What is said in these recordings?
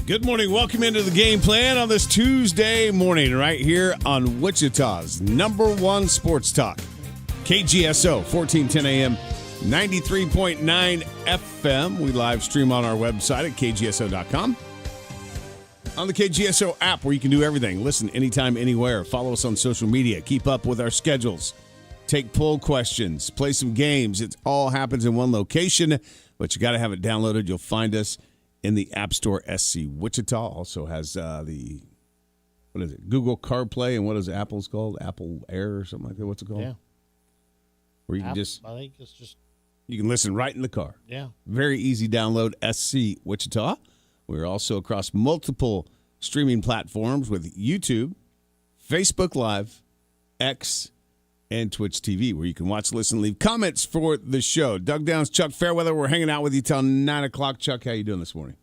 Good morning. Welcome into the game plan on this Tuesday morning right here on Wichita's number one sports talk. KGSO, 1410 AM, 93.9 FM. We live stream on our website at kgso.com. On the KGSO app where you can do everything. Listen anytime, anywhere. Follow us on social media. Keep up with our schedules. Take poll questions. Play some games. It all happens in one location, but you got to have it downloaded. You'll find us in the App Store. SC Wichita also has Google CarPlay, and what is Apple's called? Apple Air or something like that. What's it called? Yeah. Where you can I think it's just. You can listen right in the car. Yeah. Very easy download, SC Wichita. We're also across multiple streaming platforms with YouTube, Facebook Live, X, and Twitch TV, where you can watch, listen, leave comments for the show. Doug Downs, Chuck Fairweather, we're hanging out with you till 9 o'clock. Chuck, how you doing this morning?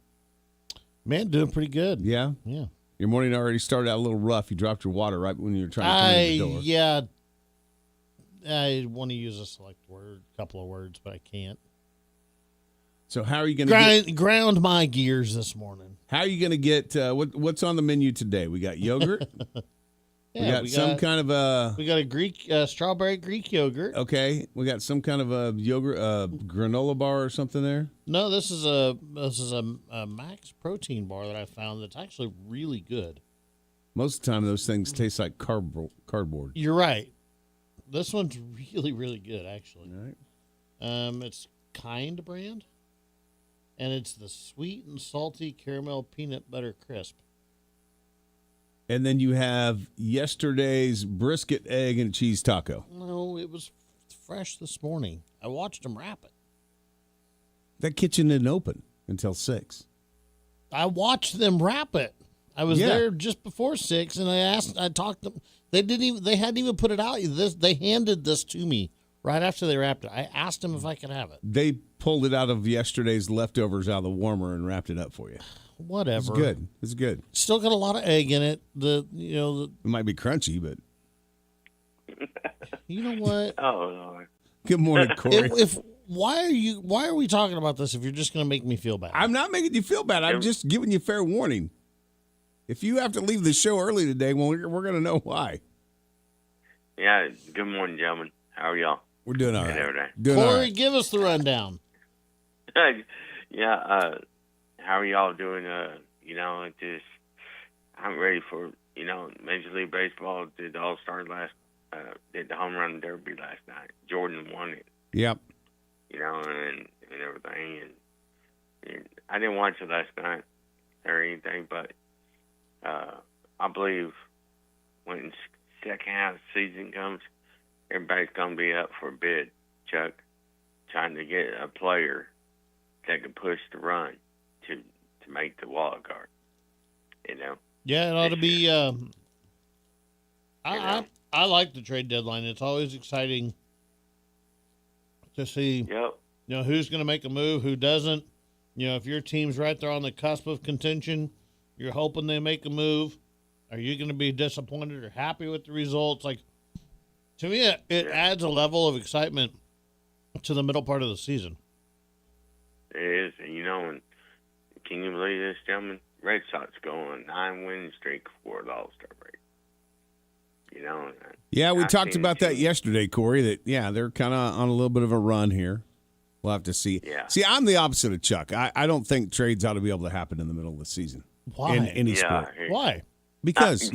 Man, doing pretty good. Yeah? Yeah. Your morning already started out a little rough. You dropped your water right when you were trying to come in the door. Yeah. I want to use a select word, a couple of words, but I can't. So how are you going to ground my gears this morning? How are you going to get what's on the menu today? We got yogurt. Yeah, we got some kind of a. We got a Greek strawberry Greek yogurt. Okay, we got some kind of a yogurt granola bar or something there. No, this is a max protein bar that I found that's actually really good. Most of the time, those things taste like cardboard. You're right. This one's really, really good, actually. All right. It's Kind brand, and it's the sweet and salty caramel peanut butter crisp. And then you have yesterday's brisket, egg, and cheese taco. No, it was fresh this morning. I watched them wrap it. That kitchen didn't open until 6. I watched them wrap it. I was there just before 6, and I talked to them. They hadn't even put it out. They handed this to me right after they wrapped it. I asked them if I could have it. They pulled it out of yesterday's leftovers out of the warmer and wrapped it up for you. Whatever. It's good. It's good. Still got a lot of egg in it. It might be crunchy, but you know what? Oh Lord. Good morning, Corey. Why are we talking about this if you're just going to make me feel bad? I'm not making you feel bad. I'm just giving you fair warning. If you have to leave the show early today, well, we're going to know why. Yeah. Good morning, gentlemen. How are y'all? We're doing all Good right. every day. Doing all Corey, right. give us the rundown. Yeah. How are y'all doing? I'm ready for, Major League Baseball did the All-Star did the home run derby last night. Jordan won it. Yep. And everything. And I didn't watch it last night or anything, but I believe when the second half of the season comes, everybody's going to be up for a bid, Chuck, trying to get a player that can push the run to make the wild card. Yeah, it ought to be. I like the trade deadline. It's always exciting to see. Yep. Who's going to make a move, who doesn't. If your team's right there on the cusp of contention, you're hoping they make a move. Are you going to be disappointed or happy with the results? Like, to me, it adds a level of excitement to the middle part of the season. It is, and can you believe this, gentlemen? Red Sox go on a 9-win streak before the All-Star break. Yeah, we talked about that yesterday, Corey, that, they're kind of on a little bit of a run here. We'll have to see. Yeah. See, I'm the opposite of Chuck. I don't think trades ought to be able to happen in the middle of the season. Why? In any sport. Why? Because,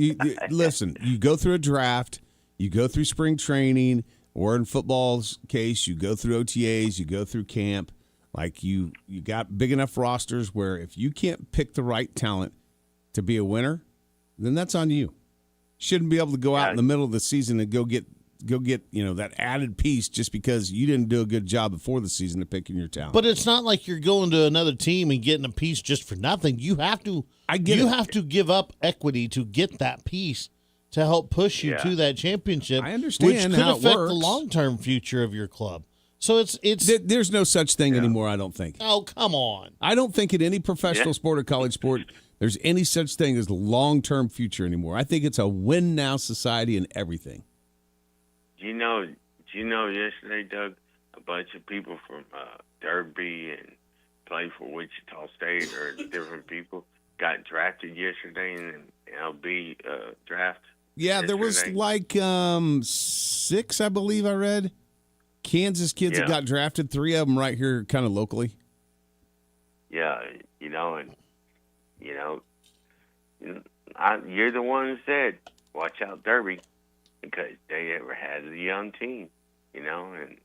listen, you go through a draft, you go through spring training, or in football's case, you go through OTAs, you go through camp. Like, you got big enough rosters where if you can't pick the right talent to be a winner, then that's on you. Shouldn't be able to go out in the middle of the season and go get that added piece just because you didn't do a good job before the season of picking your talent. But it's not like you're going to another team and getting a piece just for nothing. You have to. Have to give up equity to get that piece to help push you to that championship. I understand which could how it affect works. the long-term future of your club. So it's there's no such thing anymore. I don't think. Oh, come on! I don't think in any professional sport or college sport there's any such thing as long-term future anymore. I think it's a win-now society in everything. Do you know yesterday, Doug, a bunch of people from Derby and play for Wichita State or different people got drafted yesterday in an LB draft. Yeah, there was yesterday. like 6, I believe I read. Kansas kids that got drafted, 3 of them right here kind of locally. Yeah, you're the one who said, watch out Derby, because they ever had a young team, and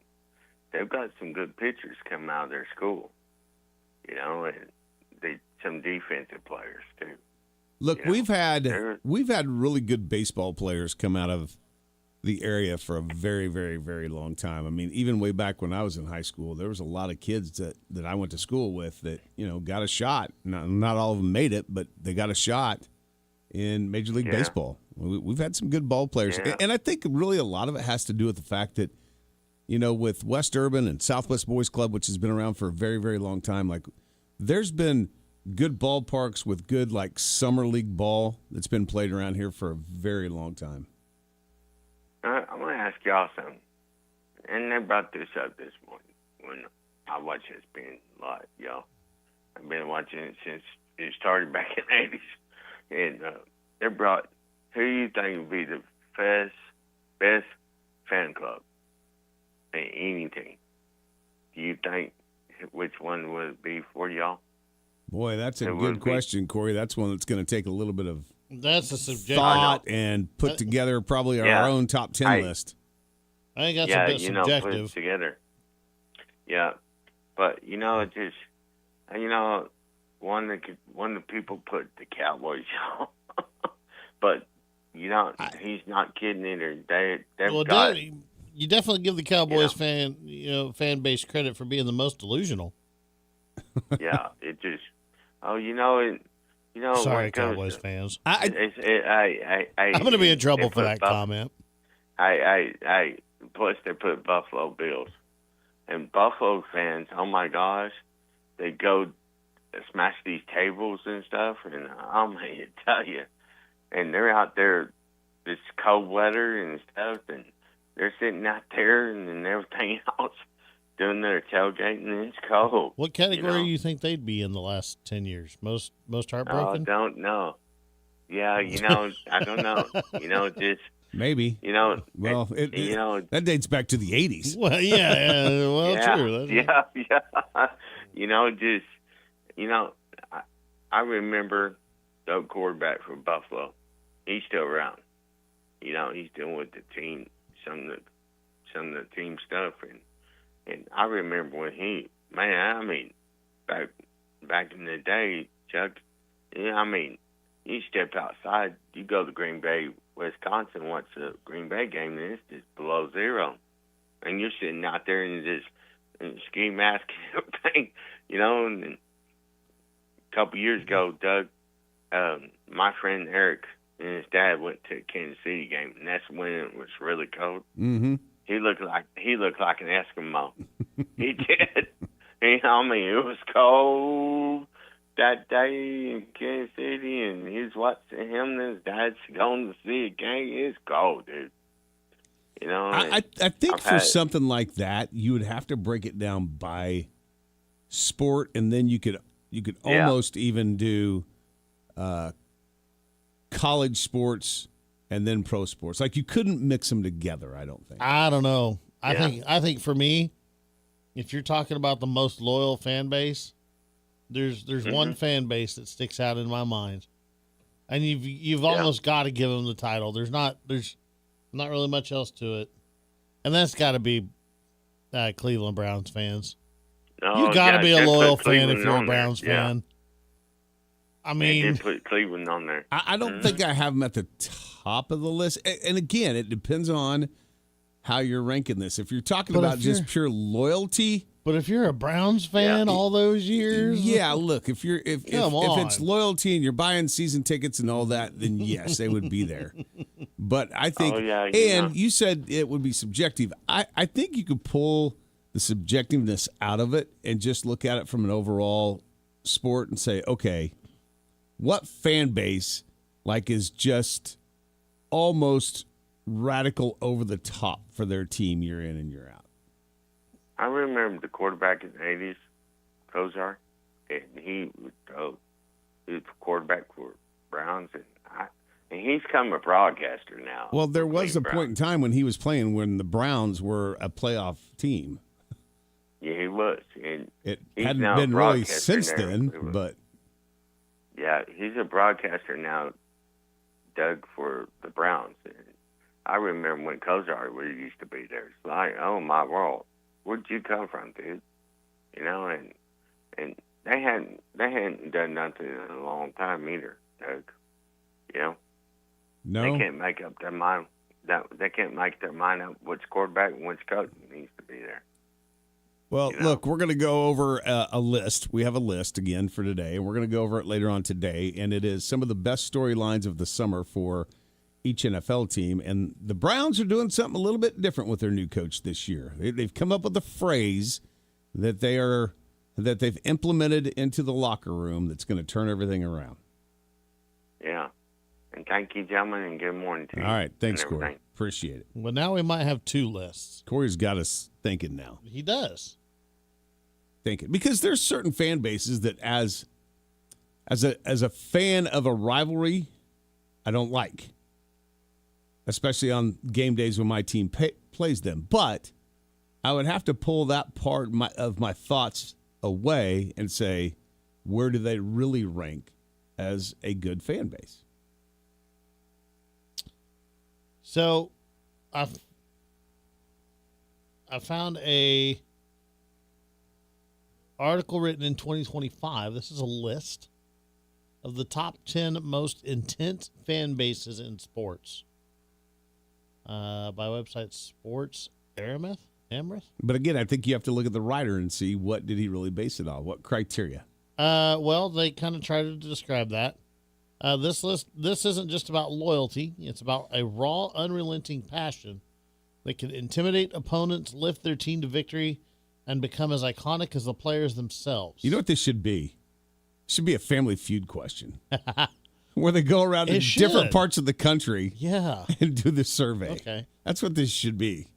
they've got some good pitchers coming out of their school, and some defensive players too. Look, we've had really good baseball players come out of the area for a very, very, very long time. I mean, even way back when I was in high school, there was a lot of kids that I went to school with that, got a shot. Not all of them made it, but they got a shot in Major League Baseball. We've had some good ball players. Yeah. And I think really a lot of it has to do with the fact that, with West Urban and Southwest Boys Club, which has been around for a very, very long time, like there's been good ballparks with good like summer league ball that's been played around here for a very long time. I'm going to ask y'all something. And they brought this up this morning when I watched ESPN a lot, y'all. I've been watching it since it started back in the 80s. And they brought, who do you think would be the best fan club in any team? Do you think which one would it be for y'all? Boy, that's a good question, Corey. That's one that's going to take a little bit of That's a subjective thought and put together probably our own top 10 list. I think that's a bit subjective. Put it together. Yeah, but it just one of the people put the Cowboys on, but he's not kidding either. You definitely give the Cowboys fan base credit for being the most delusional. Yeah, it just Sorry, Cowboys fans. I'm going to be in trouble for that comment. Plus they put Buffalo Bills. And Buffalo fans, oh my gosh, they go smash these tables and stuff, and I'm going to tell you, and they're out there, this cold weather and stuff, and they're sitting out there and everything else, doing their tailgating, and it's cold. What category do you think they'd be in the last 10 years? Most heartbroken? I don't know. Yeah, I don't know. Just maybe. Well, that dates back to the 80s. Well, yeah. Well, true. Yeah. I remember the quarterback for Buffalo. He's still around. He's dealing with the team, some of the team stuff, and I remember when back in the day, Chuck, you step outside, you go to Green Bay, Wisconsin, watch the Green Bay game, and it's just below zero. And you're sitting out there in ski mask and everything, and a couple years ago, Doug, my friend Eric and his dad went to a Kansas City game, and that's when it was really cold. Mm-hmm. He looked like an Eskimo. He did. It was cold that day in Kansas City, and he was watching him and his dad's going to see a game. It's cold, dude. I think for something like that, you would have to break it down by sport, and then you could almost even do college sports and then pro sports. Like you couldn't mix them together, I don't think. I don't know. I think for me, if you're talking about the most loyal fan base, there's one fan base that sticks out in my mind, and you've almost got to give them the title. There's not really much else to it, and that's got to be Cleveland Browns fans. You got to be a loyal fan if you're a Browns fan. I mean, they did put Cleveland on there. I don't think I have them at the top of the list. And again, it depends on how you're ranking this. If you're talking about just pure loyalty. But if you're a Browns fan all those years. Yeah, look, if it's loyalty and you're buying season tickets and all that, then yes, they would be there. But I think, you said it would be subjective. I think you could pull the subjectiveness out of it and just look at it from an overall sport and say, okay, what fan base is just almost radical over the top for their team year in and year out? I remember the quarterback in the 80s, Kozar, and he was dope. who's quarterback for Browns, and he's come a broadcaster now. Well, there was a Browns. point in time when he was playing when the Browns were a playoff team. Yeah, he was. And It he's hadn't now a been really broadcaster since there. then, but Yeah, he's a broadcaster now, Doug, for the Browns. And I remember when Kozar used to be there. It's like, oh, my world, where'd you come from, dude? You know, and they hadn't done nothing in a long time either, Doug. You know? no. They can't make up their mind. They can't make their mind up which quarterback and which coach needs to be there. Well, You know? look, we're going to go over a list. We have a list again for today, and we're going to go over it later on today. And it is some of the best storylines of the summer for each NFL team. And the Browns are doing something a little bit different with their new coach this year. They've come up with a phrase that they've implemented into the locker room that's going to turn everything around. Yeah. And thank you, gentlemen, and good morning to you. All right, thanks, and Corey. everything. Appreciate it. Well, now we might have two lists. Corey's got us thinking now. He does. Thinking because there's certain fan bases that as a fan of a rivalry, I don't like, especially on game days when my team plays them. But I would have to pull that part of my thoughts away and say, where do they really rank as a good fan base? So, I found a article written in 2025. This is a list of the top 10 most intense fan bases in sports by website Sports Aramith. But again, I think you have to look at the writer and see what did he really base it on, what criteria. Well, they kind of try to describe that. This isn't just about loyalty. It's about a raw, unrelenting passion that can intimidate opponents, lift their team to victory, and become as iconic as the players themselves. You know what this should be? It should be a Family Feud question where they go around to should. different parts of the country Yeah. and do the survey. Okay. That's what this should be.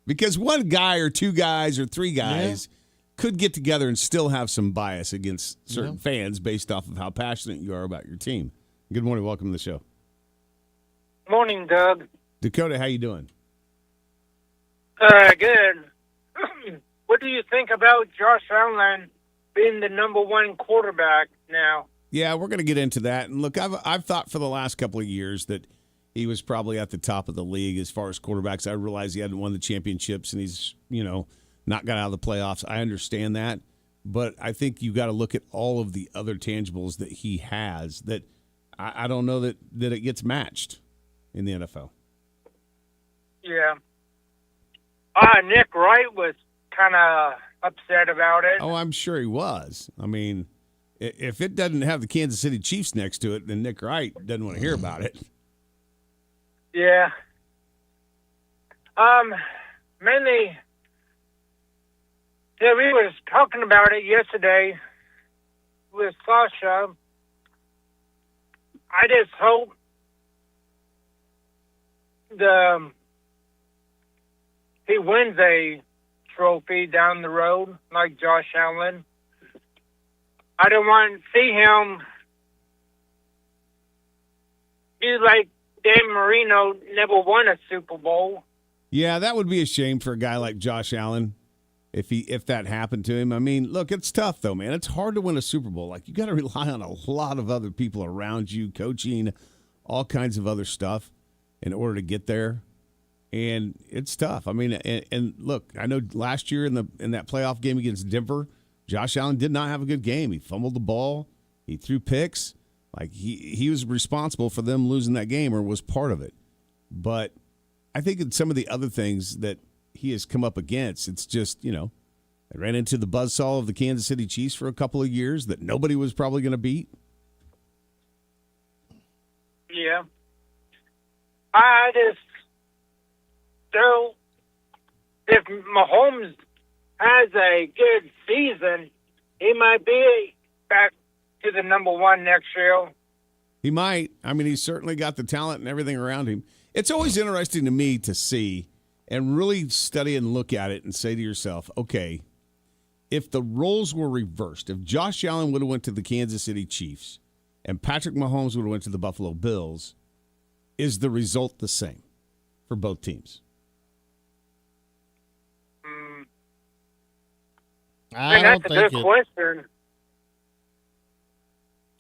Because one guy or two guys or three guys could get together and still have some bias against certain fans based off of how passionate you are about your team. Good morning. Welcome to the show. Morning, Doug. Dakota, how you doing? Good. What do you think about Josh Allen being the number one quarterback now? Yeah, we're going to get into that. And look, I've thought for the last couple of years that he was probably at the top of the league as far as quarterbacks. I realize he hadn't won the championships and he's, not got out of the playoffs. I understand that. But I think you got to look at all of the other tangibles that he has that I don't know that it gets matched in the NFL. Yeah. Nick Wright was kind of upset about it. Oh, I'm sure he was. I mean, if it doesn't have the Kansas City Chiefs next to it, then Nick Wright doesn't want to hear about it. Yeah. Mainly, yeah, we was talking about it yesterday with Sasha. I just hope he wins a trophy down the road like Josh Allen. I don't want to see him be like Dan Marino, never won a Super Bowl. Yeah, that would be a shame for a guy like Josh Allen if that happened to him. I mean, look, it's tough though, man. It's hard to win a Super Bowl. Like you got to rely on a lot of other people around you, coaching, all kinds of other stuff in order to get there. And it's tough. I mean, and look, I know last year in that playoff game against Denver, Josh Allen did not have a good game. He fumbled the ball. He threw picks. Like he was responsible for them losing that game or was part of it. But I think in some of the other things that he has come up against, it's just, they ran into the buzzsaw of the Kansas City Chiefs for a couple of years that nobody was probably going to beat. Yeah. I just, so if Mahomes has a good season, he might be back to the number one next year. He might. I mean, he's certainly got the talent and everything around him. It's always interesting to me to see and really study and look at it and say to yourself, okay, if the roles were reversed, if Josh Allen would have went to the Kansas City Chiefs and Patrick Mahomes would have went to the Buffalo Bills, is the result the same for both teams? That's a good question.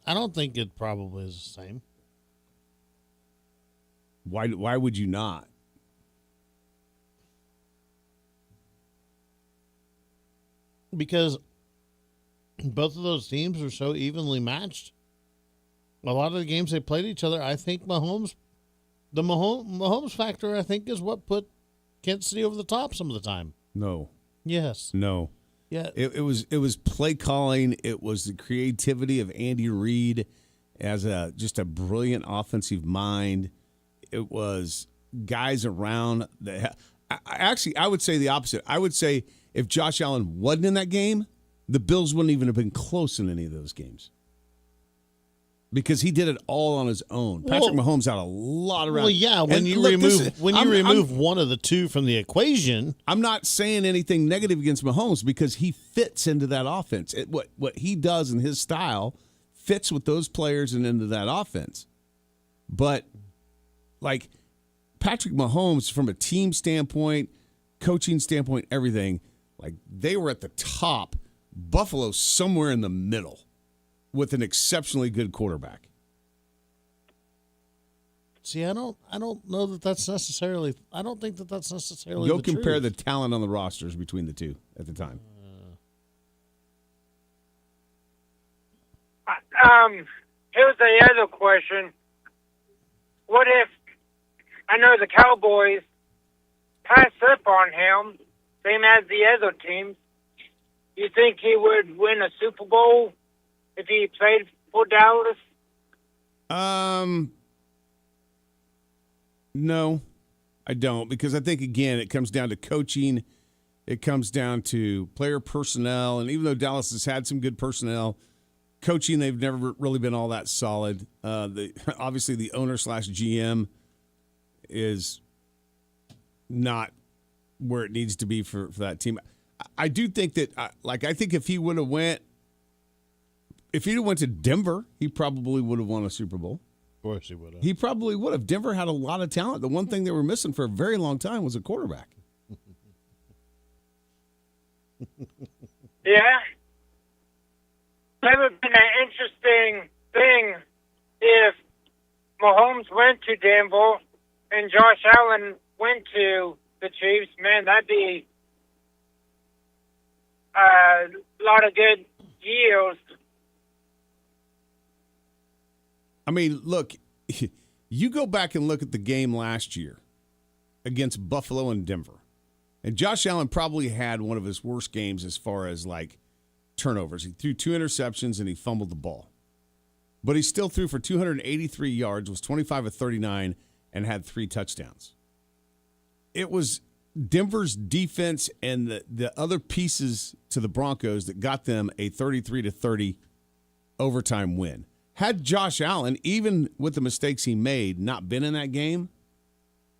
I don't think it probably is the same. Why would you not? Because both of those teams are so evenly matched. A lot of the games they played each other, I think Mahomes factor, I think, is what put Kansas City over the top some of the time. No. Yes. No. Yeah. It was play calling. It was the creativity of Andy Reid as just a brilliant offensive mind. It was guys around that. I would say the opposite. I would say if Josh Allen wasn't in that game, the Bills wouldn't even have been close in any of those games. Because he did it all on his own. Patrick Mahomes had a lot around. Well, yeah, when you remove one of the two from the equation. I'm not saying anything negative against Mahomes because he fits into that offense. What he does in his style fits with those players and into that offense. But, like, Patrick Mahomes, from a team standpoint, coaching standpoint, everything, like, they were at the top. Buffalo's somewhere in the middle with an exceptionally good quarterback. See, I don't know that that's necessarily. I don't think that that's necessarily. Go the compare truth. the talent on the rosters between the two at the time. Here's the other question. What if, I know the Cowboys passed up on him, same as the other teams. You think he would win a Super Bowl if he played for Dallas? No, I don't, because I think, again, it comes down to coaching. It comes down to player personnel. And even though Dallas has had some good personnel, coaching, they've never really been all that solid. Obviously, the owner/GM is not where it needs to be for that team. I do think that, I think if he would have went to Denver, he probably would have won a Super Bowl. Of course he would have. He probably would have. Denver had a lot of talent. The one thing they were missing for a very long time was a quarterback. Yeah. That would have been an interesting thing if Mahomes went to Denver and Josh Allen went to the Chiefs. Man, that'd be a lot of good years. I mean, look, you go back and look at the game last year against Buffalo and Denver, and Josh Allen probably had one of his worst games as far as, like, turnovers. He threw 2 interceptions and he fumbled the ball. But he still threw for 283 yards, was 25 of 39, and had 3 touchdowns. It was Denver's defense and the other pieces to the Broncos that got them a 33-30 overtime win. Had Josh Allen, even with the mistakes he made, not been in that game,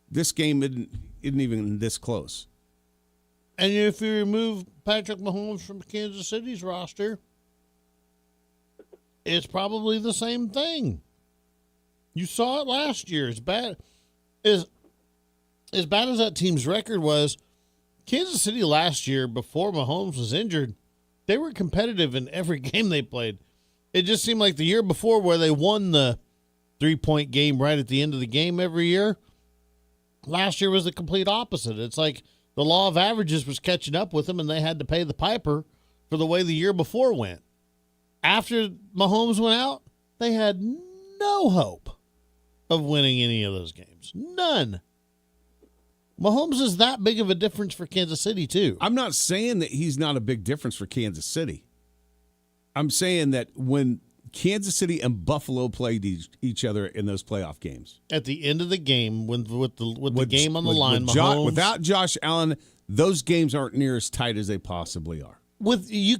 this game isn't even this close. And if you remove Patrick Mahomes from Kansas City's roster, it's probably the same thing. You saw it last year. As bad as that team's record was, Kansas City last year, before Mahomes was injured, they were competitive in every game they played. It just seemed like the year before, where they won the 3-point game right at the end of the game every year, last year was the complete opposite. It's like the law of averages was catching up with them, and they had to pay the piper for the way the year before went. After Mahomes went out, they had no hope of winning any of those games. None. Mahomes is that big of a difference for Kansas City, too. I'm not saying that he's not a big difference for Kansas City. I'm saying that when Kansas City and Buffalo played each other in those playoff games, at the end of the game, with the game on the line, Mahomes, without Josh Allen, those games aren't near as tight as they possibly are. You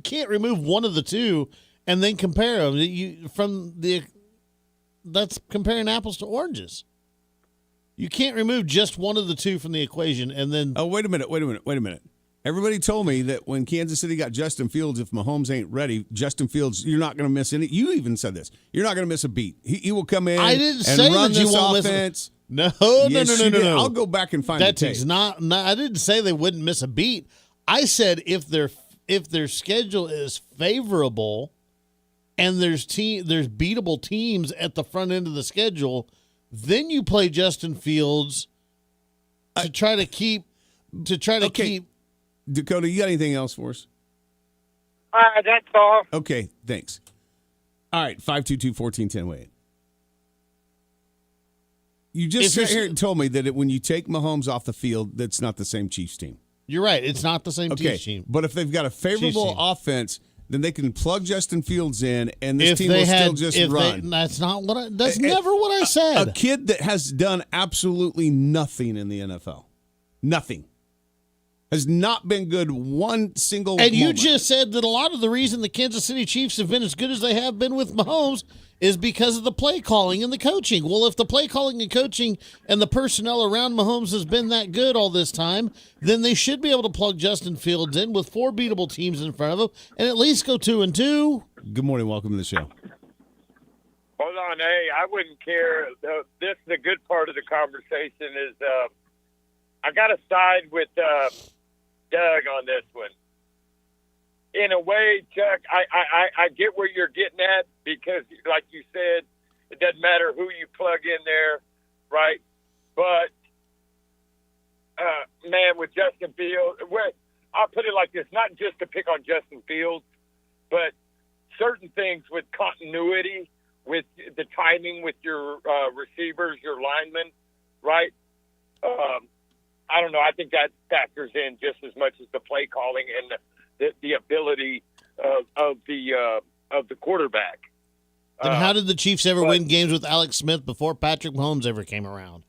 can't remove one of the two and then compare them. That's comparing apples to oranges. You can't remove just one of the two from the equation and then. Oh, wait a minute. Everybody told me that when Kansas City got Justin Fields, if Mahomes ain't ready, Justin Fields, you're not going to miss any. You even said this. You're not going to miss a beat. He will come in. I didn't and say run that you this won't offense. No. I'll go back and find That the is tape. not. I didn't say they wouldn't miss a beat. I said if their schedule is favorable, and there's beatable teams at the front end of the schedule, then you play Justin Fields to try to keep. Dakota, you got anything else for us? That's all. Okay, thanks. All right, 522-1410, wait. You just sat here and told me that when you take Mahomes off the field, that's not the same Chiefs team. You're right. It's not the same Chiefs team. But if they've got a favorable offense, then they can plug Justin Fields in, and this team will still just run. That's not what. That's never what I said. A kid that has done absolutely nothing in the NFL, nothing, has not been good one single And you moment. just said that a lot of the reason the Kansas City Chiefs have been as good as they have been with Mahomes is because of the play calling and the coaching. Well, if the play calling and coaching and the personnel around Mahomes has been that good all this time, then they should be able to plug Justin Fields in with 4 beatable teams in front of him and at least go 2-2. Good morning. Welcome to the show. Hold on. Hey, I wouldn't care. This the good part of the conversation is I got to side with Doug on this one. In a way, Chuck, I get where you're getting at because, like you said, it doesn't matter who you plug in there, right? But, man, with Justin Fields, I'll put it like this, not just to pick on Justin Fields, but certain things with continuity, with the timing with your receivers, your linemen, right? I don't know. I think that factors in just as much as the play calling and the ability of the quarterback. Then how did the Chiefs ever win games with Alex Smith before Patrick Mahomes ever came around?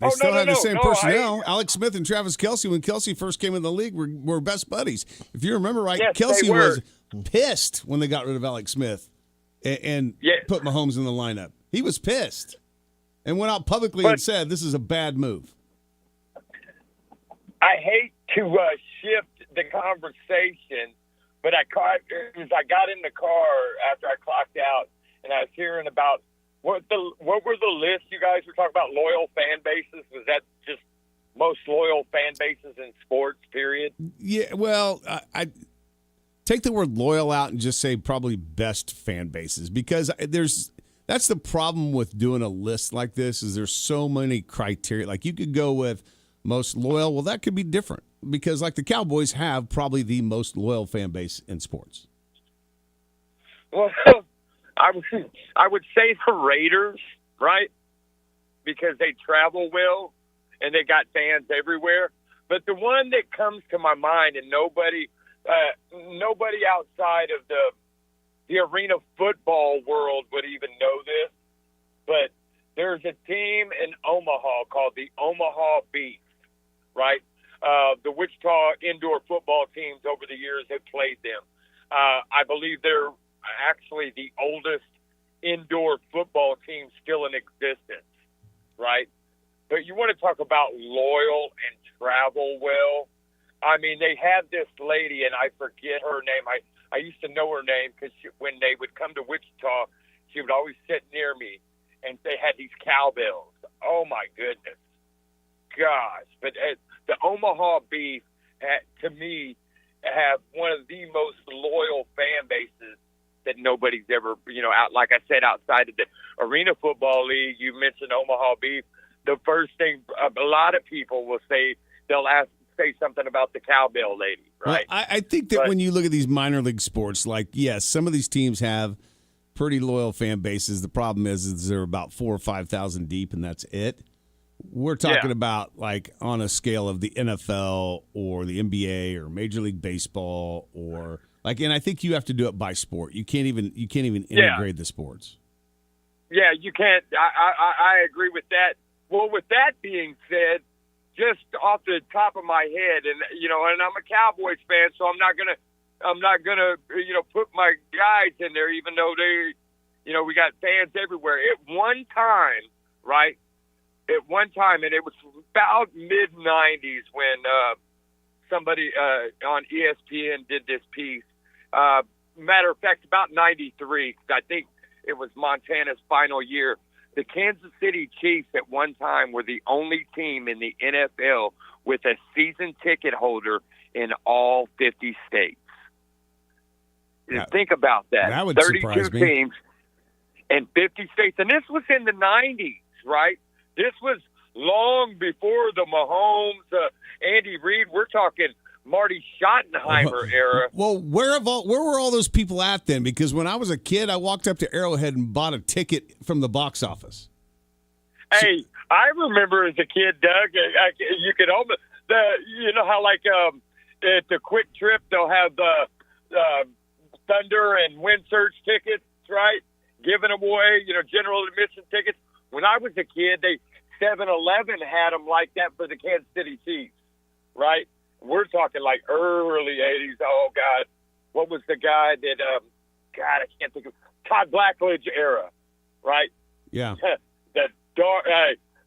They still had the same personnel. Alex Smith and Travis Kelce, when Kelce first came in the league, were best buddies. If you remember right, yes, Kelce was pissed when they got rid of Alex Smith and put Mahomes in the lineup. He was pissed and went out publicly and said, this is a bad move. I hate to shift the conversation, but as I got in the car after I clocked out, and I was hearing about what were the lists you guys were talking about? Loyal fan bases? Was that just most loyal fan bases in sports? Period. Yeah. Well, I take the word loyal out and just say probably best fan bases because that's the problem with doing a list like this is there's so many criteria. Like you could go with most loyal. Well, that could be different because like the Cowboys have probably the most loyal fan base in sports. Well, I would say the Raiders, right? Because they travel well and they got fans everywhere. But the one that comes to my mind, and nobody outside of the arena football world would even know this, but there's a team in Omaha called the Omaha Beef, right? The Wichita indoor football teams over the years have played them. I believe they're actually the oldest indoor football team still in existence, right? But you want to talk about loyal and travel well. I mean, they had this lady, and I forget her name. I used to know her name because when they would come to Wichita, she would always sit near me, and they had these cowbells. Oh, my goodness. Gosh. But the Omaha Beef, to me, have one of the most loyal fan bases that nobody's ever, out. Like I said, outside of the Arena Football League, you mentioned Omaha Beef. The first thing a lot of people will say, they'll say something about the cowbell lady, right? Well, I think that when you look at these minor league sports, like, yes, some of these teams have pretty loyal fan bases. The problem is they're about 4,000 or 5,000 deep, and that's it. We're talking about like on a scale of the NFL or the NBA or Major League Baseball or like, and I think you have to do it by sport. You can't even integrate the sports. Yeah, you can't. I agree with that. Well, with that being said, just off the top of my head, and and I'm a Cowboys fan, so I'm not gonna put my guys in there, even though they, we got fans everywhere. At one time, right? At one time, and it was about mid-'90s when somebody on ESPN did this piece. Matter of fact, about 93, I think it was Montana's final year. The Kansas City Chiefs at one time were the only team in the NFL with a season ticket holder in all 50 states. Think about that. That would 32 surprise me. teams in 50 states. And this was in the 90s, right? This was long before the Mahomes, Andy Reid. We're talking Marty Schottenheimer era. Well, where were all those people at then? Because when I was a kid, I walked up to Arrowhead and bought a ticket from the box office. Hey, I remember as a kid, Doug, you could almost, you know how like at the Quick Trip, they'll have the Thunder and Wind Surge tickets, right? Giving them away, general admission tickets. When I was a kid, 7-Eleven had them like that for the Kansas City Chiefs, right? We're talking like early 80s. Oh, God. What was the guy that, I can't think of, Todd Blackledge era, right? Yeah. The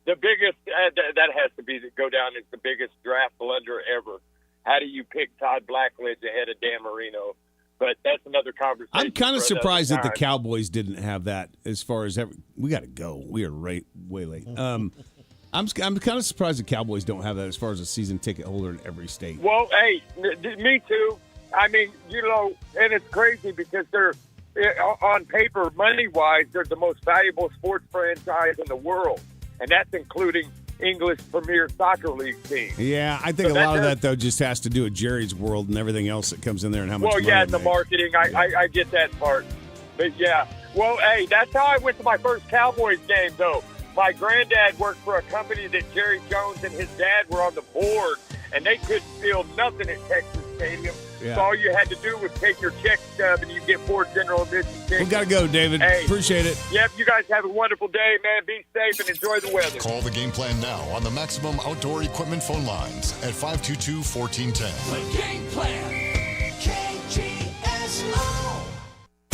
biggest, that has to go down as the biggest draft blunder ever. How do you pick Todd Blackledge ahead of Dan Marino? But that's another conversation. I'm kind of for surprised another that the time. Cowboys didn't have that as far as we got to go. We are way late. I'm kind of surprised the Cowboys don't have that as far as a season ticket holder in every state. Well, hey, me too. I mean, and it's crazy because they're, on paper, money-wise, they're the most valuable sports franchise in the world, and that's including English Premier Soccer League teams. Yeah, I think a lot of that, though, just has to do with Jerry's World and everything else that comes in there and how much money yeah, it the makes. marketing, I get that part. But, yeah. Well, hey, that's how I went to my first Cowboys game, though. My granddad worked for a company that Jerry Jones and his dad were on the board, and they couldn't feel nothing at Texas Stadium. Yeah. So all you had to do was take your check stub, and you get 4 general admission tickets. We got to go, David. Hey. Appreciate it. Yep, you guys have a wonderful day, man. Be safe and enjoy the weather. Call the game plan now on the Maximum Outdoor Equipment phone lines at 522-1410. The game plan. KGSO.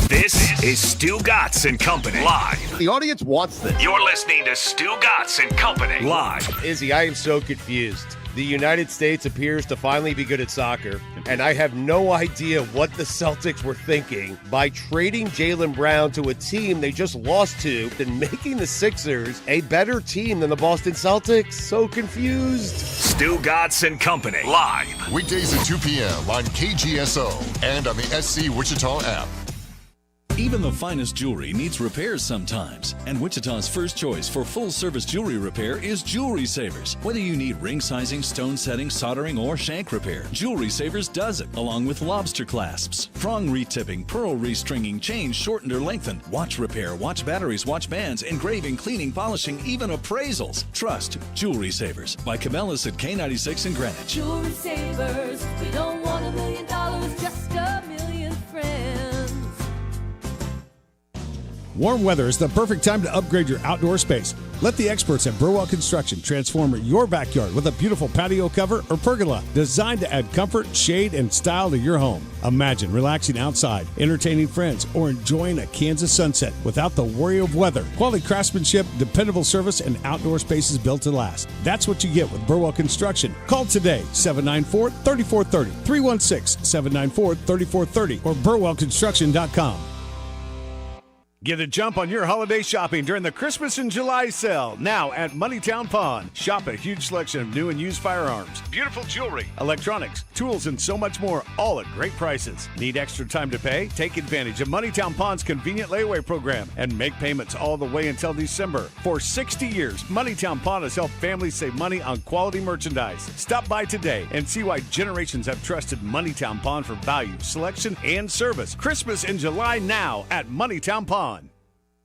This is Stu Gatz and Company live. The audience wants this. You're listening to Stu Gatz and Company live. Izzy, I am so confused. The United States appears to finally be good at soccer, and I have no idea what the Celtics were thinking by trading Jaylen Brown to a team they just lost to and making the Sixers a better team than the Boston Celtics. So confused. Stu Gatz and Company live. Weekdays at 2 p.m. on KGSO and on the SC Wichita app. Even the finest jewelry needs repairs sometimes, and Wichita's first choice for full-service jewelry repair is Jewelry Savers. Whether you need ring sizing, stone setting, soldering, or shank repair, Jewelry Savers does it, along with lobster clasps, prong retipping, pearl restringing, chain shortened or lengthened, watch repair, watch batteries, watch bands, engraving, cleaning, polishing, even appraisals. Trust Jewelry Savers by Cabela's at K96 in Greenwich. Jewelry savers. We don't want $1 million, just a million friends. Warm weather is the perfect time to upgrade your outdoor space. Let the experts at Burwell Construction transform your backyard with a beautiful patio cover or pergola designed to add comfort, shade, and style to your home. Imagine relaxing outside, entertaining friends, or enjoying a Kansas sunset without the worry of weather. Quality craftsmanship, dependable service, and outdoor spaces built to last. That's what you get with Burwell Construction. Call today, 794-3430, 316-794-3430, or burwellconstruction.com. Get a jump on your holiday shopping during the Christmas and July sale. Now at Moneytown Pawn. Shop a huge selection of new and used firearms, beautiful jewelry, electronics, tools, and so much more, all at great prices. Need extra time to pay? Take advantage of Moneytown Pawn's convenient layaway program and make payments all the way until December. For 60 years, Moneytown Pawn has helped families save money on quality merchandise. Stop by today and see why generations have trusted Moneytown Pawn for value, selection, and service. Christmas in July now at Moneytown Pawn.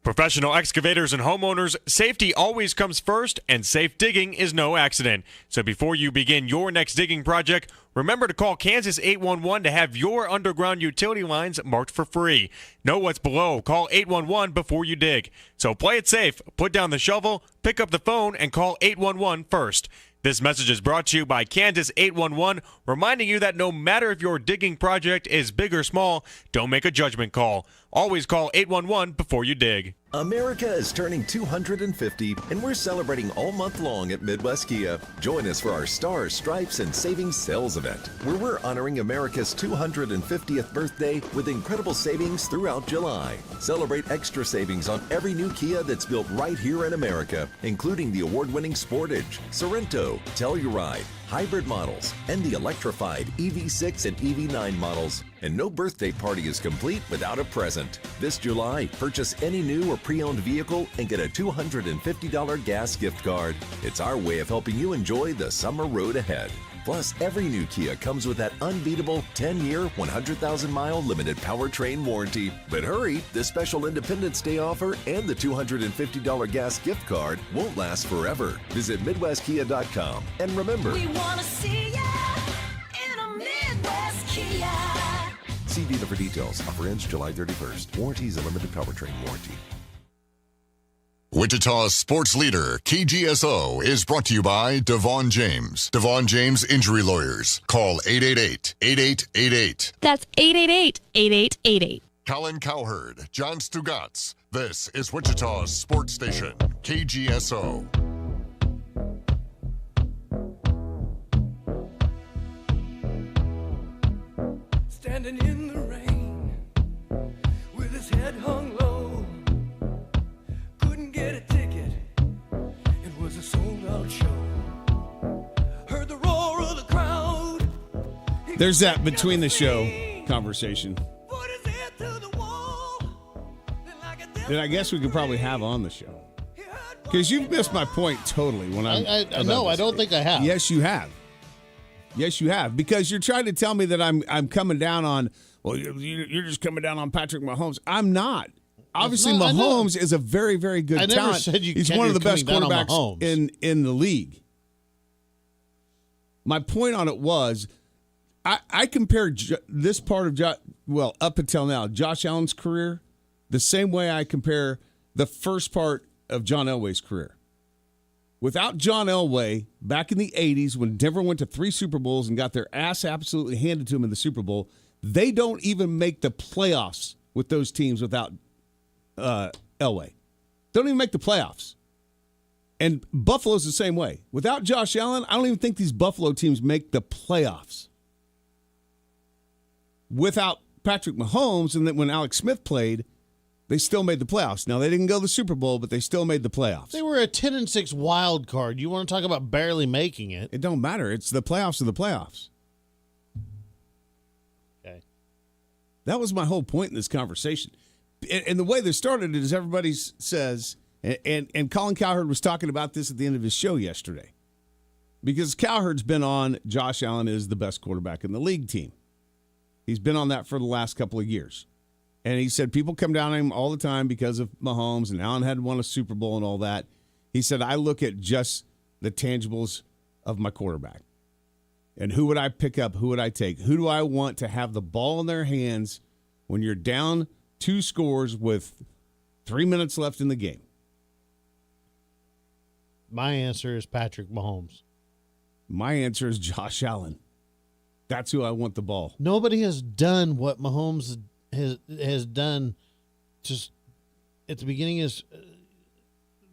Professional excavators and homeowners, safety always comes first, and safe digging is no accident. So before you begin your next digging project, remember to call Kansas 811 to have your underground utility lines marked for free. Know what's below. Call 811 before you dig. So play it safe. Put down the shovel, pick up the phone, and call 811 first. This message is brought to you by Kansas 811, reminding you that no matter if your digging project is big or small, don't make a judgment call. Always call 811 before you dig. America is turning 250, and we're celebrating all month long at Midwest Kia. Join us for our Stars, Stripes, and Savings Sales event, where we're honoring America's 250th birthday with incredible savings throughout July. Celebrate extra savings on every new Kia that's built right here in America, including the award-winning Sportage, Sorento, Telluride, hybrid models, and the electrified EV6 and EV9 models. And no birthday party is complete without a present. This July, purchase any new or pre-owned vehicle and get a $250 gas gift card. It's our way of helping you enjoy the summer road ahead. Plus, every new Kia comes with that unbeatable 10-year, 100,000-mile limited powertrain warranty. But hurry, this special Independence Day offer and the $250 gas gift card won't last forever. Visit MidwestKia.com. And remember, We want to see ya in a Midwest Kia. see dealer for details. Offer ends July 31st. Warranty is a limited powertrain warranty. Wichita's sports leader, KGSO, is brought to you by Devon James. Devon James Injury Lawyers. Call 888-8888. That's 888-8888. Colin Cowherd, John Stugatz. This is Wichita's sports station, KGSO. Standing in the rain with his head hung low, couldn't get a ticket, it was a sold-out show. Heard the roar of the crowd. There's that between the show conversation that I guess we could probably have on the show. Because you've missed my point totally. When I know. I don't think I have. Yes, you have. Yes, you have. Because you're trying to tell me that I'm coming down on, well, you're just coming down on Patrick Mahomes. I'm not. Obviously, Mahomes is a very, very good talent. I never said He's one of the best quarterbacks in the league. My point on it was, I compared this part of up until now, Josh Allen's career, the same way I compare the first part of John Elway's career. Without John Elway, back in the 80s, when Denver went to 3 Super Bowls and got their ass absolutely handed to them in the Super Bowl, they don't even make the playoffs with those teams without Elway. Don't even make the playoffs. And Buffalo's the same way. Without Josh Allen, I don't even think these Buffalo teams make the playoffs. Without Patrick Mahomes, and then when Alex Smith played, they still made the playoffs. Now, they didn't go to the Super Bowl, but they still made the playoffs. They were a 10-6 wild card. You want to talk about barely making it? It don't matter. It's the playoffs of the playoffs. Okay. That was my whole point in this conversation. And the way this started is everybody says, and Colin Cowherd was talking about this at the end of his show yesterday, because Cowherd's been on Josh Allen is the best quarterback in the league team. He's been on that for the last couple of years. And he said people come down on him all the time because of Mahomes, and Allen had won a Super Bowl and all that. He said, I look at just the tangibles of my quarterback. And who would I pick up? Who would I take? Who do I want to have the ball in their hands when you're down 2 scores with 3 minutes left in the game? My answer is Patrick Mahomes. My answer is Josh Allen. That's who I want the ball. Nobody has done what Mahomes has done just at the beginning of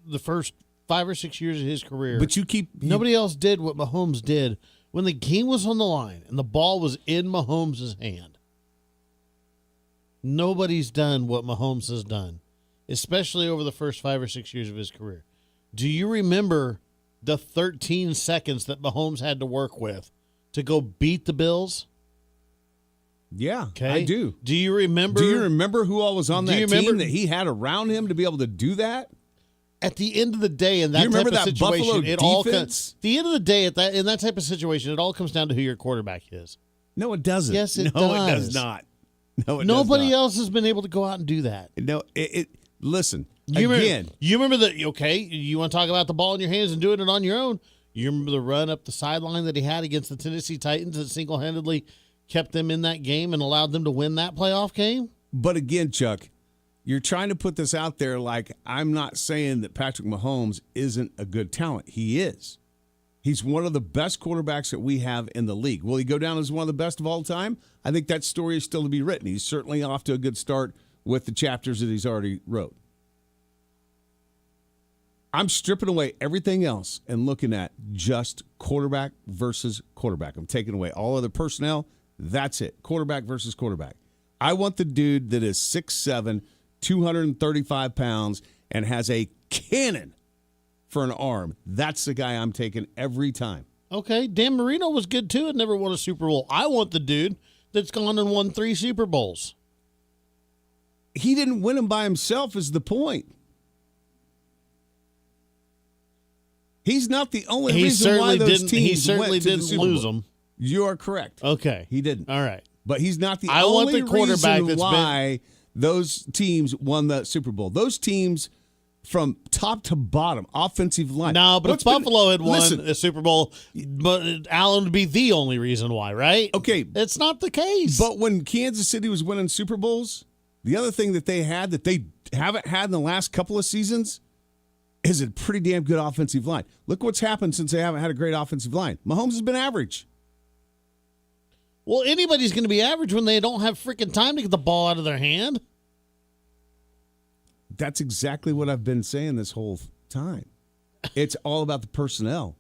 the first 5 or 6 years of his career. But nobody else did what Mahomes did when the game was on the line and the ball was in Mahomes' hand. Nobody's done what Mahomes has done, especially over the first 5 or 6 years of his career. Do you remember the 13 seconds that Mahomes had to work with to go beat the Bills? Yeah, okay. I do. Do you remember? Do you remember who all was on that team that he had around him to be able to do that? At the end of the day, in that type of situation, it all comes. The end of the day, in that type of situation, it all comes down to who your quarterback is. No, it doesn't. Yes, it does. No, it does not. No, it Nobody does not. else has been able to go out and do that. No, listen, you remember that, okay, you want to talk about the ball in your hands and doing it on your own. You remember the run up the sideline that he had against the Tennessee Titans that single-handedly kept them in that game and allowed them to win that playoff game? But again, Chuck, you're trying to put this out there like I'm not saying that Patrick Mahomes isn't a good talent. He is. He's one of the best quarterbacks that we have in the league. Will he go down as one of the best of all time? I think that story is still to be written. He's certainly off to a good start with the chapters that he's already wrote. I'm stripping away everything else and looking at just quarterback versus quarterback. I'm taking away all other personnel. That's it. Quarterback versus quarterback. I want the dude that is 6'7", 235 pounds, and has a cannon for an arm. That's the guy I'm taking every time. Okay, Dan Marino was good too and never won a Super Bowl. I want the dude that's gone and won 3 Super Bowls. He didn't win them by himself is the point. He's not the only reason why those teams went to the Super Bowl. Lose them. You are correct. Okay. He didn't. All right. But he's not the I want only the quarterback reason why those teams won the Super Bowl. Those teams from top to bottom, offensive line. No, but if Buffalo had won a Super Bowl, but Allen would be the only reason why, right? Okay. It's not the case. But when Kansas City was winning Super Bowls, the other thing that they had that they haven't had in the last couple of seasons is a pretty damn good offensive line. Look what's happened since they haven't had a great offensive line. Mahomes has been average. Well, anybody's going to be average when they don't have freaking time to get the ball out of their hand. That's exactly what I've been saying this whole time. It's all about the personnel.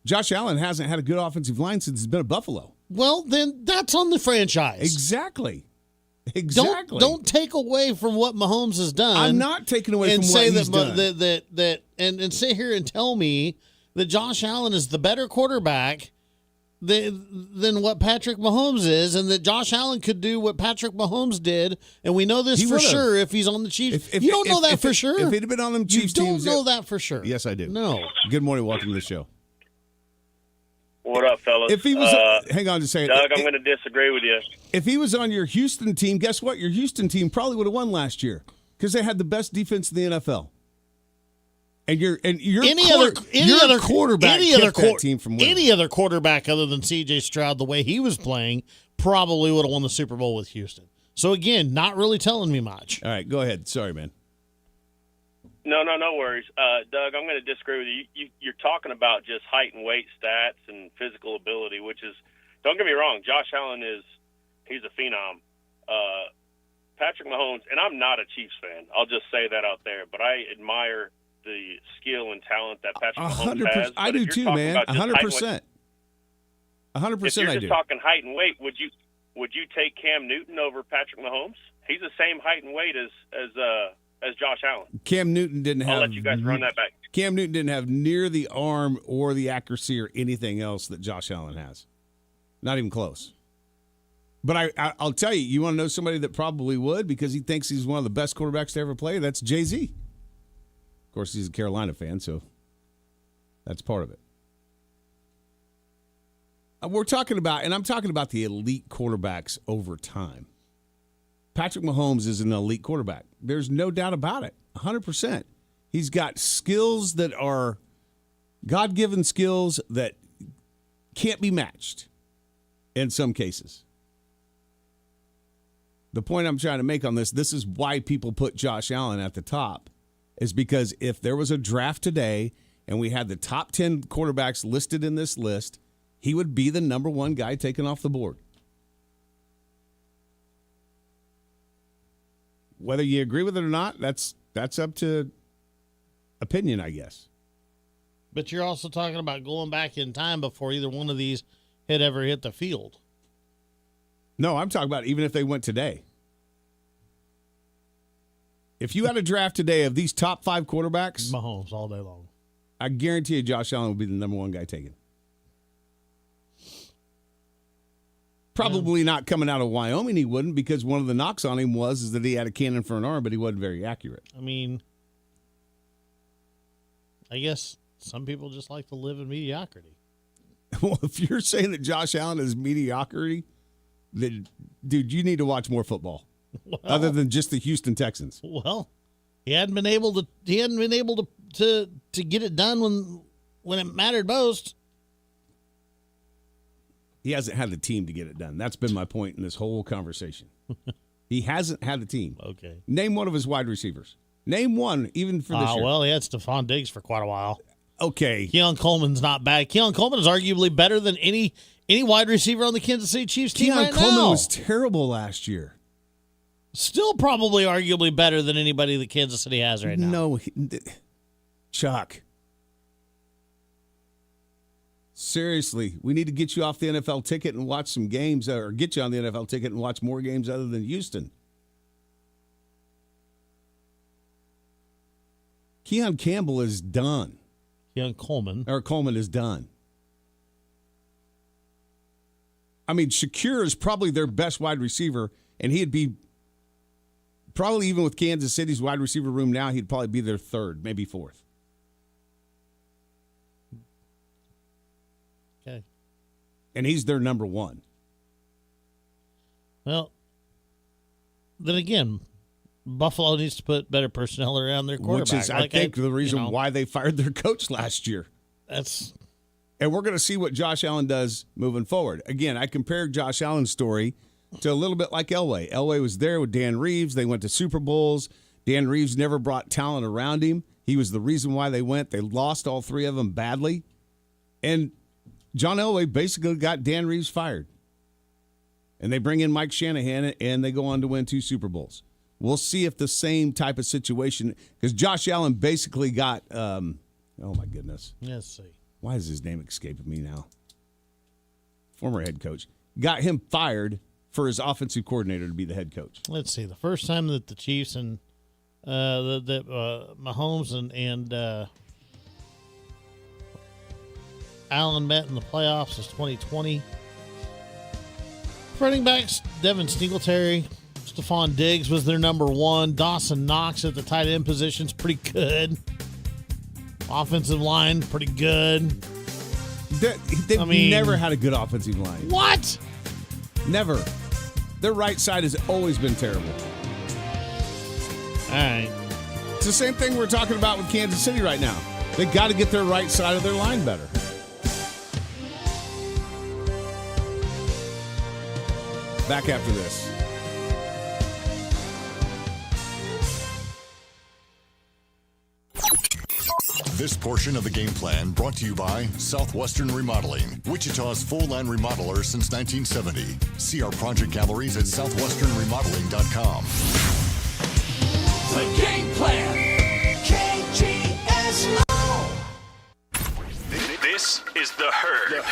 Josh Allen hasn't had a good offensive line since he's been at Buffalo. Well, then that's on the franchise. Exactly. Don't take away from what Mahomes has done. I'm not taking away from what he's done. And sit here and tell me that Josh Allen is the better quarterback than what Patrick Mahomes is, and that Josh Allen could do what Patrick Mahomes did, and we know this for sure if he's on the Chiefs. You don't know that for sure. If he'd have been on them Chiefs teams. You don't know that for sure. Yes, I do. No. Good morning. Welcome to the show. What up, fellas? If he was, hang on just a second. Doug, I'm going to disagree with you. If he was on your Houston team, guess what? Your Houston team probably would have won last year because they had the best defense in the NFL. And your quarterback kept that team from winning. Any other quarterback other than C.J. Stroud, the way he was playing, probably would have won the Super Bowl with Houston. So again, not really telling me much. All right, go ahead. Sorry, man. No worries. Doug, I'm going to disagree with you. You're talking about just height and weight stats and physical ability, which is, don't get me wrong, Josh Allen he's a phenom. Patrick Mahomes, and I'm not a Chiefs fan. I'll just say that out there, but I admire the skill and talent that Patrick Mahomes has. I do too, man. 100%. 100% if you're I just do. talking height and weight, would you take Cam Newton over Patrick Mahomes? He's the same height and weight as Josh Allen. Cam Newton didn't have. I'll let you guys run that back. Cam Newton didn't have near the arm or the accuracy or anything else that Josh Allen has. Not even close. But I'll tell you, you want to know somebody that probably would because he thinks he's one of the best quarterbacks to ever play? That's Jay-Z. Of course, he's a Carolina fan, so that's part of it. We're talking about, and I'm talking about the elite quarterbacks over time. Patrick Mahomes is an elite quarterback. There's no doubt about it, 100%. He's got skills that are God-given skills that can't be matched in some cases. The point I'm trying to make on this is why people put Josh Allen at the top, is because if there was a draft today and we had the top 10 quarterbacks listed in this list, he would be the number one guy taken off the board. Whether you agree with it or not, that's up to opinion, I guess. But you're also talking about going back in time before either one of these had ever hit the field. No, I'm talking about even if they went today. If you had a draft today of these top 5 quarterbacks, Mahomes all day long, I guarantee you Josh Allen would be the number one guy taken. Probably not coming out of Wyoming, he wouldn't, because one of the knocks on him was that he had a cannon for an arm, but he wasn't very accurate. I mean, I guess some people just like to live in mediocrity. Well, if you're saying that Josh Allen is mediocrity, then, dude, you need to watch more football. Well, other than just the Houston Texans. Well, he hadn't been able to get it done when it mattered most. He hasn't had the team to get it done. That's been my point in this whole conversation. He hasn't had the team. Okay. Name one of his wide receivers. Name one, even for this year. Well, he had Stephon Diggs for quite a while. Okay. Keon Coleman's not bad. Keon Coleman is arguably better than any wide receiver on the Kansas City Chiefs team right now. Keon Coleman was terrible last year. Still probably arguably better than anybody that Kansas City has right now. No, Chuck. Seriously, we need to get you off the NFL ticket and watch some games, or get you on the NFL ticket and watch more games other than Houston. Keon Campbell is done. Keon Coleman. Or Coleman is done. I mean, Shakir is probably their best wide receiver, and he'd be probably, even with Kansas City's wide receiver room now, he'd probably be their third, maybe fourth. Okay. And he's their number one. Well, then again, Buffalo needs to put better personnel around their quarterback. Which is, I think, the reason why they fired their coach last year. And we're going to see what Josh Allen does moving forward. Again, I compared Josh Allen's story to a little bit like Elway. Elway was there with Dan Reeves. They went to Super Bowls. Dan Reeves never brought talent around him. He was the reason why they went. They lost all three of them badly. And John Elway basically got Dan Reeves fired. And they bring in Mike Shanahan, and they go on to win 2 Super Bowls. We'll see if the same type of situation, because Josh Allen basically got, oh my goodness. Let's see. Why is his name escaping me now? Former head coach. Got him fired for his offensive coordinator to be the head coach. Let's see. The first time that the Chiefs and Mahomes and Allen met in the playoffs was 2020. Running backs, Devin Singletary, Stephon Diggs was their number one. Dawson Knox at the tight end position's pretty good. Offensive line, pretty good. They've never had a good offensive line. What? Never. Their right side has always been terrible. All right. It's the same thing we're talking about with Kansas City right now. They got to get their right side of their line better. Back after this. This portion of the game plan brought to you by Southwestern Remodeling, Wichita's full-line remodeler since 1970. See our project galleries at southwesternremodeling.com. The game plan. KGSO. This is The Herd.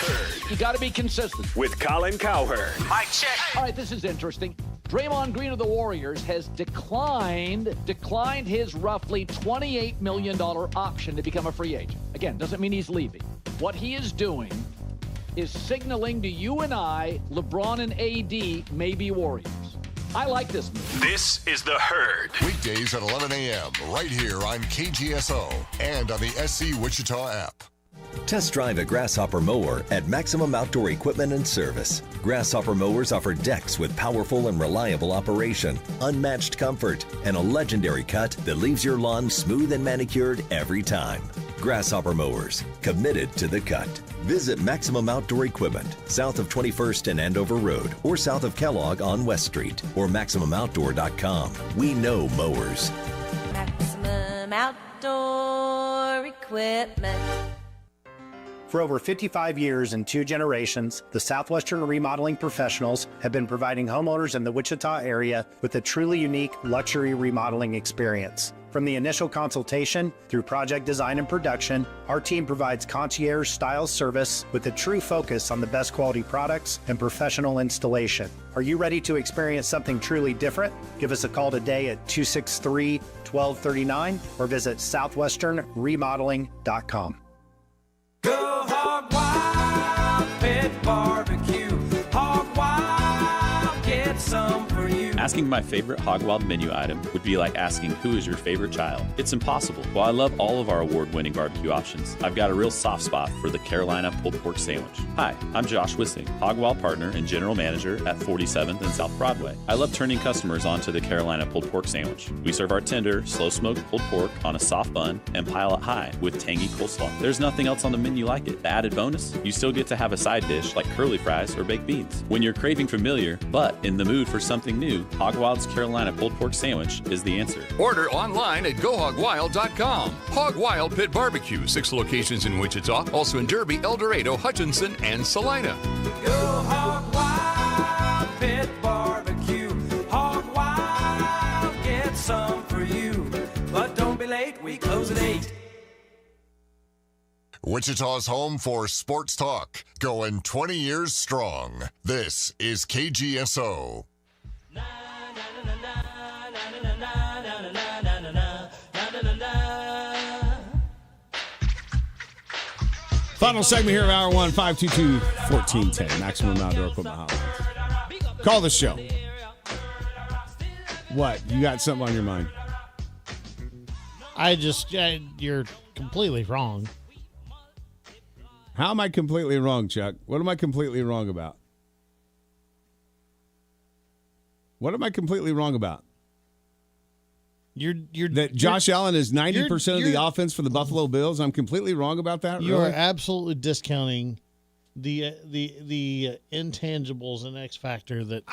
You got to be consistent. With Colin Cowherd. Mic check. All right, this is interesting. Draymond Green of the Warriors has declined his roughly $28 million option to become a free agent. Again, doesn't mean he's leaving. What he is doing is signaling to you and I, LeBron and AD may be Warriors. I like this move. This is The Herd. Weekdays at 11 a.m. right here on KGSO and on the SC Wichita app. Test drive a Grasshopper mower at Maximum Outdoor Equipment and Service. Grasshopper mowers offer decks with powerful and reliable operation, unmatched comfort, and a legendary cut that leaves your lawn smooth and manicured every time. Grasshopper mowers, committed to the cut. Visit Maximum Outdoor Equipment, south of 21st and Andover Road, or south of Kellogg on West Street, or MaximumOutdoor.com. We know mowers. Maximum Outdoor Equipment. For over 55 years and 2 generations, the Southwestern Remodeling Professionals have been providing homeowners in the Wichita area with a truly unique luxury remodeling experience. From the initial consultation through project design and production, our team provides concierge-style service with a true focus on the best quality products and professional installation. Are you ready to experience something truly different? Give us a call today at 263-1239 or visit southwesternremodeling.com. Go Hog Wild Pit Barbecue. Hog Wild, get some for you. Asking my favorite Hog Wild menu item would be like asking who is your favorite child. It's impossible. While I love all of our award-winning barbecue options, I've got a real soft spot for the Carolina pulled pork sandwich. Hi, I'm Josh Wissing, Hog Wild partner and general manager at 47th and South Broadway. I love turning customers onto the Carolina pulled pork sandwich. We serve our tender, slow-smoked pulled pork on a soft bun and pile it high with tangy coleslaw. There's nothing else on the menu like it. The added bonus, you still get to have a side dish like curly fries or baked beans. When you're craving familiar, but in the mood for something new, Hog Wild's Carolina pulled pork sandwich is the answer. Order online at GoHogWild.com. Hog Wild Pit Barbecue, 6 locations in Wichita, also in Derby, El Dorado, Hutchinson, and Salina. Go Hog Wild Pit Barbecue. Hog Wild, some for you. But don't be late, we close at 8. Wichita's home for sports talk, going 20 years strong. This is KGSO. Final segment here of Hour 1, 522-1410. Maximum outdoor equipment hotline. Call the show. What? You got something on your mind? You're completely wrong. How am I completely wrong, Chuck? What am I completely wrong about? What am I completely wrong about? That Josh Allen is 90% of the offense for the Buffalo Bills. I'm completely wrong about that. You really? are absolutely discounting the intangibles and X factor that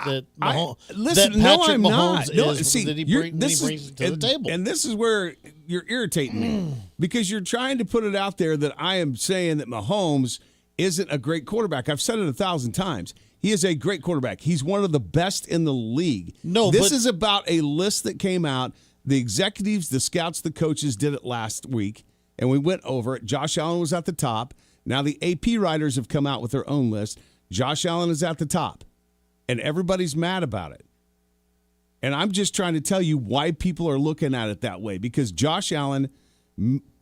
listen. that No, Patrick I'm Mahomes not. No, is see, that he you're- brings to the table. And this is where you're irritating me because you're trying to put it out there that I am saying that Mahomes isn't a great quarterback. I've said it 1,000 times. He is a great quarterback. He's one of the best in the league. This is about a list that came out. The executives, the scouts, the coaches did it last week, and we went over it. Josh Allen was at the top. Now the AP writers have come out with their own list. Josh Allen is at the top, and everybody's mad about it. And I'm just trying to tell you why people are looking at it that way, because Josh Allen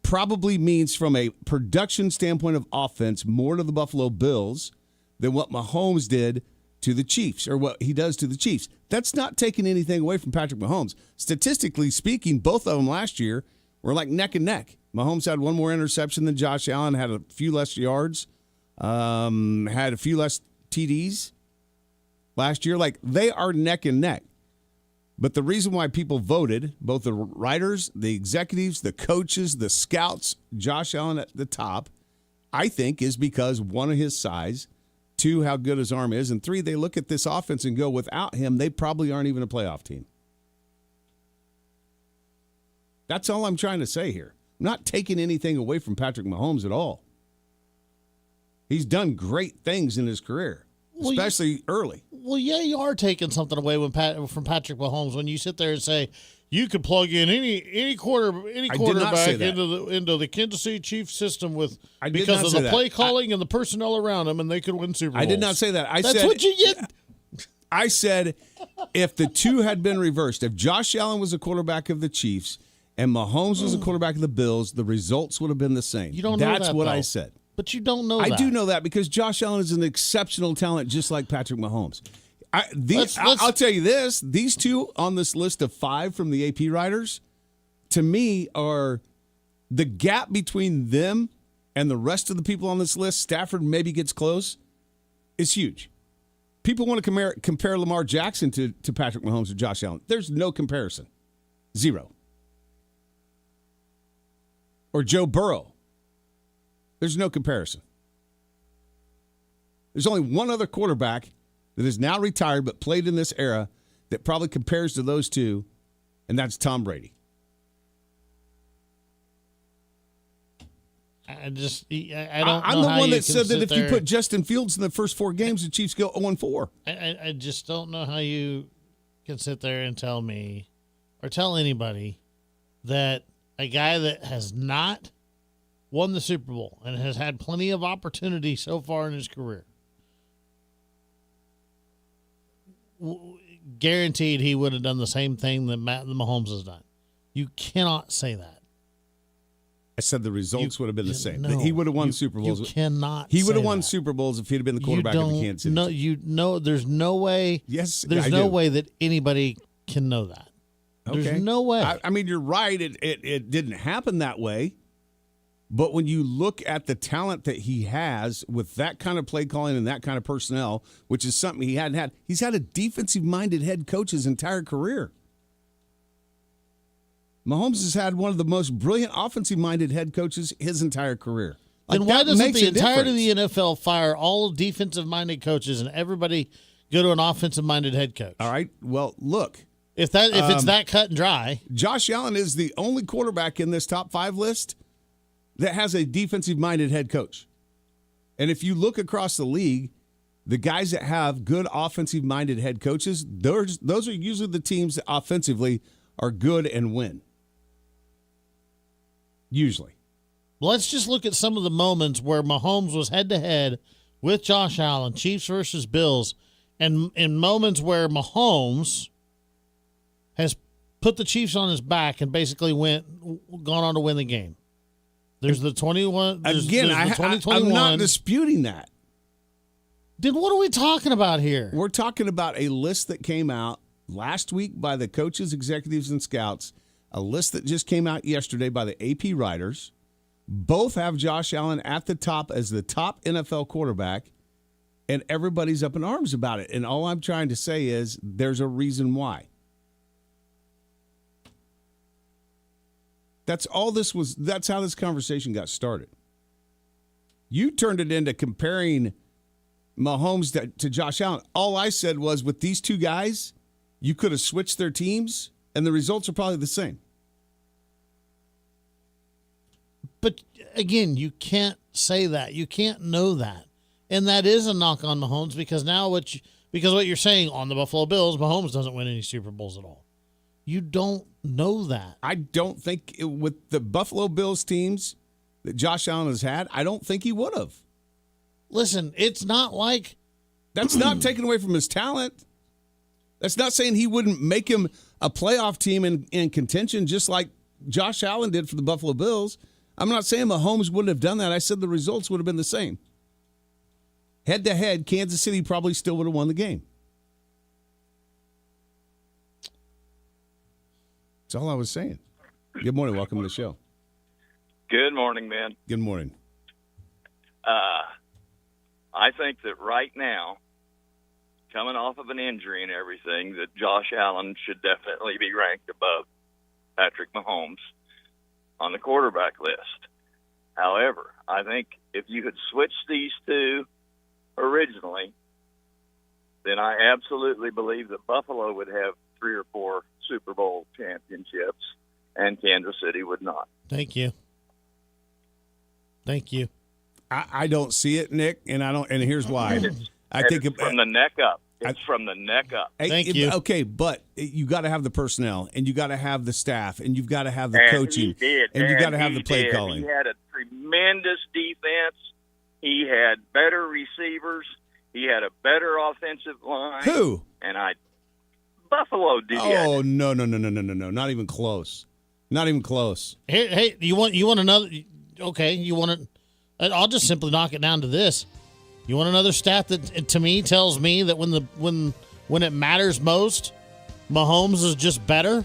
probably means, from a production standpoint of offense, more to the Buffalo Bills than what Mahomes did to the Chiefs, or what he does to the Chiefs. That's not taking anything away from Patrick Mahomes. Statistically speaking, both of them last year were like neck and neck. Mahomes had one more interception than Josh Allen, had a few less yards, had a few less TDs last year. Like, they are neck and neck. But the reason why people voted, both the writers, the executives, the coaches, the scouts, Josh Allen at the top, I think is because, one, of his size, two, how good his arm is, and three, they look at this offense and go, without him, they probably aren't even a playoff team. That's all I'm trying to say here. I'm not taking anything away from Patrick Mahomes at all. He's done great things in his career, especially early. Well, yeah, you are taking something away from Patrick Mahomes when you sit there and say you could plug in any quarterback into the Kansas City Chiefs system because of the play calling and the personnel around him, and they could win Super Bowls. I did not say that. That's what you get. I said if the two had been reversed, if Josh Allen was a quarterback of the Chiefs and Mahomes was a quarterback of the Bills, the results would have been the same. You don't know That's that, what though. I said. But you don't know that. I do know that because Josh Allen is an exceptional talent, just like Patrick Mahomes. I'll tell you this. These two on this list of 5 from the AP writers, to me, are the gap between them and the rest of the people on this list. Stafford maybe gets close. Is huge. People want to compare Lamar Jackson to Patrick Mahomes or Josh Allen. There's no comparison. Zero. Or Joe Burrow. There's no comparison. There's only one other quarterback that is now retired but played in this era that probably compares to those two, and that's Tom Brady. I don't I'm know the how one you that can said that sit if you there- put Justin Fields in the first 4 games, the Chiefs go 0-4. I just don't know how you can sit there and tell me or tell anybody that a guy that has not won the Super Bowl and has had plenty of opportunity so far in his career, guaranteed he would have done the same thing that Mahomes has done. You cannot say that. I said the results would have been the same. No, He would have won Super Bowls. You cannot. He would have say won that. Super Bowls if he'd have been the quarterback of the Kansas City. No, there's no way. Yes, there's I no do. way that anybody can know that. There's Okay. no way. I mean, you're right. It didn't happen that way. But when you look at the talent that he has with that kind of play calling and that kind of personnel, which is something he hadn't had, he's had a defensive-minded head coach his entire career. Mahomes has had one of the most brilliant offensive-minded head coaches his entire career. Then why doesn't makes the a entirety of difference. the NFL fire all defensive-minded coaches and everybody go to an offensive-minded head coach? All right. Well, look. If it's that cut and dry. Josh Allen is the only quarterback in this top 5 list that has a defensive-minded head coach. And if you look across the league, the guys that have good offensive-minded head coaches, those are usually the teams that offensively are good and win. Usually. Let's just look at some of the moments where Mahomes was head-to-head with Josh Allen, Chiefs versus Bills, and in moments where Mahomes has put the Chiefs on his back and basically gone on to win the game. There's the 21. Again, I'm not disputing that. Then what are we talking about here? We're talking about a list that came out last week by the coaches, executives, and scouts, a list that just came out yesterday by the AP writers. Both have Josh Allen at the top as the top NFL quarterback, and everybody's up in arms about it. And all I'm trying to say is there's a reason why. That's how this conversation got started. You turned it into comparing Mahomes to Josh Allen. All I said was with these two guys, you could have switched their teams, and the results are probably the same. But again, you can't say that. You can't know that. And that is a knock on Mahomes because what you're saying on the Buffalo Bills, Mahomes doesn't win any Super Bowls at all. You don't know that. I don't think with the Buffalo Bills teams that Josh Allen has had, I don't think he would have. Listen, it's not like... That's not taken away from his talent. That's not saying he wouldn't make him a playoff team in contention just like Josh Allen did for the Buffalo Bills. I'm not saying Mahomes wouldn't have done that. I said the results would have been the same. Head-to-head, Kansas City probably still would have won the game. That's all I was saying. Good morning. Welcome to the show. Good morning, man. Good morning. I think that right now, coming off of an injury and everything, that Josh Allen should definitely be ranked above Patrick Mahomes on the quarterback list. However, I think if you had switched these two originally, then I absolutely believe that Buffalo would have 3 or 4 Super Bowl championships and Kansas City would not. Thank you. I don't see it, Nick, and here's why. I think from the neck up. It's from the neck up. Thank you. Okay, but you got to have the personnel, and you got to have the staff, and you've got to have the coaching, and you got to have the play calling. He had a tremendous defense. He had better receivers. He had a better offensive line. Who? Buffalo did. Oh no! Not even close. Not even close. Hey, you want another? Okay, you want it? I'll just simply knock it down to this. You want another stat that to me tells me that when it matters most, Mahomes is just better?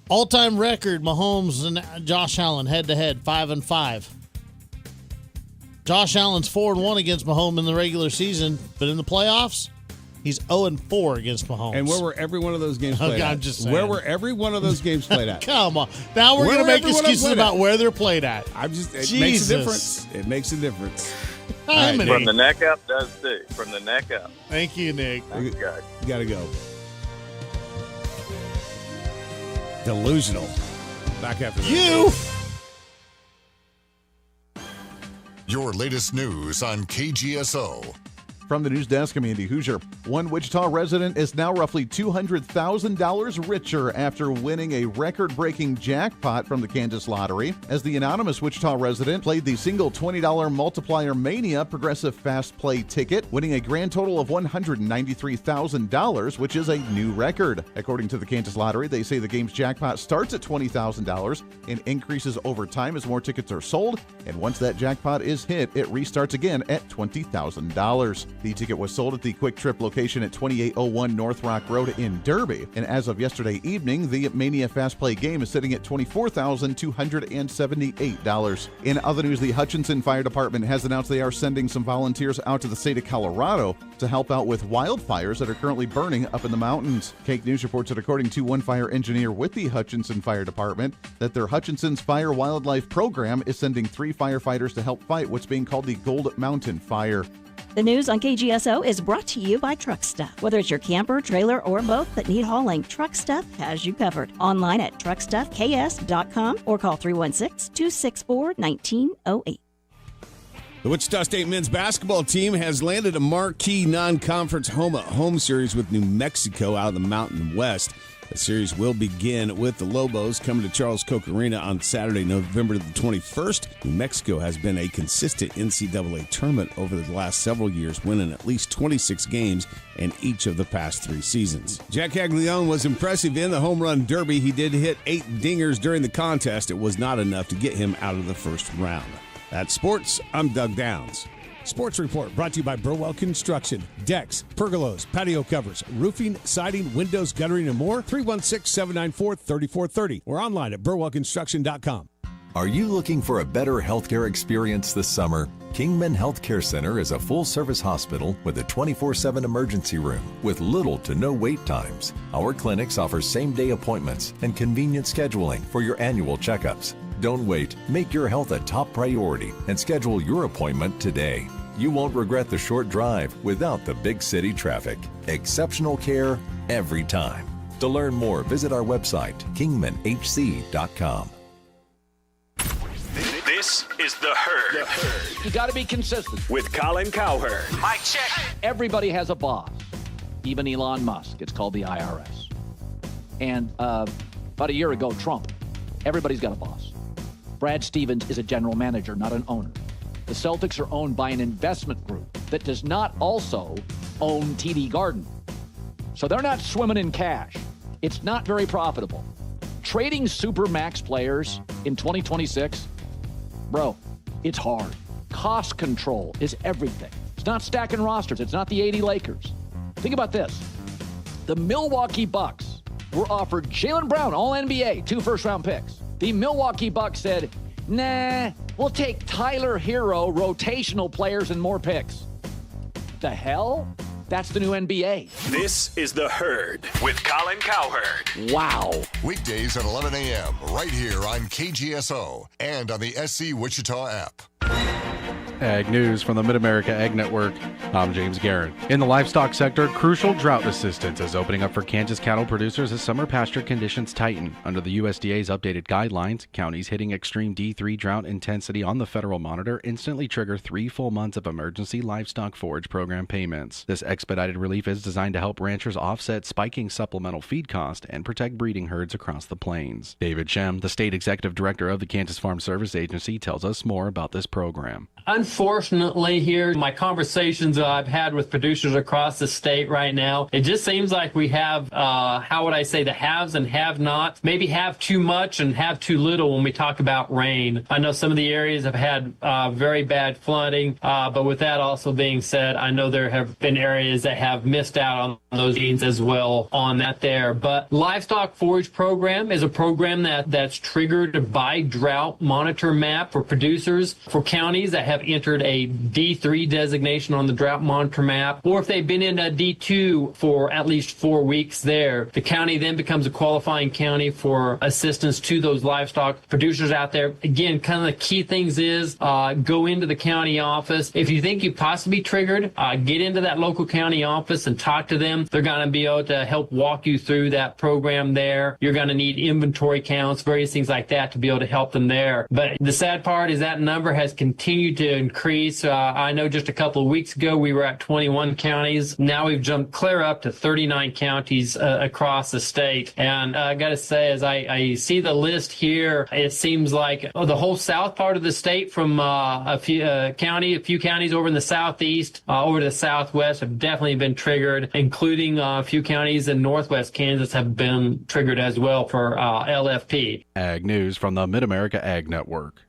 All-time record, Mahomes and Josh Allen head-to-head, 5-5. Josh Allen's 4-1 against Mahomes in the regular season, but in the playoffs, he's 0-4 against Mahomes. And where were every one of those games played at? I'm just saying. Where were every one of those games played at? Come on. Now we're going to make excuses about where they're played at. It makes a difference. It makes a difference. From the neck up does too. From the neck up. Thank you, Nick. You got to go. Delusional. Back after this. Your latest news on KGSO. From the news desk, I'm Andy Hoosier. One Wichita resident is now roughly $200,000 richer after winning a record-breaking jackpot from the Kansas Lottery, as the anonymous Wichita resident played the single $20 Multiplier Mania Progressive Fast Play ticket, winning a grand total of $193,000, which is a new record. According to the Kansas Lottery, they say the game's jackpot starts at $20,000 and increases over time as more tickets are sold, and once that jackpot is hit, it restarts again at $20,000. The ticket was sold at the Quick Trip location at 2801 North Rock Road in Derby. And as of yesterday evening, the Mania Fast Play game is sitting at $24,278. In other news, the Hutchinson Fire Department has announced they are sending some volunteers out to the state of Colorado to help out with wildfires that are currently burning up in the mountains. Cake News reports that according to one fire engineer with the Hutchinson Fire Department, that their Hutchinson's Fire Wildlife Program is sending 3 firefighters to help fight what's being called the Gold Mountain Fire. The news on KGSO is brought to you by Truck Stuff. Whether it's your camper, trailer, or boat that need hauling, Truck Stuff has you covered. Online at truckstuffks.com or call 316-264-1908. The Wichita State men's basketball team has landed a marquee non-conference home-at-home series with New Mexico out of the Mountain West. The series will begin with the Lobos coming to Charles Koch Arena on Saturday, November the 21st. New Mexico has been a consistent NCAA tournament over the last several years, winning at least 26 games in each of the past 3 seasons. Jack Caglione was impressive in the home run derby. He did hit 8 dingers during the contest. It was not enough to get him out of the first round. That's sports. I'm Doug Downs. Sports Report brought to you by Burwell Construction. Decks, pergolas, patio covers, roofing, siding, windows, guttering, and more. 316-794-3430 or online at burwellconstruction.com. Are you looking for a better healthcare experience this summer? Kingman Healthcare Center is a full-service hospital with a 24/7 emergency room with little to no wait times. Our clinics offer same-day appointments and convenient scheduling for your annual checkups. Don't wait. Make your health a top priority and schedule your appointment today. You won't regret the short drive without the big city traffic. Exceptional care every time. To learn more, visit our website, kingmanhc.com. This is The Herd. You got to be consistent. With Colin Cowherd. Mic check. Everybody has a boss. Even Elon Musk. It's called the IRS. And about a year ago, Trump. Everybody's got a boss. Brad Stevens is a general manager, not an owner. The Celtics are owned by an investment group that does not also own TD Garden. So they're not swimming in cash. It's not very profitable. Trading Supermax players in 2026, bro, it's hard. Cost control is everything. It's not stacking rosters. It's not the 80 Lakers. Think about this. The Milwaukee Bucks were offered Jaylen Brown, All-NBA, 2 first-round picks. The Milwaukee Bucks said, nah, we'll take Tyler Hero, rotational players, and more picks. The hell? That's the new NBA. This is The Herd with Colin Cowherd. Wow. Weekdays at 11 a.m. right here on KGSO and on the SC Wichita app. Ag News from the Mid-America Ag Network. I'm James Guerin. In the livestock sector, crucial drought assistance is opening up for Kansas cattle producers as summer pasture conditions tighten. Under the USDA's updated guidelines, counties hitting extreme D3 drought intensity on the federal monitor instantly trigger 3 full months of emergency livestock forage program payments. This expedited relief is designed to help ranchers offset spiking supplemental feed cost and protect breeding herds across the plains. David Shem, the state executive director of the Kansas Farm Service Agency, tells us more about this program. Unfortunately, here, my conversations I've had with producers across the state right now, it just seems like we have, how would I say, the haves and have-nots, maybe have too much and have too little when we talk about rain. I know some of the areas have had very bad flooding, but with that also being said, I know there have been areas that have missed out on those gains as well on that there. But Livestock Forage Program is a program that's triggered by drought monitor map for producers for counties that have entered a D3 designation on the drought monitor map, or if they've been in a D2 for at least 4 weeks there. The county then becomes a qualifying county for assistance to those livestock producers out there. Again, kind of the key things is go into the county office. If you think you possibly triggered, get into that local county office and talk to them. They're going to be able to help walk you through that program there. You're going to need inventory counts, various things like that to be able to help them there. But the sad part is that number has continued to increase. I know just a couple of weeks ago we were at 21 counties. Now we've jumped clear up to 39 counties across the state. And I got to say, as I see the list here, it seems like the whole south part of the state from a few counties over in the southeast, over to the southwest have definitely been triggered, including a few counties in northwest Kansas have been triggered as well for LFP. Ag News from the Mid-America Ag Network.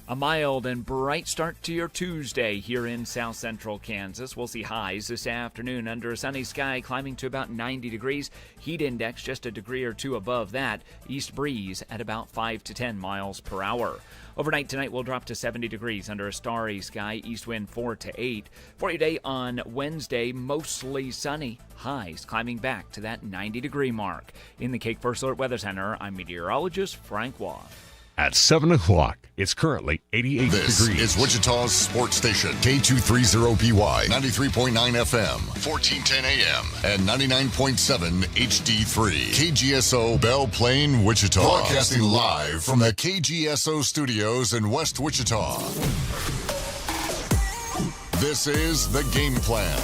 A mild and bright start to your Tuesday here in south central Kansas. We'll see highs this afternoon under a sunny sky climbing to about 90 degrees. Heat index just a degree or two above that. East breeze at about 5 to 10 miles per hour. Overnight tonight we'll drop to 70 degrees under a starry sky. East wind 4 to 8. For your day on Wednesday, mostly sunny. Highs climbing back to that 90-degree mark. In the Cake First Alert Weather Center, I'm meteorologist Frank Waugh. At 7 o'clock, it's currently 88 this degrees. This is Wichita's sports station, K230BY, 93.9 FM, 1410 AM, and 99.7 HD3. KGSO Belle Plaine, Wichita. Broadcasting live from the KGSO studios in West Wichita. This is The Game Plan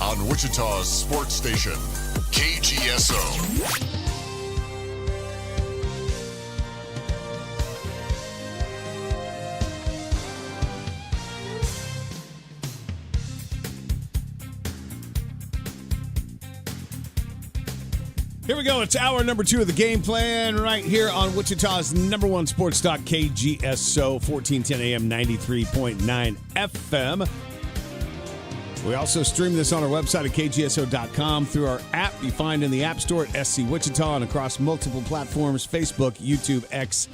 on Wichita's sports station, KGSO. Here we go. It's hour number 2 of the game plan right here on Wichita's number 1 sports talk, KGSO, 1410 AM, 93.9 FM. We also stream this on our website at kgso.com through our app you find in the App Store at SC Wichita and across multiple platforms, Facebook, YouTube, X,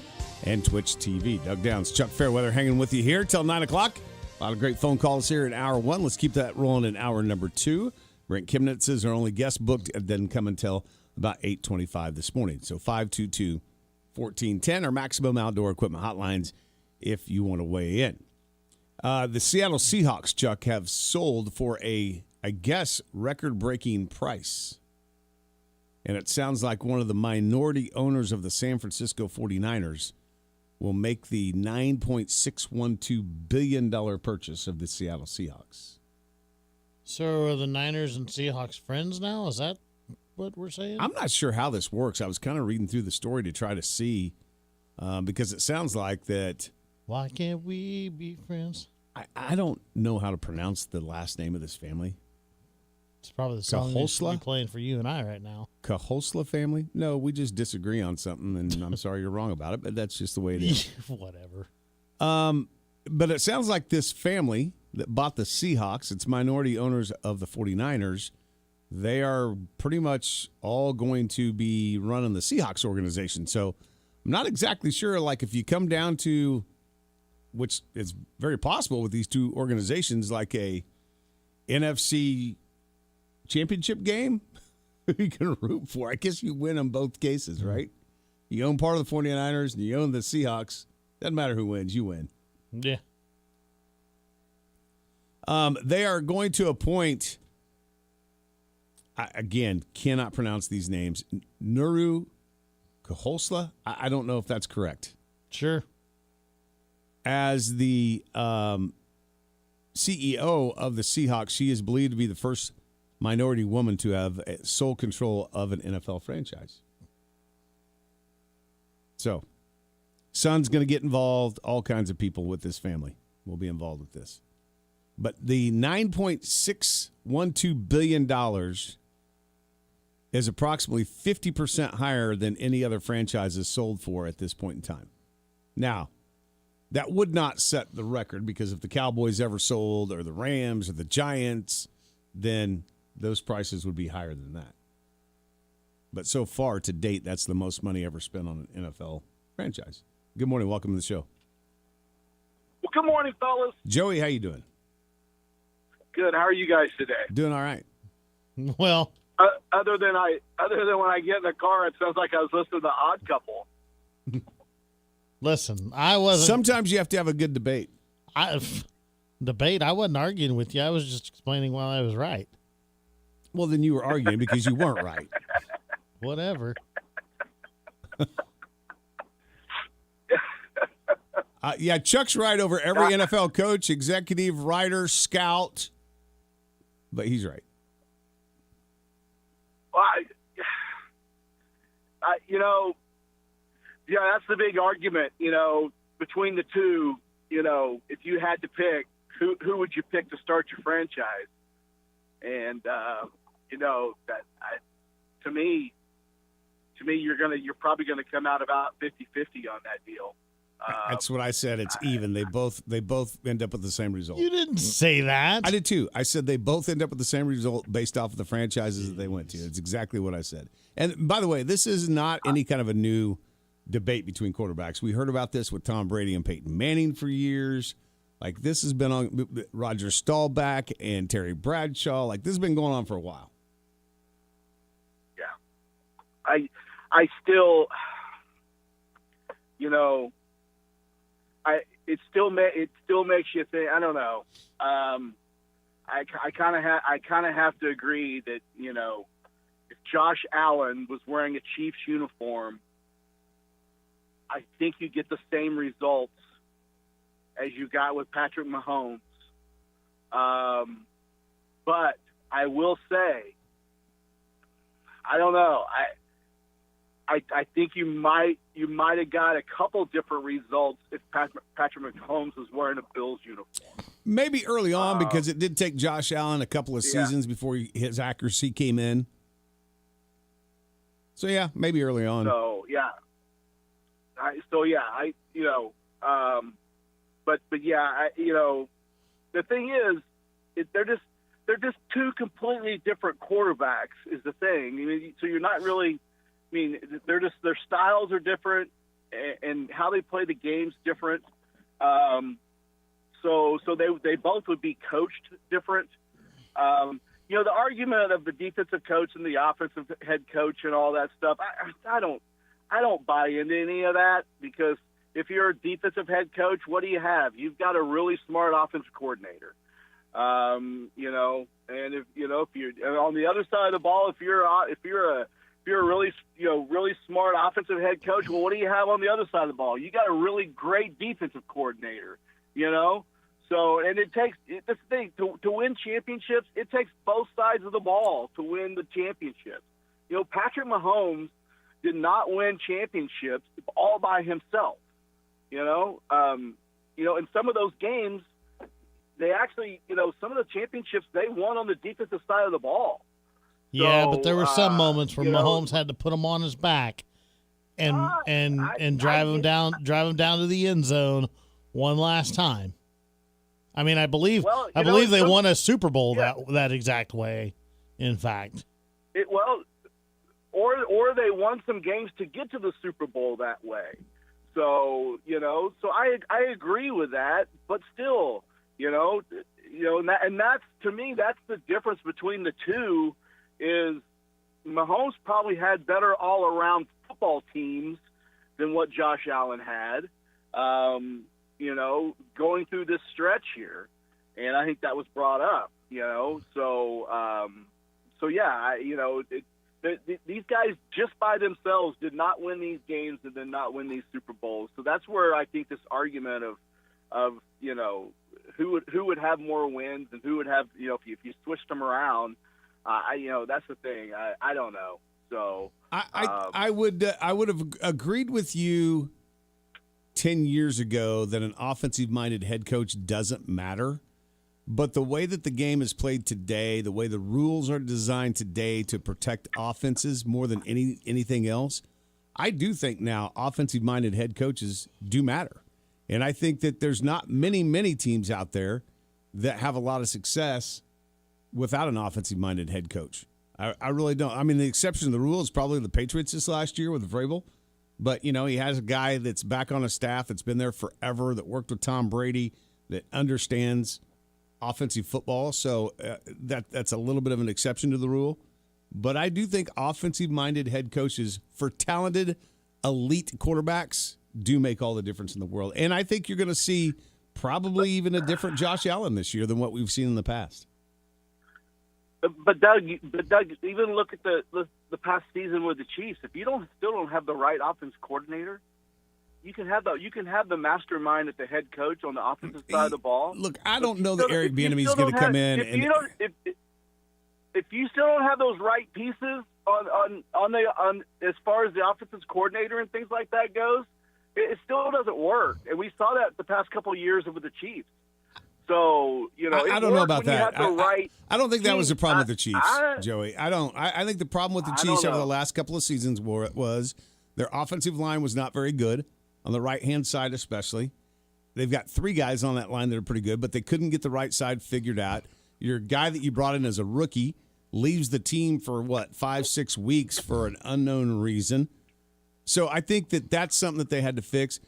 and Twitch TV. Doug Downs, Chuck Fairweather hanging with you here till 9 o'clock. A lot of great phone calls here in hour 1. Let's keep that rolling in hour number 2. Brent Kemnitz is our only guest booked. It doesn't come until about 8:25 this morning. So 522-1410 or Maximum Outdoor Equipment hotlines if you want to weigh in. The Seattle Seahawks, Chuck, have sold for I guess, record-breaking price. And it sounds like one of the minority owners of the San Francisco 49ers will make the $9.612 billion purchase of the Seattle Seahawks. So are the Niners and Seahawks friends now? Is that what we're saying? I'm not sure how this works. I was kind of reading through the story to try to see because it sounds like that. Why can't we be friends? I don't know how to pronounce the last name of this family. It's probably the song that should be playing for you and I right now. Kahosla family? No, we just disagree on something, and I'm sorry you're wrong about it, but that's just the way it is. Whatever. But it sounds like this family that bought the Seahawks, it's minority owners of the 49ers, they are pretty much all going to be running the Seahawks organization. So I'm not exactly sure, like, if you come down to, which is very possible with these two organizations, like a NFC championship game, who you can root for. I guess you win in both cases, right? You own part of the 49ers and you own the Seahawks. Doesn't matter who wins, you win. Yeah. They are going to appoint, again, cannot pronounce these names, Nuru Kahosla. I don't know if that's correct. Sure. As the CEO of the Seahawks, she is believed to be the first minority woman to have sole control of an NFL franchise. So, son's going to get involved. All kinds of people with this family will be involved with this. But the $9.612 billion is approximately 50% higher than any other franchises sold for at this point in time. Now, that would not set the record, because if the Cowboys ever sold, or the Rams, or the Giants, then those prices would be higher than that. But so far, to date, that's the most money ever spent on an NFL franchise. Good morning. Welcome to the show. Well, good morning, fellas. Joey, how you doing? Good. How are you guys today? Doing all right. Well, other than when I get in the car, it sounds like I was listening to Odd Couple. Listen, I wasn't. Sometimes you have to have a good debate. I wasn't arguing with you. I was just explaining why I was right. Well, then you were arguing because you weren't right. Whatever. Yeah, Chuck's right over every NFL coach, executive, writer, scout, but he's right. Well, that's the big argument, between the two. If you had to pick, who would you pick to start your franchise? And to me, you're probably gonna come out about 50-50 on that deal. That's what I said. It's even. They both end up with the same result. You didn't say that. I did too. I said they both end up with the same result based off of the franchises that they went to. It's exactly what I said. And by the way, this is not any kind of a new debate between quarterbacks. We heard about this with Tom Brady and Peyton Manning for years. Like, this has been on Roger Staubach and Terry Bradshaw. Like, this has been going on for a while. Yeah. I still, it still makes you think. I don't know. I kind of have to agree that if Josh Allen was wearing a Chiefs uniform, I think you get the same results as you got with Patrick Mahomes. But I will say, I don't know. I think you might have got a couple different results if Patrick Mahomes was wearing a Bills uniform. Maybe early on, because it did take Josh Allen a couple of seasons before his accuracy came in. So yeah, maybe early on. So yeah, the thing is, they're just two completely different quarterbacks is the thing. I mean, so you're not really. I mean, their styles are different, and how they play the game's different. So they both would be coached different. The argument of the defensive coach and the offensive head coach and all that stuff, I don't buy into any of that, because if you're a defensive head coach, what do you have? You've got a really smart offensive coordinator. And if you're on the other side of the ball, if you're a really smart offensive head coach, well, what do you have on the other side of the ball? You got a really great defensive coordinator, So, and that's the thing, to win championships, it takes both sides of the ball to win the championships. Patrick Mahomes did not win championships all by himself. In some of those games, they actually, some of the championships they won on the defensive side of the ball. Yeah, So, but there were some moments where Mahomes had to put him on his back and drive him down to the end zone one last time. I mean, I believe they won a Super Bowl that exact way. In fact, or they won some games to get to the Super Bowl that way. So so I agree with that, but still, and that's, to me, that's the difference between the two. Is Mahomes probably had better all-around football teams than what Josh Allen had, going through this stretch here. And I think that was brought up, these guys just by themselves did not win these games and did not win these Super Bowls. So that's where I think this argument of who would have more wins and who would have, if you switched them around, that's the thing. I don't know. So I would have agreed with you 10 years ago that an offensive-minded head coach doesn't matter. But the way that the game is played today, the way the rules are designed today to protect offenses more than anything else, I do think now offensive-minded head coaches do matter. And I think that there's not many teams out there that have a lot of success without an offensive-minded head coach. I really don't. I mean, the exception to the rule is probably the Patriots this last year with Vrabel. But, he has a guy that's back on a staff that's been there forever, that worked with Tom Brady, that understands offensive football. So that's a little bit of an exception to the rule. But I do think offensive-minded head coaches for talented, elite quarterbacks do make all the difference in the world. And I think you're going to see probably even a different Josh Allen this year than what we've seen in the past. But Doug, even look at the past season with the Chiefs. If you still don't have the right offense coordinator, you can have the mastermind at the head coach on the offensive side of the ball. Look, I don't know that Eric Bieniemy is going to come in. If you still don't have those right pieces on as far as the offensive coordinator and things like that goes, it still doesn't work. And we saw that the past couple of years with the Chiefs. So, I don't know about that. I don't think that was the problem with the Chiefs, Joey. I think the problem with the Chiefs over the last couple of seasons was their offensive line was not very good, on the right-hand side especially. They've got three guys on that line that are pretty good, but they couldn't get the right side figured out. Your guy that you brought in as a rookie leaves the team for, 5-6 weeks for an unknown reason. So I think that's something that they had to fix.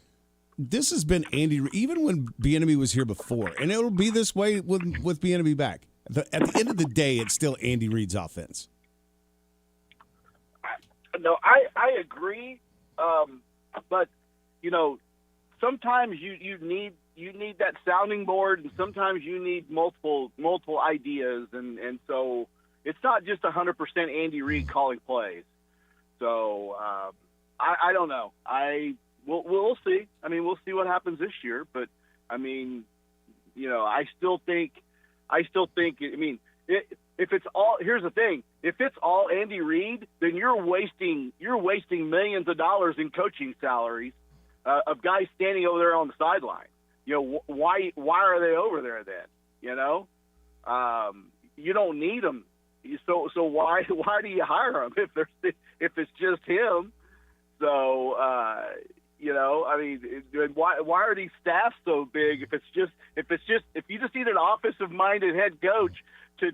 This has been Andy, even when Bieniemy was here before, and it'll be this way with Bieniemy back. At the end of the day, it's still Andy Reid's offense. No, I agree, but sometimes you need that sounding board, and sometimes you need multiple ideas, and so it's not just 100% Andy Reid calling plays. So I don't know. We'll see. I mean, we'll see what happens this year. But I mean, I still think. I mean, if it's all, here's the thing: if it's all Andy Reid, then you're wasting millions of dollars in coaching salaries of guys standing over there on the sideline. Why are they over there then? You don't need them. So why do you hire them if it's just him? So why are these staffs so big if you just need an offensive-minded head coach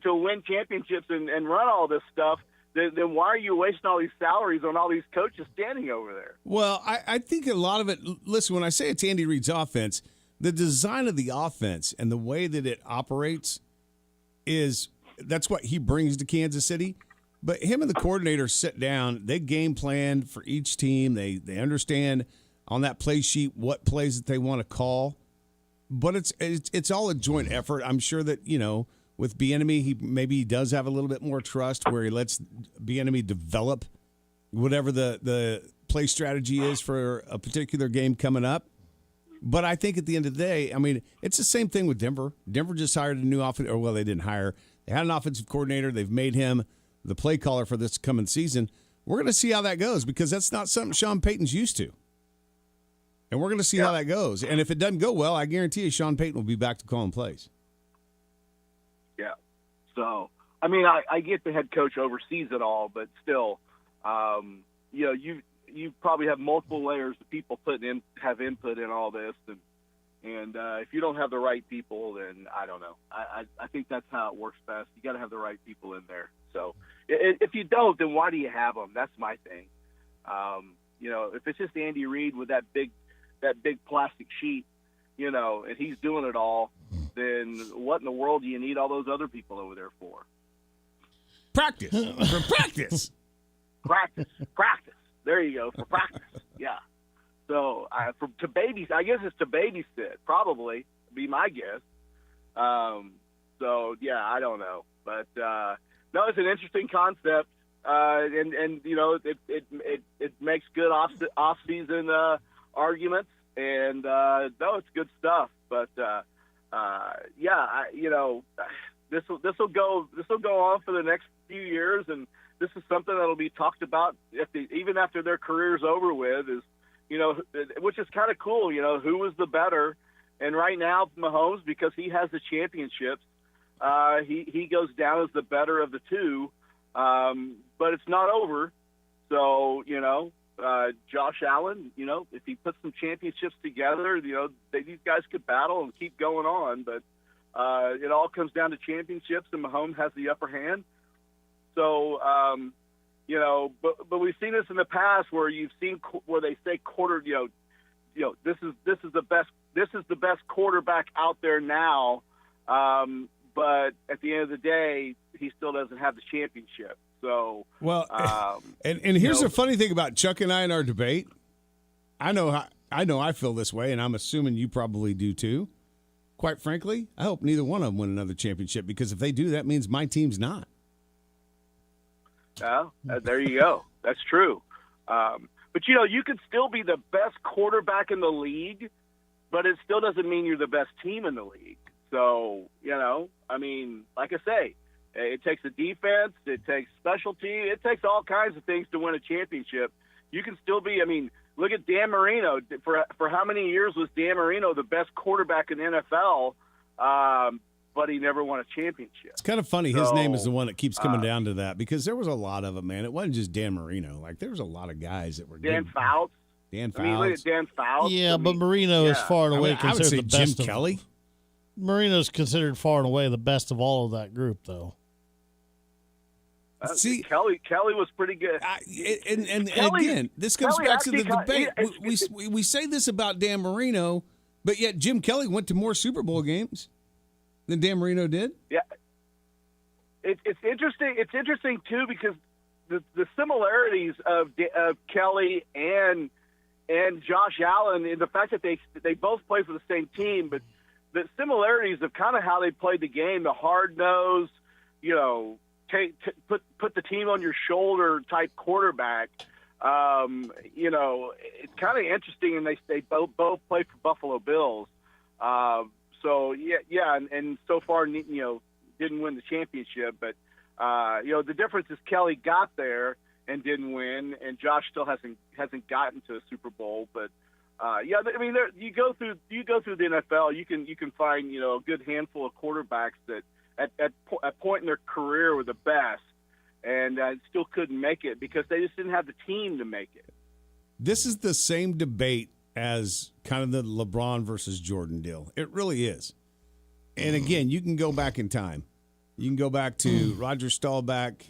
to win championships and run all this stuff, then why are you wasting all these salaries on all these coaches standing over there? Well, I think a lot of it, listen, when I say it's Andy Reid's offense, the design of the offense and the way that it operates that's what he brings to Kansas City. But him and the coordinator sit down, they game plan for each team. They understand on that play sheet what plays that they want to call. But it's all a joint effort. I'm sure that, with Bieniemy, he does have a little bit more trust where he lets Bieniemy develop whatever the play strategy is for a particular game coming up. But I think at the end of the day, it's the same thing with Denver. Denver just hired a new they didn't hire. They had an offensive coordinator. They've made him the play caller for this coming season. We're going to see how that goes because that's not something Sean Payton's used to. And we're going to see how that goes. And if it doesn't go well, I guarantee you Sean Payton will be back to calling plays. Yeah. So, I get the head coach oversees it all, but still, you probably have multiple layers of people have input in all this. And if you don't have the right people, then I don't know. I think that's how it works best. You got to have the right people in there. So if you don't, then why do you have them? That's my thing. If it's just Andy Reid with that big plastic sheet, and he's doing it all, then what in the world do you need all those other people over there for? Practice. For practice. Practice. There you go, for practice. Yeah. So to babies, I guess it's to babysit, probably, be my guess. So, yeah, I don't know. But, no, it's an interesting concept. And it makes good off-season arguments. And, no, it's good stuff. But, this will go on for the next few years. And this is something that'll be talked about even after their career's over with which is kind of cool, who was the better. And right now, Mahomes, because he has the championships, he goes down as the better of the two. But it's not over. So, Josh Allen, if he puts some championships together, these guys could battle and keep going on. But it all comes down to championships, and Mahomes has the upper hand. So, but we've seen this in the past where they say this is the best quarterback out there now, but at the end of the day, he still doesn't have the championship. So and here's the funny thing about Chuck and I in our debate. I know I feel this way, and I'm assuming you probably do too. Quite frankly, I hope neither one of them win another championship because if they do, that means my team's not. There you go. That's true. But, you could still be the best quarterback in the league, but it still doesn't mean you're the best team in the league. So, like I say, it takes a defense, it takes specialty, it takes all kinds of things to win a championship. You can still be, look at Dan Marino. For how many years was Dan Marino the best quarterback in the NFL? But he never won a championship. It's kind of funny. His name is the one that keeps coming down to that because there was a lot of them, man. It wasn't just Dan Marino. Like, there was a lot of guys that were Dan Fouts. Look at Dan Fouts. Yeah, but Marino is far and away considered the best. Jim Kelly? Marino's considered far and away the best of all of that group, though. See, Kelly was pretty good. And again, this comes back to the debate. We say this about Dan Marino, but yet Jim Kelly went to more Super Bowl games than Dan Marino did? Yeah. It's interesting. It's interesting, too, because the similarities of Kelly and Josh Allen in the fact that they both play for the same team, but the similarities of kind of how they played the game, the hard-nosed, put the team on your shoulder type quarterback, it's kind of interesting, and they both play for Buffalo Bills. So, and so far, didn't win the championship. But The difference is Kelly got there and didn't win, and Josh still hasn't gotten to a Super Bowl. But you go through the NFL, you can find a good handful of quarterbacks that at point in their career were the best, and still couldn't make it because they just didn't have the team to make it. This is the same debate as kind of the LeBron versus Jordan deal. It really is. And again, you can go back in time. You can go back to Roger Staubach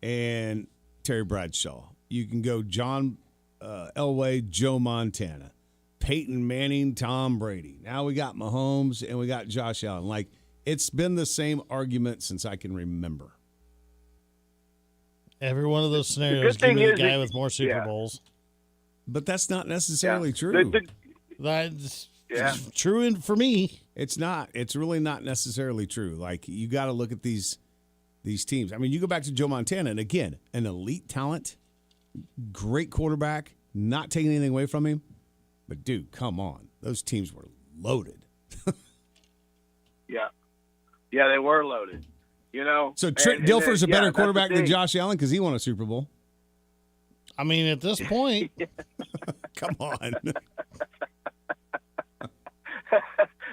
and Terry Bradshaw. You can go John Elway, Joe Montana, Peyton Manning, Tom Brady. Now we got Mahomes and we got Josh Allen. Like, it's been the same argument since I can remember. Every one of those scenarios, give me the guy with more Super Bowls. But that's not necessarily true. That's true for me. It's not. It's really not necessarily true. Like, you got to look at these teams. I mean, you go back to Joe Montana, and again, an elite talent, great quarterback, not taking anything away from him. But, dude, come on. Those teams were loaded. Yeah, they were loaded. So Trent Dilfer's a better quarterback than Josh Allen because he won a Super Bowl. I mean, at this point, come on.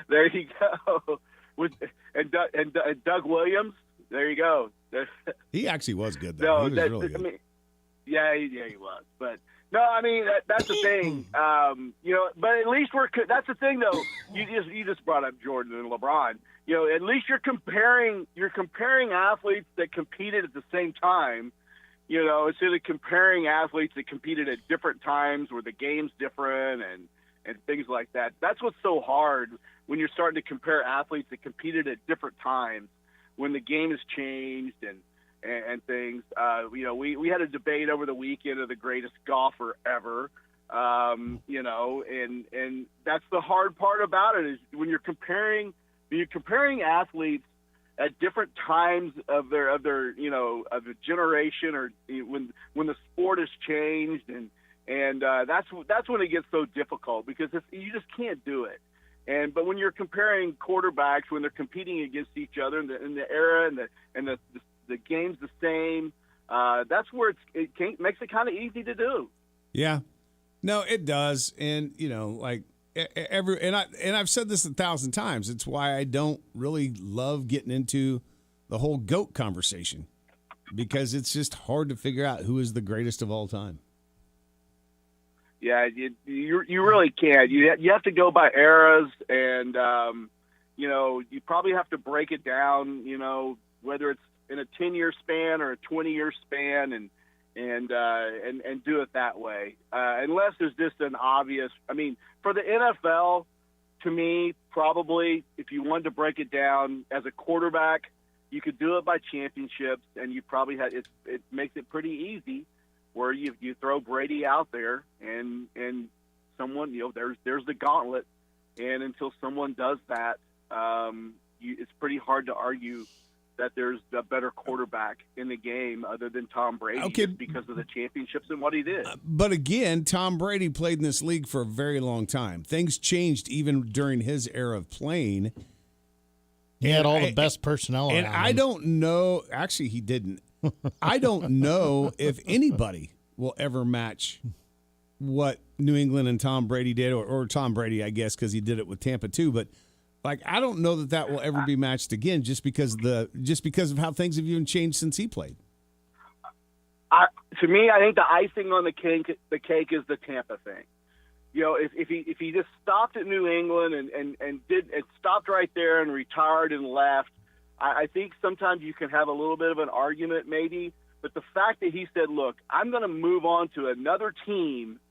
There you go. And Doug Williams. There you go. He actually was good, though. He was really good. I mean, yeah, he was. But no, I mean that's the thing. But at least that's the thing, though. You just brought up Jordan and LeBron. At least you're comparing athletes that competed at the same time. Instead of comparing athletes that competed at different times where the game's different and things like that. That's what's so hard when you're starting to compare athletes that competed at different times when the game has changed and things. We had a debate over the weekend of the greatest golfer ever. And that's the hard part about it is when you're comparing athletes at different times of their of a generation or when the sport has changed and that's when it gets so difficult because you just can't do it. But when you're comparing quarterbacks when they're competing against each other in the era and the game's the same, that's where it makes it kind of easy to do. Yeah, no, it does, and I've said this 1,000 times. It's why I don't really love getting into the whole GOAT conversation because it's just hard to figure out who is the greatest of all time. Yeah, you really can't. You have to go by eras, and you probably have to break it down. Whether it's in a 10-year span or a 20-year span, and do it that way. Unless there's just an obvious. I mean, for the NFL, to me, probably if you wanted to break it down as a quarterback, you could do it by championships, and you probably it makes it pretty easy. Where you throw Brady out there and someone there's the gauntlet, and until someone does that, it's pretty hard to argue that there's a better quarterback in the game other than Tom Brady just because of the championships and what he did. But again, Tom Brady played in this league for a very long time. Things changed even during his era of playing. He had all the best personnel around him. I don't know. Actually, he didn't. I don't know if anybody will ever match what New England and Tom Brady did, or Tom Brady, I guess, because he did it with Tampa too. But I don't know that will ever be matched again, just because of how things have even changed since he played. To me, I think the icing on the cake is the Tampa thing. If he just stopped at New England and stopped right there and retired and left. I think sometimes you can have a little bit of an argument maybe, but the fact that he said, look, I'm going to move on to another team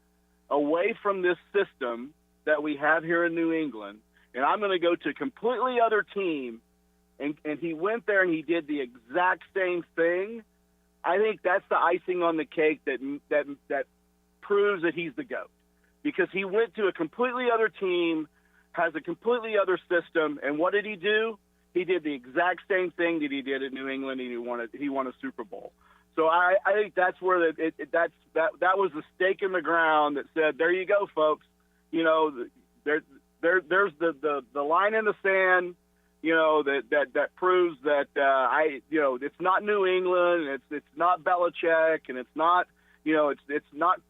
away from this system that we have here in New England, and I'm going to go to a completely other team, and he went there and he did the exact same thing, I think that's the icing on the cake that proves that he's the GOAT. Because he went to a completely other team, has a completely other system, and what did he do? He did the exact same thing that he did at New England, and he won a Super Bowl. So I think that's where that was the stake in the ground that said, there you go, folks. There's the line in the sand. that proves that it's not New England, it's not Belichick, and it's not it's not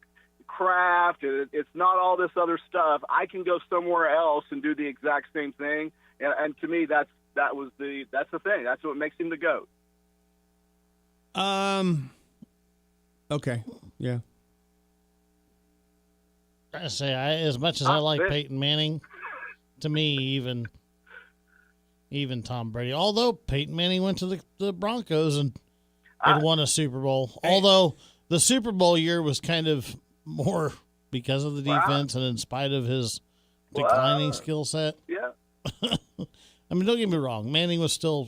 Kraft, it's not all this other stuff. I can go somewhere else and do the exact same thing, and to me that's the thing. That's what makes him the GOAT. Okay. Yeah. I say, as much as I like Peyton Manning, to me, even Tom Brady. Although Peyton Manning went to the Broncos and won a Super Bowl. Although the Super Bowl year was kind of more because of the defense and in spite of his declining skill set. Yeah. I mean, don't get me wrong. Manning was still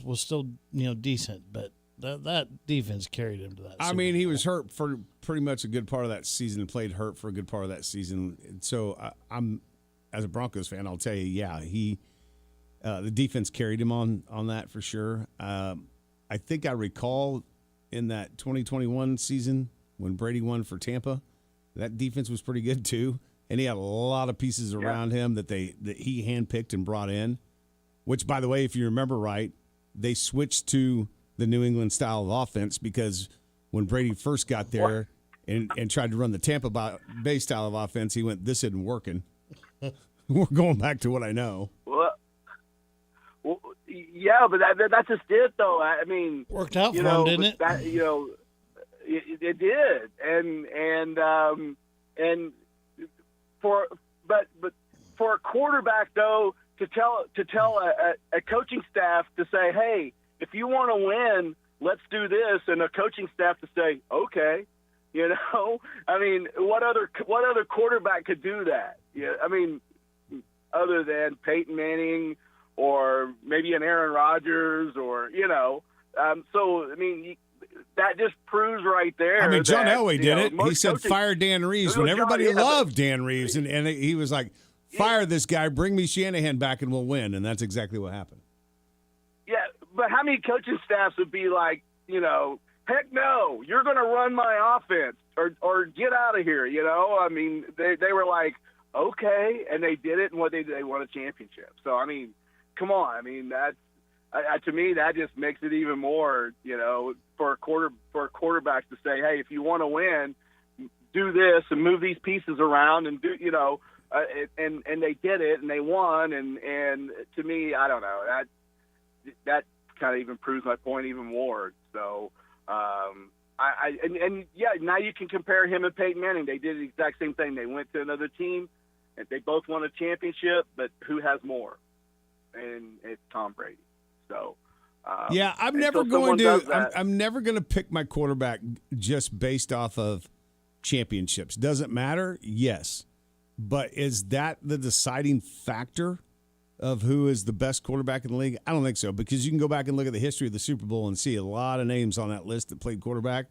decent, but that defense carried him to that. I mean, he was hurt for pretty much a good part of that season and played hurt for a good part of that season. So I'm, as a Broncos fan, I'll tell you, yeah, the defense carried him on that for sure. I think I recall in that 2021 season when Brady won for Tampa, that defense was pretty good too, and he had a lot of pieces around him that he handpicked and brought in. Which, by the way, if you remember right, they switched to the New England style of offense because when Brady first got there and tried to run the Tampa Bay style of offense, he went, "This isn't working. We're going back to what I know." Well, yeah, but that's just it, though. I mean, worked out for him, didn't it? It did, and for a quarterback though to tell a coaching staff to say, hey, if you want to win, let's do this, and a coaching staff to say, okay, I mean, what other quarterback could do that? Yeah, I mean, other than Peyton Manning or maybe an Aaron Rodgers or so I mean. That just proves right there. I mean, John Elway did it. He said, coaches, fire Dan Reeves when everybody loved Dan Reeves. And he was like, fire this guy, bring me Shanahan back, and we'll win. And that's exactly what happened. Yeah, but how many coaching staffs would be like, heck no, you're going to run my offense or get out of here, I mean, they were like, okay, and they did it, and what they did, they won a championship. So, I mean, come on. I mean, that's, to me, that just makes it even more, for a quarterback to say, hey, if you want to win, do this and move these pieces around and do, and they did it and they won. And to me, I don't know, that kind of even proves my point even more. So, now you can compare him and Peyton Manning. They did the exact same thing. They went to another team and they both won a championship, but who has more? And it's Tom Brady. So, I'm never going to pick my quarterback just based off of championships. Doesn't matter, yes, but is that the deciding factor of who is the best quarterback in the league? I don't think so, because you can go back and look at the history of the Super Bowl and see a lot of names on that list that played quarterback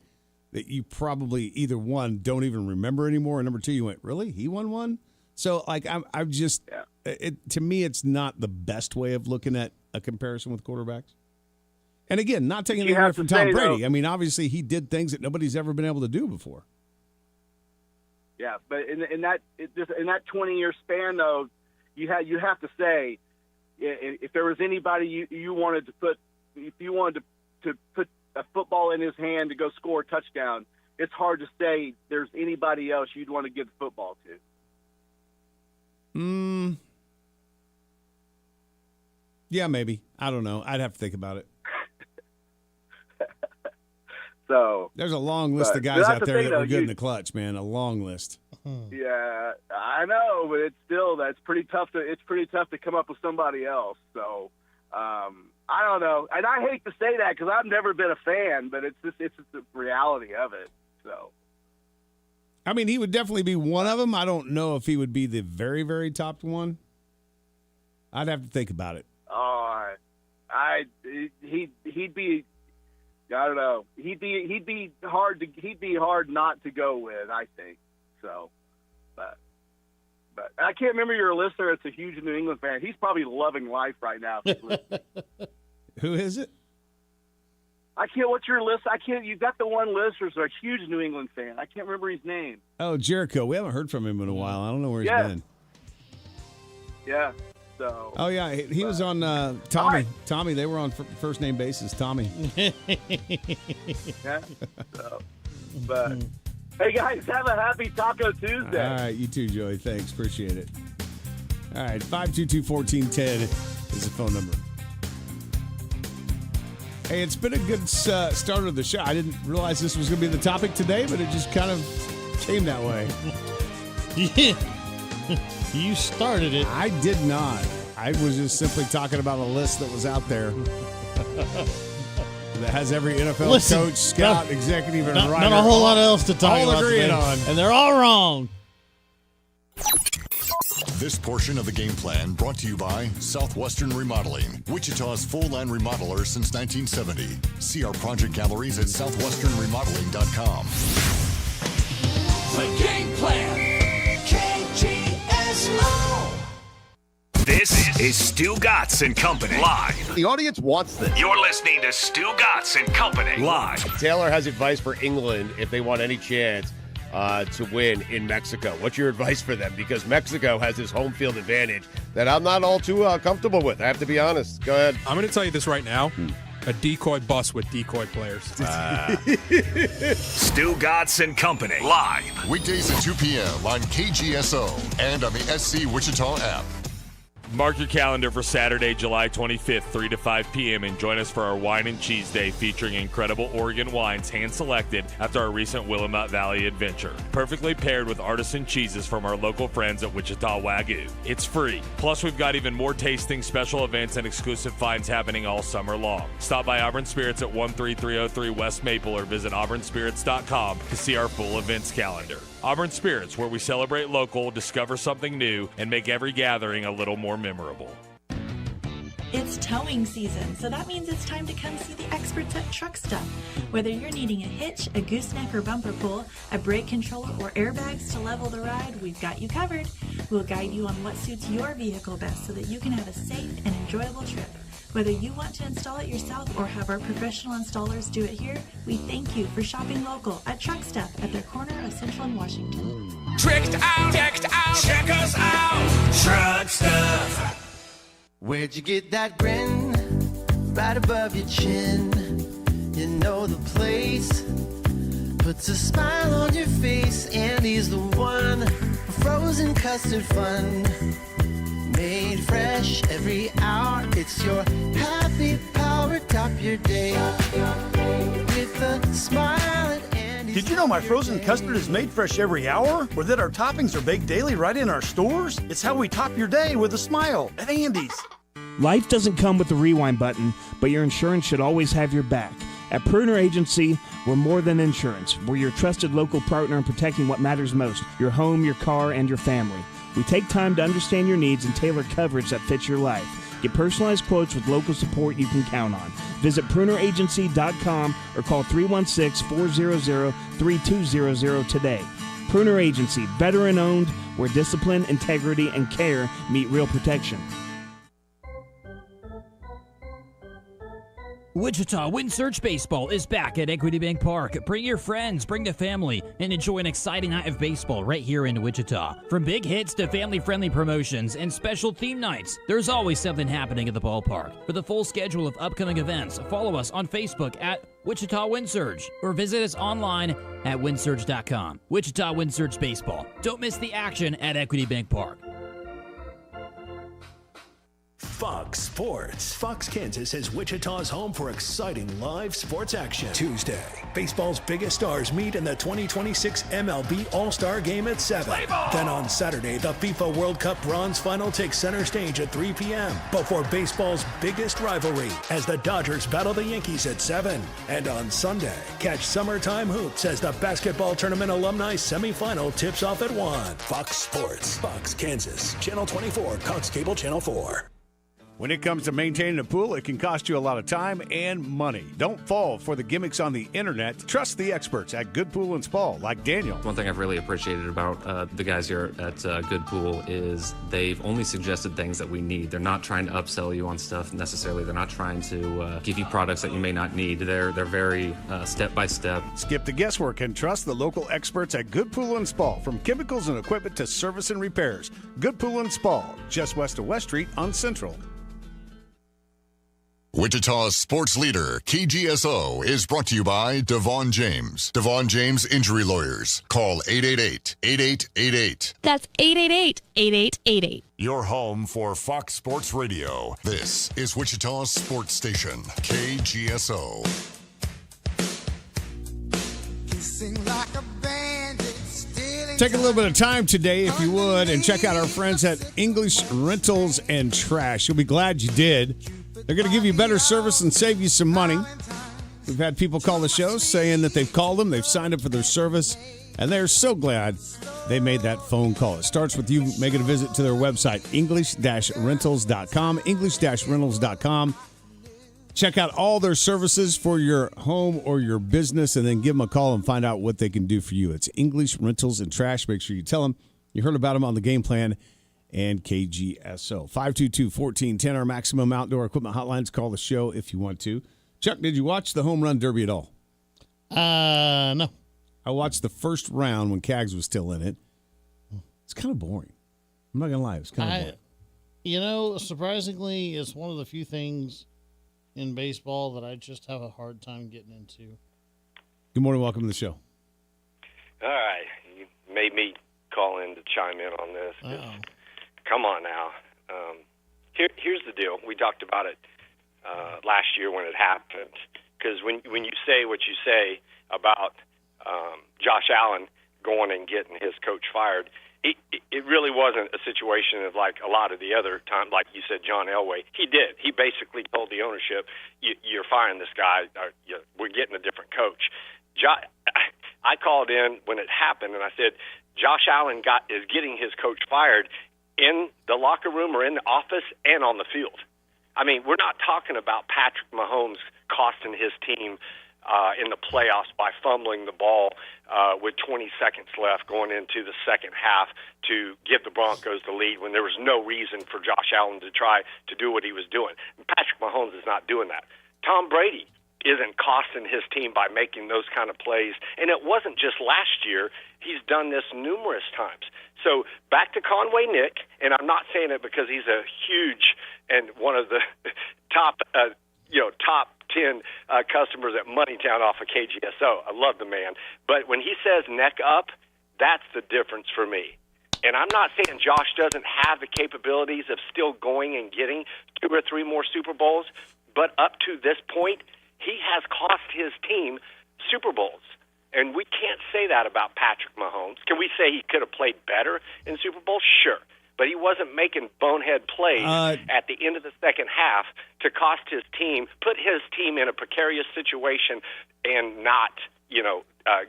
that you probably either one don't even remember anymore, and number two, you went, really? He won one? So, like, I'm just to me, it's not the best way of looking at a comparison with quarterbacks. And again, not taking anything away from Tom Brady. I mean, obviously, he did things that nobody's ever been able to do before. Yeah, but in that 20-year span, though, you have to say, if there was anybody you wanted to put, if you wanted to put a football in his hand to go score a touchdown, it's hard to say there's anybody else you'd want to give the football to. Yeah, maybe. I don't know. I'd have to think about it. So there's a long list of guys out there that were good in the clutch, man. A long list. Yeah, I know, but it's pretty tough to come up with somebody else. So I don't know, and I hate to say that because I've never been a fan, but it's just the reality of it. So. I mean, he would definitely be one of them. I don't know if he would be the very, very top one. I'd have to think about it. Oh, he'd be. I don't know. He'd be hard not to go with, I think. So, but I can't remember your listener. It's a huge New England fan. He's probably loving life right now. Who is it? I can't. What's your list? I can't. You got the one listener, so a huge New England fan. I can't remember his name. Oh, Jericho. We haven't heard from him in a while. I don't know where he's been. Yeah. So. Oh yeah, he was on Tommy. Right. Tommy, they were on first name basis. Tommy. Yeah. So, but hey guys, have a happy Taco Tuesday. All right, you too, Joey. Thanks, appreciate it. All right, 522-1410 is the phone number. Hey, it's been a good start of the show. I didn't realize this was going to be the topic today, but it just kind of came that way. Yeah. You started it. I did not. I was just simply talking about a list that was out there that has every NFL coach, scout, executive, and writer. Not a whole lot else to talk about. All agreeing on. And they're all wrong. This portion of the game plan brought to you by Southwestern Remodeling, Wichita's full-line remodeler since 1970. See our project galleries at southwesternremodeling.com. The game plan. KGSO. This is Stu Gatz and Company live. The audience wants this. You're listening to Stu Gatz and Company live. Taylor has advice for England if they want any chance to win in Mexico. What's your advice for them? Because Mexico has this home field advantage that I'm not all too comfortable with. I have to be honest. Go ahead. I'm going to tell you this right now. A decoy bus with decoy players. Stu Gatz and Company live. Weekdays at 2 p.m. on KGSO and on the SC Wichita app. Mark your calendar for Saturday, July 25th, 3 to 5 p.m. and join us for our Wine and Cheese Day featuring incredible Oregon wines hand-selected after our recent Willamette Valley adventure. Perfectly paired with artisan cheeses from our local friends at Wichita Wagyu. It's free. Plus, we've got even more tasting, special events, and exclusive finds happening all summer long. Stop by Auburn Spirits at 13303 West Maple or visit auburnspirits.com to see our full events calendar. Auburn Spirits, where we celebrate local, discover something new, and make every gathering a little more memorable. It's towing season, so that means it's time to come see the experts at Truck Stuff. Whether you're needing a hitch, a gooseneck or bumper pull, a brake controller, or airbags to level the ride, we've got you covered. We'll guide you on what suits your vehicle best so that you can have a safe and enjoyable trip. Whether you want to install it yourself or have our professional installers do it here, we thank you for shopping local at Truck Stuff at their corner of Central and Washington. Tricked out, checked out, check us out. Truck Stuff. Where'd you get that grin? Right above your chin. You know the place. Puts a smile on your face. Andy's the one for frozen custard fun. Made fresh every hour. It's your happy power. Top your day with a smile at Andy's. Did you know my frozen custard is made fresh every hour? Or that our toppings are baked daily right in our stores? It's how we top your day with a smile at Andy's. Life doesn't come with a rewind button, but your insurance should always have your back. At Pruner Agency, we're more than insurance. We're your trusted local partner in protecting what matters most, your home, your car, and your family. We take time to understand your needs and tailor coverage that fits your life. Get personalized quotes with local support you can count on. Visit pruneragency.com or call 316-400-3200 today. Pruner Agency, veteran-owned, where discipline, integrity, and care meet real protection. Wichita Wind Surge Baseball is back at Equity Bank Park. Bring your friends, bring the family, and enjoy an exciting night of baseball right here in Wichita. From big hits to family-friendly promotions and special theme nights, there's always something happening at the ballpark. For the full schedule of upcoming events, follow us on Facebook at Wichita Wind Surge or visit us online at windsurge.com. Wichita Wind Surge Baseball. Don't miss the action at Equity Bank Park. Fox Sports. Fox Kansas is Wichita's home for exciting live sports action. Tuesday, baseball's biggest stars meet in the 2026 MLB All-Star Game at 7. Then on Saturday, the FIFA World Cup Bronze Final takes center stage at 3 p.m. before baseball's biggest rivalry as the Dodgers battle the Yankees at 7. And on Sunday, catch summertime hoops as the basketball tournament alumni semifinal tips off at 1. Fox Sports. Fox Kansas. Channel 24, Cox Cable Channel 4. When it comes to maintaining a pool, it can cost you a lot of time and money. Don't fall for the gimmicks on the internet. Trust the experts at Good Pool and Spa, like Daniel. One thing I've really appreciated about the guys here at Good Pool is they've only suggested things that we need. They're not trying to upsell you on stuff necessarily. They're not trying to give you products that you may not need. They're very step by step. Skip the guesswork and trust the local experts at Good Pool and Spa. From chemicals and equipment to service and repairs. Good Pool and Spa, just west of West Street on Central. Wichita's sports leader, KGSO, is brought to you by Devon James. Devon James Injury Lawyers. Call 888-8888. That's 888-8888. Your home for Fox Sports Radio. This is Wichita's sports station, KGSO. Take a little bit of time today, if you would, and check out our friends at English Rentals and Trash. You'll be glad you did. They're going to give you better service and save you some money. We've had people call the show saying that they've called them, they've signed up for their service, and they're so glad they made that phone call. It starts with you making a visit to their website, english-rentals.com, english-rentals.com. Check out all their services for your home or your business, and then give them a call and find out what they can do for you. It's English Rentals and Trash. Make sure you tell them you heard about them on the Game Plan and KGSO. 522-1410, our maximum outdoor equipment hotlines. Call the show if you want to. Chuck, did you watch the Home Run Derby at all? No. I watched the first round when Cags was still in it. It's kind of boring. I'm not going to lie. It's kind of boring. You know, surprisingly, it's one of the few things in baseball that I just have a hard time getting into. Good morning. Welcome to the show. All right. You made me call in to chime in on this. Come on now. Here's the deal. We talked about it last year when it happened. Because when you say what you say about Josh Allen going and getting his coach fired, it really wasn't a situation of like a lot of the other time, like you said, John Elway. He did. He basically told the ownership, you're firing this guy. We're getting a different coach. I called in when it happened, and I said, Josh Allen is getting his coach fired in the locker room or in the office and on the field. I mean, we're not talking about Patrick Mahomes costing his team in the playoffs by fumbling the ball with 20 seconds left going into the second half to give the Broncos the lead when there was no reason for Josh Allen to try to do what he was doing. Patrick Mahomes is not doing that. Tom Brady isn't costing his team by making those kind of plays. And it wasn't just last year. He's done this numerous times. So back to Conway Nick, and I'm not saying it because he's a huge and one of the top 10 customers at Moneytown off of KGSO. I love the man. But when he says neck up, that's the difference for me. And I'm not saying Josh doesn't have the capabilities of still going and getting 2 or 3 more Super Bowls, but up to this point, he has cost his team Super Bowls. And we can't say that about Patrick Mahomes. Can we say he could have played better in Super Bowl? Sure. But he wasn't making bonehead plays at the end of the second half to cost his team, put his team in a precarious situation, and not,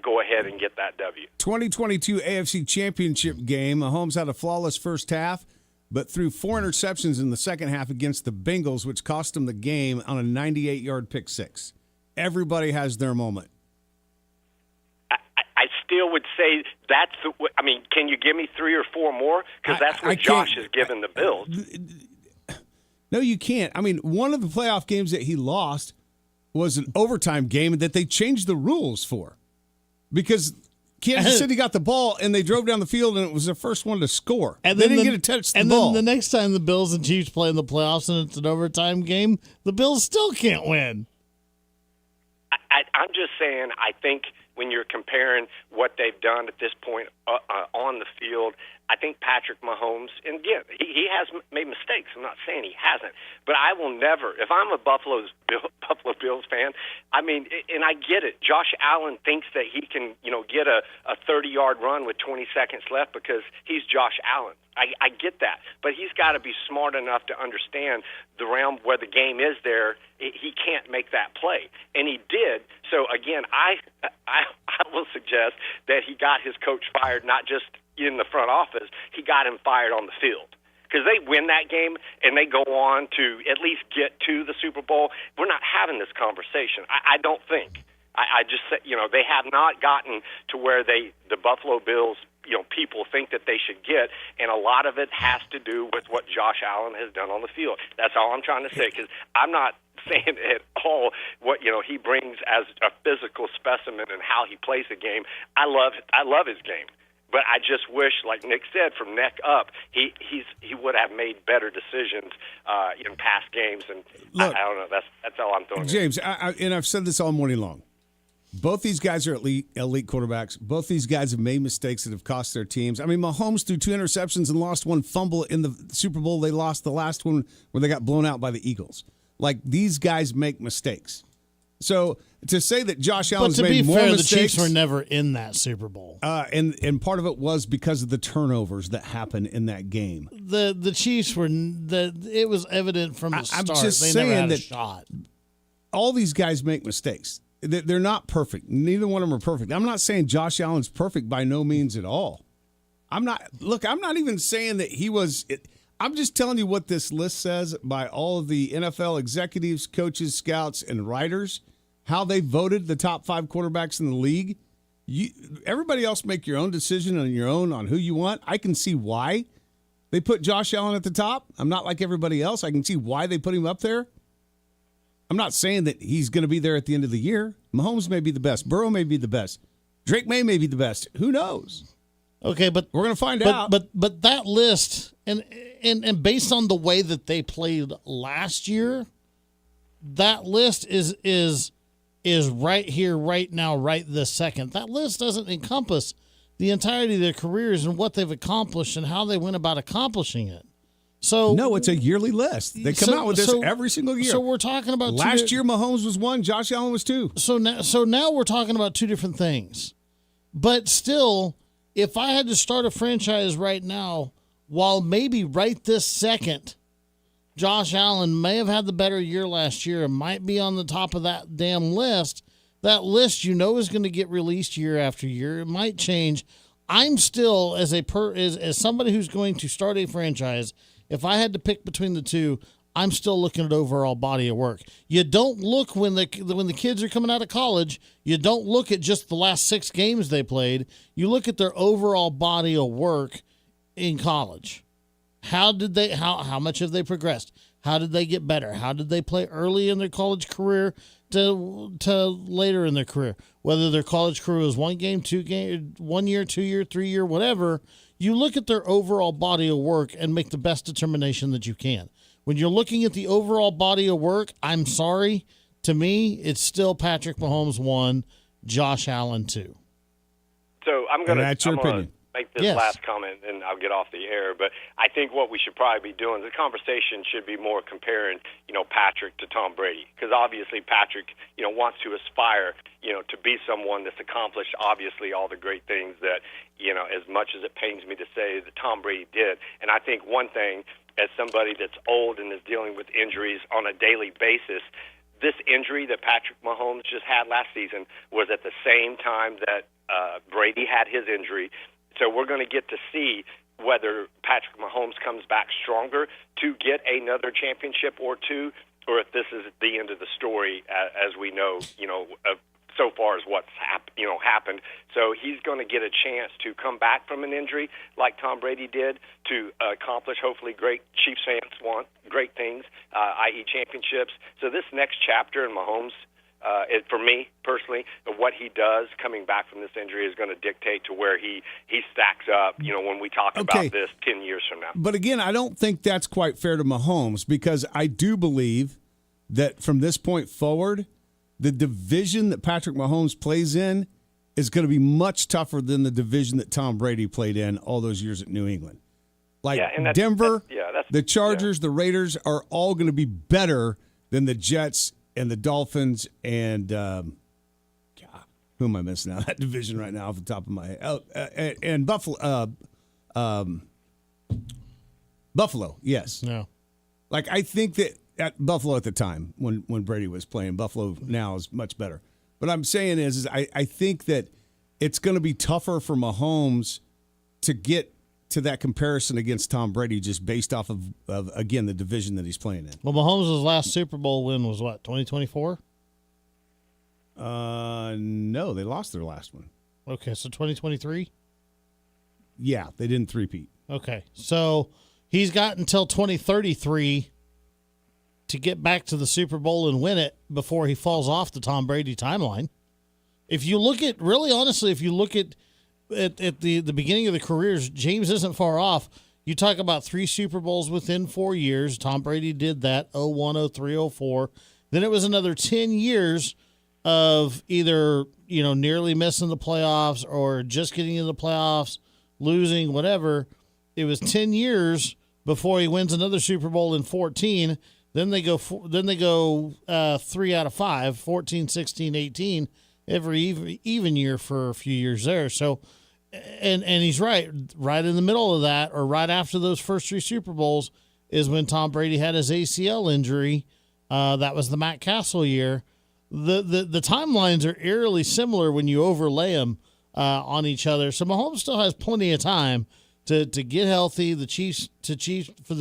go ahead and get that W. 2022 AFC Championship game. Mahomes had a flawless first half, but threw 4 interceptions in the second half against the Bengals, which cost him the game on a 98-yard pick six. Everybody has their moment. I still would say that's can you give me 3 or 4 more? Because that's what Josh has given the Bills. No, you can't. I mean, one of the playoff games that he lost was an overtime game that they changed the rules for because Kansas City got the ball and they drove down the field and it was their first one to score. And they didn't get to touch the ball. And then the next time the Bills and Chiefs play in the playoffs and it's an overtime game, the Bills still can't win. I'm just saying, I think when you're comparing what they've done at this point on the field, I think Patrick Mahomes, and again, he has made mistakes. I'm not saying he hasn't, but I will never, if I'm a Buffalo Bills fan, and I get it. Josh Allen thinks that he can, get a 30-yard run with 20 seconds left because he's Josh Allen. I get that, but he's got to be smart enough to understand the realm where the game is there. He can't make that play, and he did. So again, I will suggest that he got his coach fired, not just in the front office. He got him fired on the field. because they win that game and they go on to at least get to the Super Bowl, we're not having this conversation. I don't think. I just say, they have not gotten to where the Buffalo Bills, people think that they should get, and a lot of it has to do with what Josh Allen has done on the field. That's all I'm trying to say, because I'm not saying at all what he brings as a physical specimen and how he plays the game. I love his game. But I just wish, like Nick said, from neck up, he would have made better decisions in past games. And Look, I don't know. That's all I'm throwing. James, and I've said this all morning long. Both these guys are elite quarterbacks. Both these guys have made mistakes that have cost their teams. I mean, Mahomes threw 2 interceptions and lost 1 fumble in the Super Bowl. They lost the last one where they got blown out by the Eagles. Like, these guys make mistakes. So to say that Josh Allen's made more mistakes, the Chiefs were never in that Super Bowl, and part of it was because of the turnovers that happened in that game. The Chiefs were it was evident from the start. I'm just they saying never had that a shot. All these guys make mistakes. They're not perfect. Neither one of them are perfect. I'm not saying Josh Allen's perfect by no means at all. I'm not even saying that he was. I'm just telling you what this list says by all of the NFL executives, coaches, scouts, and writers, how they voted the top 5 quarterbacks in the league. Everybody else make your own decision on who you want. I can see why they put Josh Allen at the top. I'm not like everybody else. I can see why they put him up there. I'm not saying that he's going to be there at the end of the year. Mahomes may be the best. Burrow may be the best. Drake may be the best. Who knows? Okay, but we're going to find out. But that list, and based on the way that they played last year, that list is right here, right now, right this second. That list doesn't encompass the entirety of their careers and what they've accomplished and how they went about accomplishing it. So no, it's a yearly list. They come out with this every single year. So we're talking about last year. Mahomes was 1, Josh Allen was 2. So now we're talking about 2 different things. But still, if I had to start a franchise right now, while maybe right this second, Josh Allen may have had the better year last year and might be on the top of that damn list. That list, is going to get released year after year. It might change. I'm still as somebody who's going to start a franchise. If I had to pick between the two, I'm still looking at overall body of work. You don't look when the kids are coming out of college. You don't look at just the last 6 games they played. You look at their overall body of work in college. How much have they progressed? How did they get better? How did they play early in their college career to later in their career? Whether their college career was 1 game, 2 game, 1 year, 2 year, 3 year, whatever. You look at their overall body of work and make the best determination that you can. When you're looking at the overall body of work, I'm sorry, to me, it's still Patrick Mahomes 1, Josh Allen 2. So I'm going to make this last comment, and I'll get off the air. But I think what we should probably be doing, the conversation should be more comparing, Patrick to Tom Brady, because obviously Patrick, wants to aspire, to be someone that's accomplished obviously all the great things that, as much as it pains me to say, that Tom Brady did. And I think one thing, as somebody that's old and is dealing with injuries on a daily basis, this injury that Patrick Mahomes just had last season was at the same time that Brady had his injury. So we're going to get to see whether Patrick Mahomes comes back stronger to get another championship or 2, or if this is the end of the story, as we know, so far as what's happened. So he's going to get a chance to come back from an injury like Tom Brady did to accomplish, hopefully, great Chiefs fans want great things, i.e. championships. So this next chapter in Mahomes, for me personally, what he does coming back from this injury is going to dictate to where he stacks up, when we talk about this 10 years from now. But again, I don't think that's quite fair to Mahomes, because I do believe that from this point forward, the division that Patrick Mahomes plays in is going to be much tougher than the division that Tom Brady played in all those years at New England. Denver, the Chargers, the Raiders are all going to be better than the Jets and the Dolphins and who am I missing out? That division right now off the top of my head. And Buffalo. Buffalo, yes. Yeah. I think that at Buffalo at the time when Brady was playing, Buffalo now is much better. What I'm saying is I think that it's going to be tougher for Mahomes to to that comparison against Tom Brady just based off of again, the division that he's playing in. Well, Mahomes' last Super Bowl win was what, 2024? No, they lost their last one. Okay, so 2023? Yeah, they didn't three-peat. Okay, so he's got until 2033 to get back to the Super Bowl and win it before he falls off the Tom Brady timeline. If you look at, really honestly, if you look at the beginning of the careers, James isn't far off. You talk about 3 Super Bowls within 4 years. Tom Brady did that, 01, 03, 04. Then it was another 10 years of either, nearly missing the playoffs or just getting into the playoffs, losing, whatever. It was 10 years before he wins another Super Bowl in 14. Then they go 3 out of 5, 14, 16, 18, every even year for a few years there. So, and he's right in the middle of that, or right after those first 3 Super Bowls, is when Tom Brady had his ACL injury. That was the Matt Castle year. The timelines are eerily similar when you overlay them on each other. So Mahomes still has plenty of time to get healthy. For the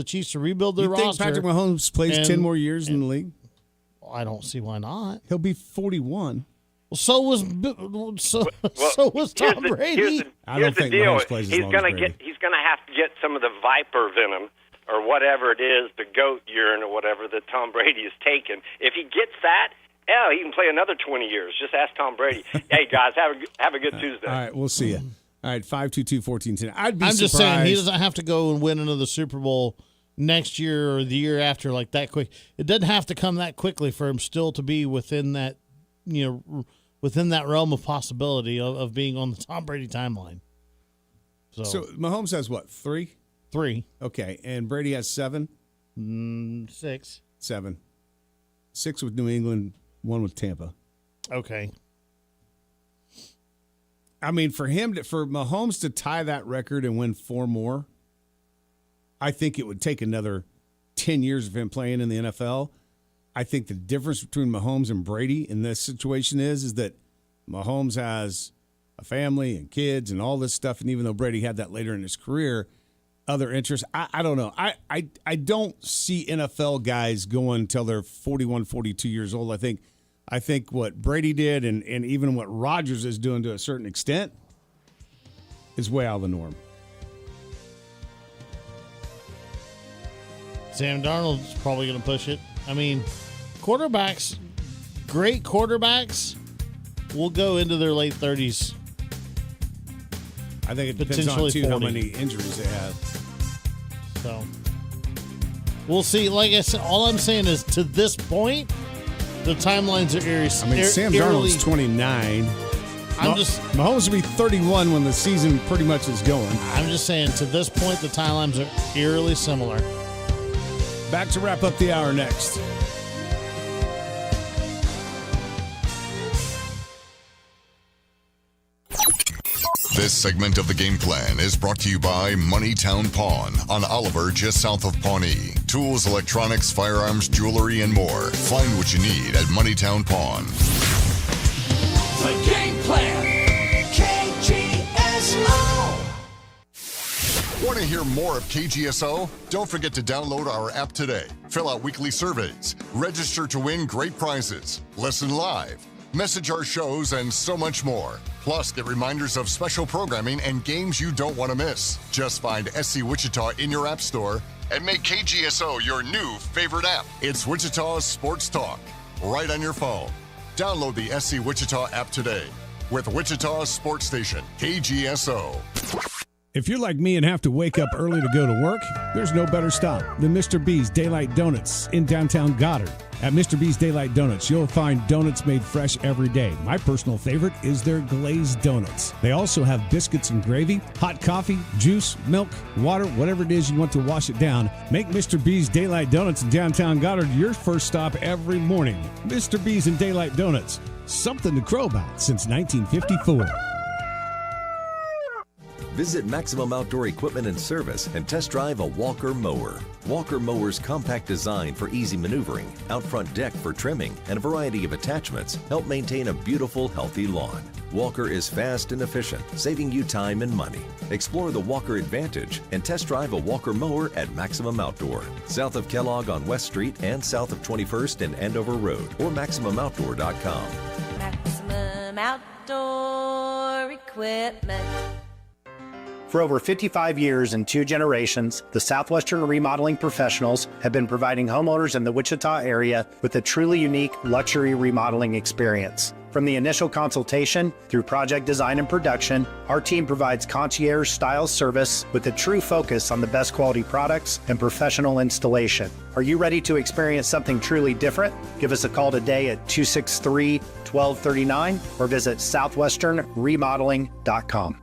Chiefs to rebuild their roster. You think Patrick Mahomes plays 10 more years in the league? I don't see why not. He'll be 41. Well, so was Tom Brady. I don't think Mahomes plays as long as Brady. He's going to have to get some of the viper venom or whatever it is, the goat urine or whatever that Tom Brady has taken. If he gets that, he can play another 20 years. Just ask Tom Brady. Hey, guys, have a good Tuesday. All right, we'll see you. All right, 522-1410. I'm just saying he doesn't have to go and win another Super Bowl next year or the year after like that quick. It doesn't have to come that quickly for him still to be within that, within that realm of possibility of being on the Tom Brady timeline. So Mahomes has what, 3? 3. Okay, and Brady has 7? 6. 7. 6 with New England, 1 with Tampa. Okay. I mean, for Mahomes to tie that record and win 4 more, I think it would take another 10 years of him playing in the NFL. I think the difference between Mahomes and Brady in this situation is that Mahomes has a family and kids and all this stuff, and even though Brady had that later in his career, other interests. I don't know. I don't see NFL guys going until they're 41, 42 years old. I think what Brady did and even what Rodgers is doing to a certain extent is way out of the norm. Sam Darnold's probably going to push it. I mean, quarterbacks, great quarterbacks, will go into their late 30s. I think it depends on, too, how many injuries they have. So, we'll see. Like I said, all I'm saying is to this point, the timelines are eerie. I mean, Sam Darnold's 29. Mahomes will be 31 when the season pretty much is going. I'm just saying, to this point, the timelines are eerily similar. Back to wrap up the hour next. This segment of the game plan is brought to you by Moneytown Pawn on Oliver, just south of Pawnee. Tools, electronics, firearms, jewelry, and more. Find what you need at Moneytown Pawn. The game plan. KGSO. Want to hear more of KGSO? Don't forget to download our app today. Fill out weekly surveys. Register to win great prizes. Listen live. Message our shows and so much more. Plus, get reminders of special programming and games you don't want to miss. Just find SC Wichita in your app store and make KGSO your new favorite app. It's Wichita's Sports Talk, right on your phone. Download the SC Wichita app today with Wichita's sports station, KGSO. If you're like me and have to wake up early to go to work, there's no better stop than Mr. B's Daylight Donuts in downtown Goddard. At Mr. B's Daylight Donuts, you'll find donuts made fresh every day. My personal favorite is their glazed donuts. They also have biscuits and gravy, hot coffee, juice, milk, water, whatever it is you want to wash it down. Make Mr. B's Daylight Donuts in downtown Goddard your first stop every morning. Mr. B's and Daylight Donuts, something to crow about since 1954. Visit Maximum Outdoor Equipment and Service and test drive a Walker mower. Walker mower's compact design for easy maneuvering, out front deck for trimming, and a variety of attachments help maintain a beautiful, healthy lawn. Walker is fast and efficient, saving you time and money. Explore the Walker Advantage and test drive a Walker mower at Maximum Outdoor, south of Kellogg on West Street and south of 21st and Andover Road, or MaximumOutdoor.com. Maximum Outdoor Equipment. For over 55 years and 2 generations, the Southwestern Remodeling Professionals have been providing homeowners in the Wichita area with a truly unique luxury remodeling experience. From the initial consultation through project design and production, our team provides concierge-style service with a true focus on the best quality products and professional installation. Are you ready to experience something truly different? Give us a call today at 263-1239 or visit southwesternremodeling.com.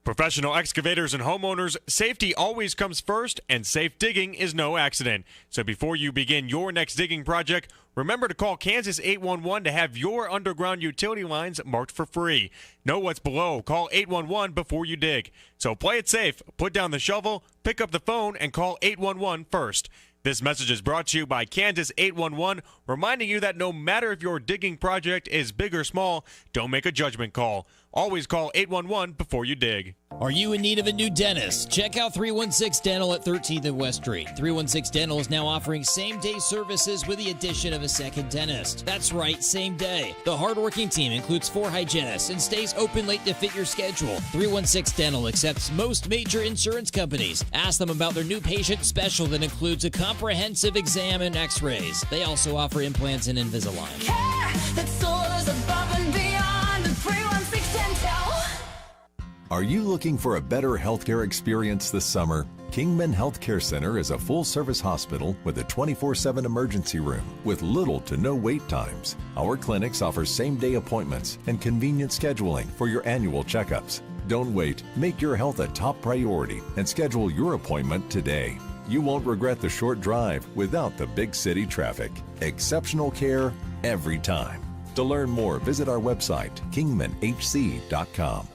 Professional excavators and homeowners, safety always comes first, and safe digging is no accident. So before you begin your next digging project, remember to call Kansas 811 to have your underground utility lines marked for free. Know what's below. Call 811 before you dig. So play it safe, put down the shovel, pick up the phone, and call 811 first. This message is brought to you by Kansas 811, reminding you that no matter if your digging project is big or small, don't make a judgment call. Always call 811 before you dig. Are you in need of a new dentist? Check out 316 Dental at 13th and West Street. 316 Dental is now offering same-day services with the addition of a second dentist. That's right, same day. The hardworking team includes 4 hygienists and stays open late to fit your schedule. 316 Dental accepts most major insurance companies. Ask them about their new patient special that includes a comprehensive exam and x-rays. They also offer implants and Invisalign. Care that soars above and beyond the 316 Dental. Are you looking for a better healthcare experience this summer? Kingman Healthcare Center is a full-service hospital with a 24/7 emergency room with little to no wait times. Our clinics offer same-day appointments and convenient scheduling for your annual checkups. Don't wait. Make your health a top priority and schedule your appointment today. You won't regret the short drive without the big city traffic. Exceptional care every time. To learn more, visit our website, kingmanhc.com.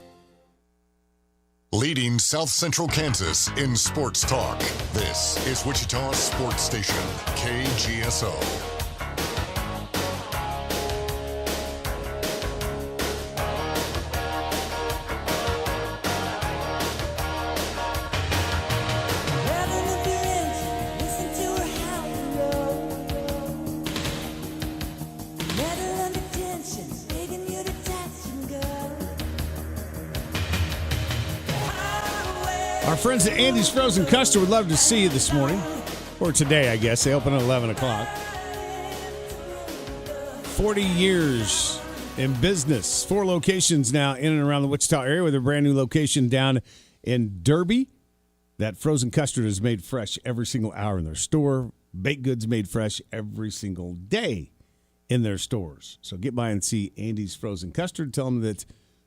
Leading South Central Kansas in sports talk. This is Wichita's sports station, KGSO. Our friends at Andy's Frozen Custard would love to see you this morning. Or today, I guess. They open at 11 o'clock. 40 years in business. 4 locations now in and around the Wichita area with a brand new location down in Derby. That frozen custard is made fresh every single hour in their store. Baked goods made fresh every single day in their stores. So get by and see Andy's Frozen Custard. Tell them that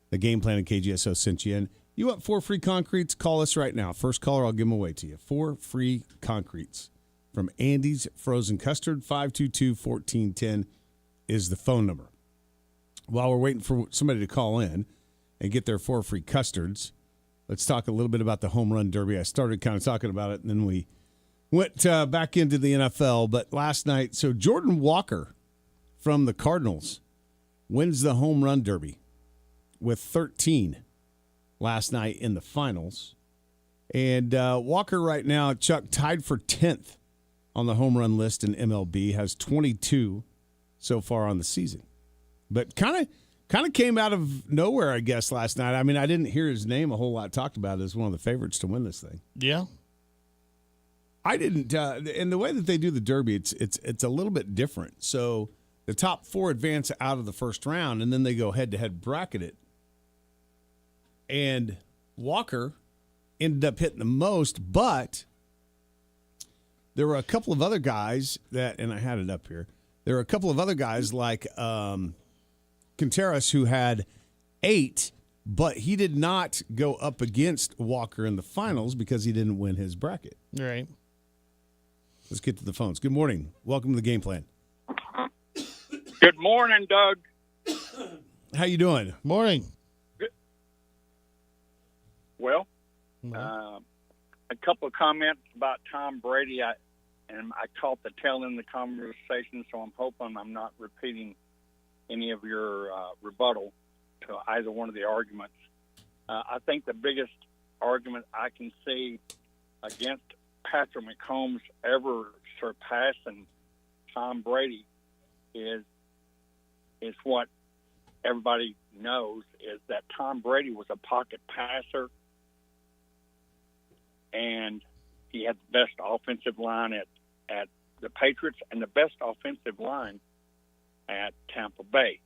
the game plan at KGSO sent you in. You want 4 free concretes? Call us right now. First caller, I'll give them away to you. 4 free concretes from Andy's Frozen Custard. 522-1410 is the phone number. While we're waiting for somebody to call in and get their 4 free custards, let's talk a little bit about the Home Run Derby. I started kind of talking about it, and then we went back into the NFL. But last night, so Jordan Walker from the Cardinals wins the Home Run Derby with 13 last night in the finals. And Walker right now, Chuck, tied for 10th on the home run list in MLB, has 22 so far on the season. But kind of came out of nowhere, I guess, last night. I mean, I didn't hear his name a whole lot talked about as one of the favorites to win this thing. Yeah. I didn't, and the way that they do the Derby, it's a little bit different. So the top 4 advance out of the first round, and then they go head-to-head bracket it. And Walker ended up hitting the most, but there were a couple of other guys that, and I had it up here, there were a couple of other guys like Contreras who had 8, but he did not go up against Walker in the finals because he didn't win his bracket. Right. Let's get to the phones. Good morning. Welcome to the game plan. Good morning, Doug. How you doing? Morning. Well, a couple of comments about Tom Brady. I caught the tail end of the conversation, so I'm hoping I'm not repeating any of your rebuttal to either one of the arguments. I think the biggest argument I can see against Patrick Mahomes ever surpassing Tom Brady is what everybody knows, is that Tom Brady was a pocket passer, and he had the best offensive line at the Patriots and the best offensive line at Tampa Bay.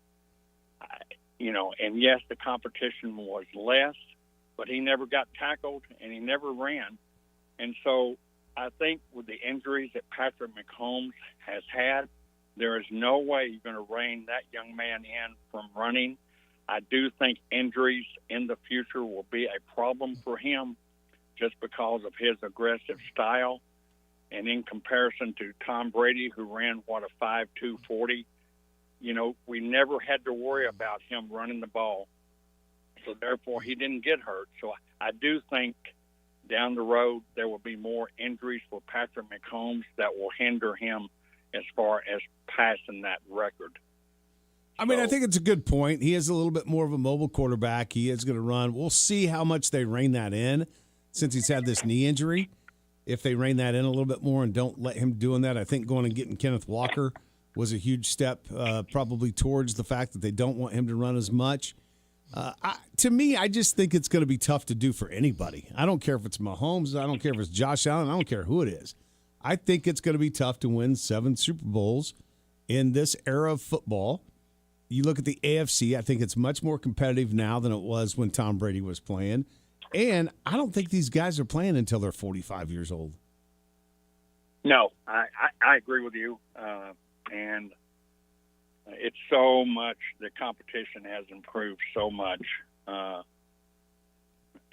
And yes, the competition was less, but he never got tackled and he never ran. And so I think with the injuries that Patrick Mahomes has had, there is no way you're going to rein that young man in from running. I do think injuries in the future will be a problem for him just because of his aggressive style. And in comparison to Tom Brady, who ran, a 5.2 40, we never had to worry about him running the ball. So therefore, he didn't get hurt. So I do think down the road there will be more injuries for Patrick Mahomes that will hinder him as far as passing that record. I mean, I think it's a good point. He is a little bit more of a mobile quarterback. He is going to run. We'll see how much they rein that in since he's had this knee injury. If they rein that in a little bit more and don't let him doing that, I think going and getting Kenneth Walker was a huge step probably towards the fact that they don't want him to run as much. To me, I just think it's going to be tough to do for anybody. I don't care if it's Mahomes. I don't care if it's Josh Allen. I don't care who it is. I think it's going to be tough to win 7 Super Bowls in this era of football. You look at the AFC, I think it's much more competitive now than it was when Tom Brady was playing. And I don't think these guys are playing until they're 45 years old. No, I agree with you. And it's so much, the competition has improved so much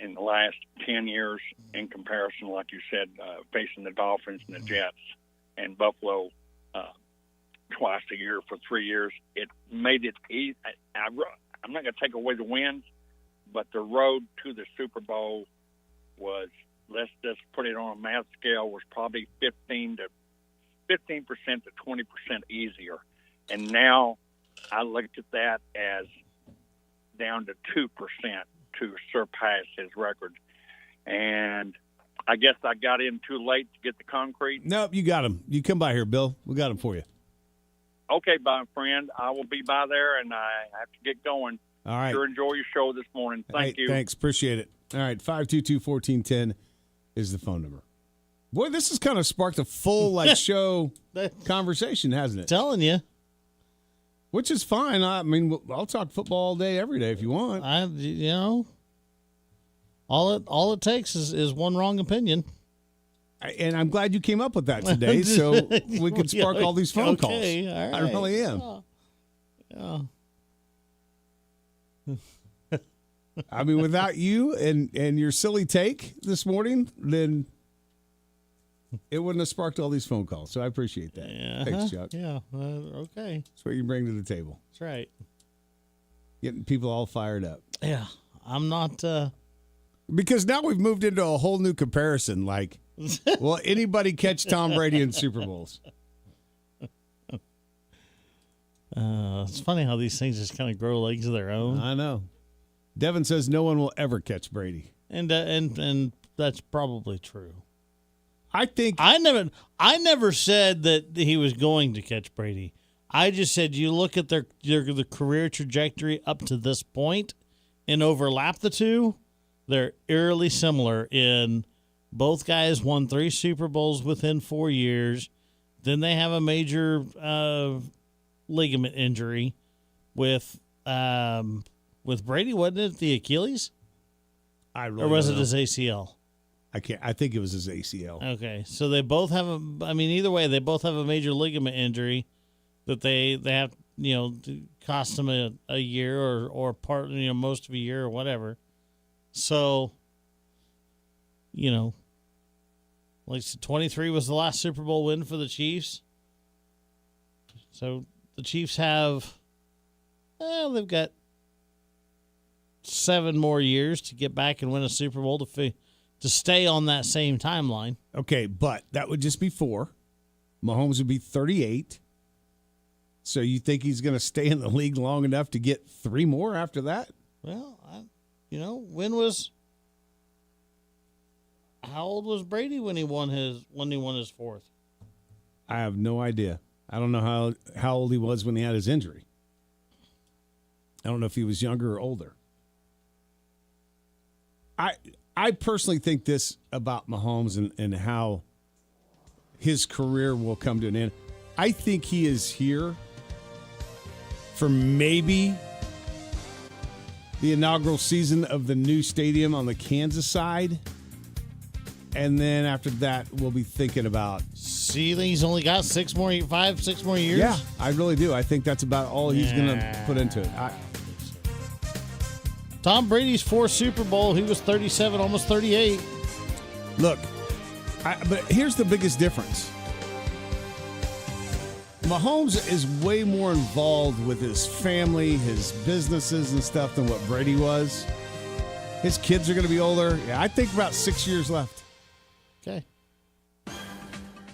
in the last 10 years in comparison, like you said, facing the Dolphins and the Jets and Buffalo twice a year for 3 years. It made it easy. I'm not going to take away the wins, but the road to the Super Bowl was, let's just put it on a math scale, was probably 15% to 20% easier. And now I looked at that as down to 2% to surpass his record. And I guess I got in too late to get the concrete. Nope, you got him. You come by here, Bill. We got him for you. Okay, my friend. I will be by there, and I have to get going. All right. Sure enjoy your show this morning. Thank you. Thanks. Appreciate it. All right, 522-1410 is the phone number. Boy, this has kind of sparked a full show conversation, hasn't it? Telling you. Which is fine. I mean, I'll talk football all day, every day if you want. All it takes is one wrong opinion. And I'm glad you came up with that today, so we can spark all these phone calls. All right. I really am. Yeah. I mean, without you and your silly take this morning, then it wouldn't have sparked all these phone calls. So I appreciate that. Yeah. Thanks, Chuck. Yeah. Okay. That's what you bring to the table. That's right. Getting people all fired up. Yeah. I'm not. Because now we've moved into a whole new comparison. Like, will anybody catch Tom Brady in Super Bowls? It's funny how these things just kind of grow legs of their own. I know. Devin says no one will ever catch Brady, and that's probably true. I think I never said that he was going to catch Brady. I just said you look at the career trajectory up to this point and overlap the two. They're eerily similar in both guys won 3 Super Bowls within 4 years. Then they have a major ligament injury with Brady, wasn't it the Achilles? Or was it his ACL? I think it was his ACL. Okay, so they both have either way, they both have a major ligament injury that they have, to cost them a year or part, most of a year or whatever. So, like 23 was the last Super Bowl win for the Chiefs. So the Chiefs have, they've got 7 more years to get back and win a Super Bowl to stay on that same timeline. Okay, but that would just be 4. Mahomes would be 38. So you think he's going to stay in the league long enough to get 3 more after that? Well, how old was Brady when he won his 4th? I have no idea. I don't know how old he was when he had his injury. I don't know if he was younger or older. I personally think this about Mahomes and how his career will come to an end. I think he is here for maybe the inaugural season of the new stadium on the Kansas side. And then after that, we'll be thinking about... See, he's only got 6 more years? Yeah, I really do. I think that's about all he's going to put into it. Tom Brady's 4th Super Bowl, he was 37, almost 38. Look, but here's the biggest difference. Mahomes is way more involved with his family, his businesses and stuff than what Brady was. His kids are going to be older. Yeah, I think about 6 years left. Okay.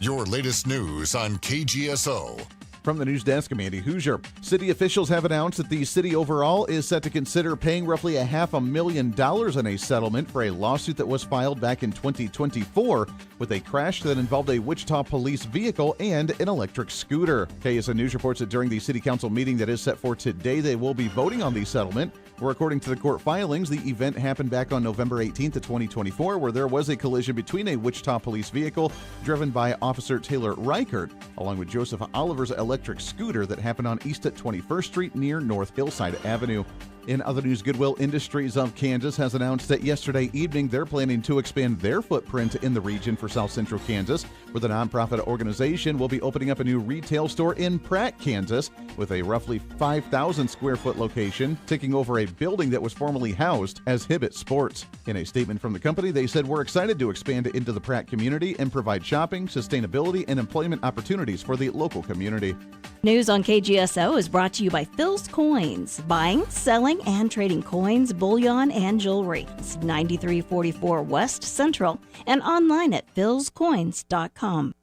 Your latest news on KGSO. From the news desk, I'm Andy Hoosier. City officials have announced that the city overall is set to consider paying roughly $500,000 in a settlement for a lawsuit that was filed back in 2024 with a crash that involved a Wichita police vehicle and an electric scooter. KSN News reports that during the city council meeting that is set for today, they will be voting on the settlement. Where according to the court filings, the event happened back on November 18th of 2024, where there was a collision between a Wichita police vehicle driven by Officer Taylor Reichert, along with Joseph Oliver's electric scooter that happened on East at 21st Street near North Hillside Avenue. In other news, Goodwill Industries of Kansas has announced that yesterday evening they're planning to expand their footprint in the region for South Central Kansas, where the nonprofit organization will be opening up a new retail store in Pratt, Kansas, with a roughly 5,000 square foot location, taking over a building that was formerly housed as Hibbett Sports. In a statement from the company, they said, "We're excited to expand into the Pratt community and provide shopping, sustainability, and employment opportunities for the local community." News on KGSO is brought to you by Phil's Coins, buying, selling, and trading coins, bullion, and jewelry. It's 9344 West Central and online at philscoins.com.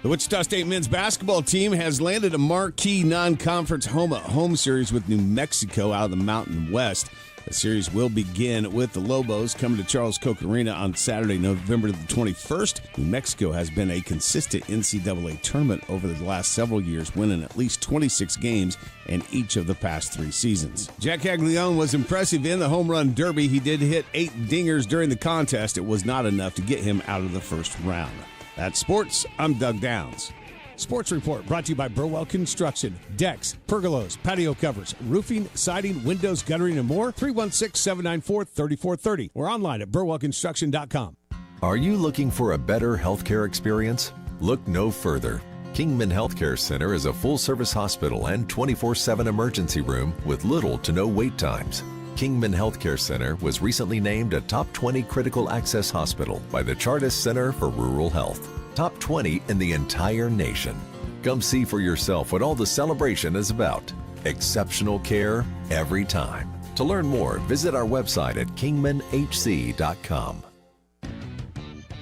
The Wichita State men's basketball team has landed a marquee non-conference home series with New Mexico out of the Mountain West. The series will begin with the Lobos coming to Charles Koch Arena on Saturday, November the 21st. New Mexico has been a consistent NCAA tournament over the last several years, winning at least 26 games in each of the past 3 seasons. Jack Caglione was impressive in the home run derby. He did hit 8 dingers during the contest. It was not enough to get him out of the first round. That's sports. I'm Doug Downs. Sports Report brought to you by Burwell Construction. Decks, pergolas, patio covers, roofing, siding, windows, guttering, and more. 316-794-3430. We're online at burwellconstruction.com. Are you looking for a better healthcare experience? Look no further. Kingman Healthcare Center is a full-service hospital and 24/7 emergency room with little to no wait times. Kingman Healthcare Center was recently named a Top 20 Critical Access Hospital by the Chartis Center for Rural Health. Top 20 in the entire nation. Come see for yourself what all the celebration is about. Exceptional care every time. To learn more, visit our website at kingmanhc.com.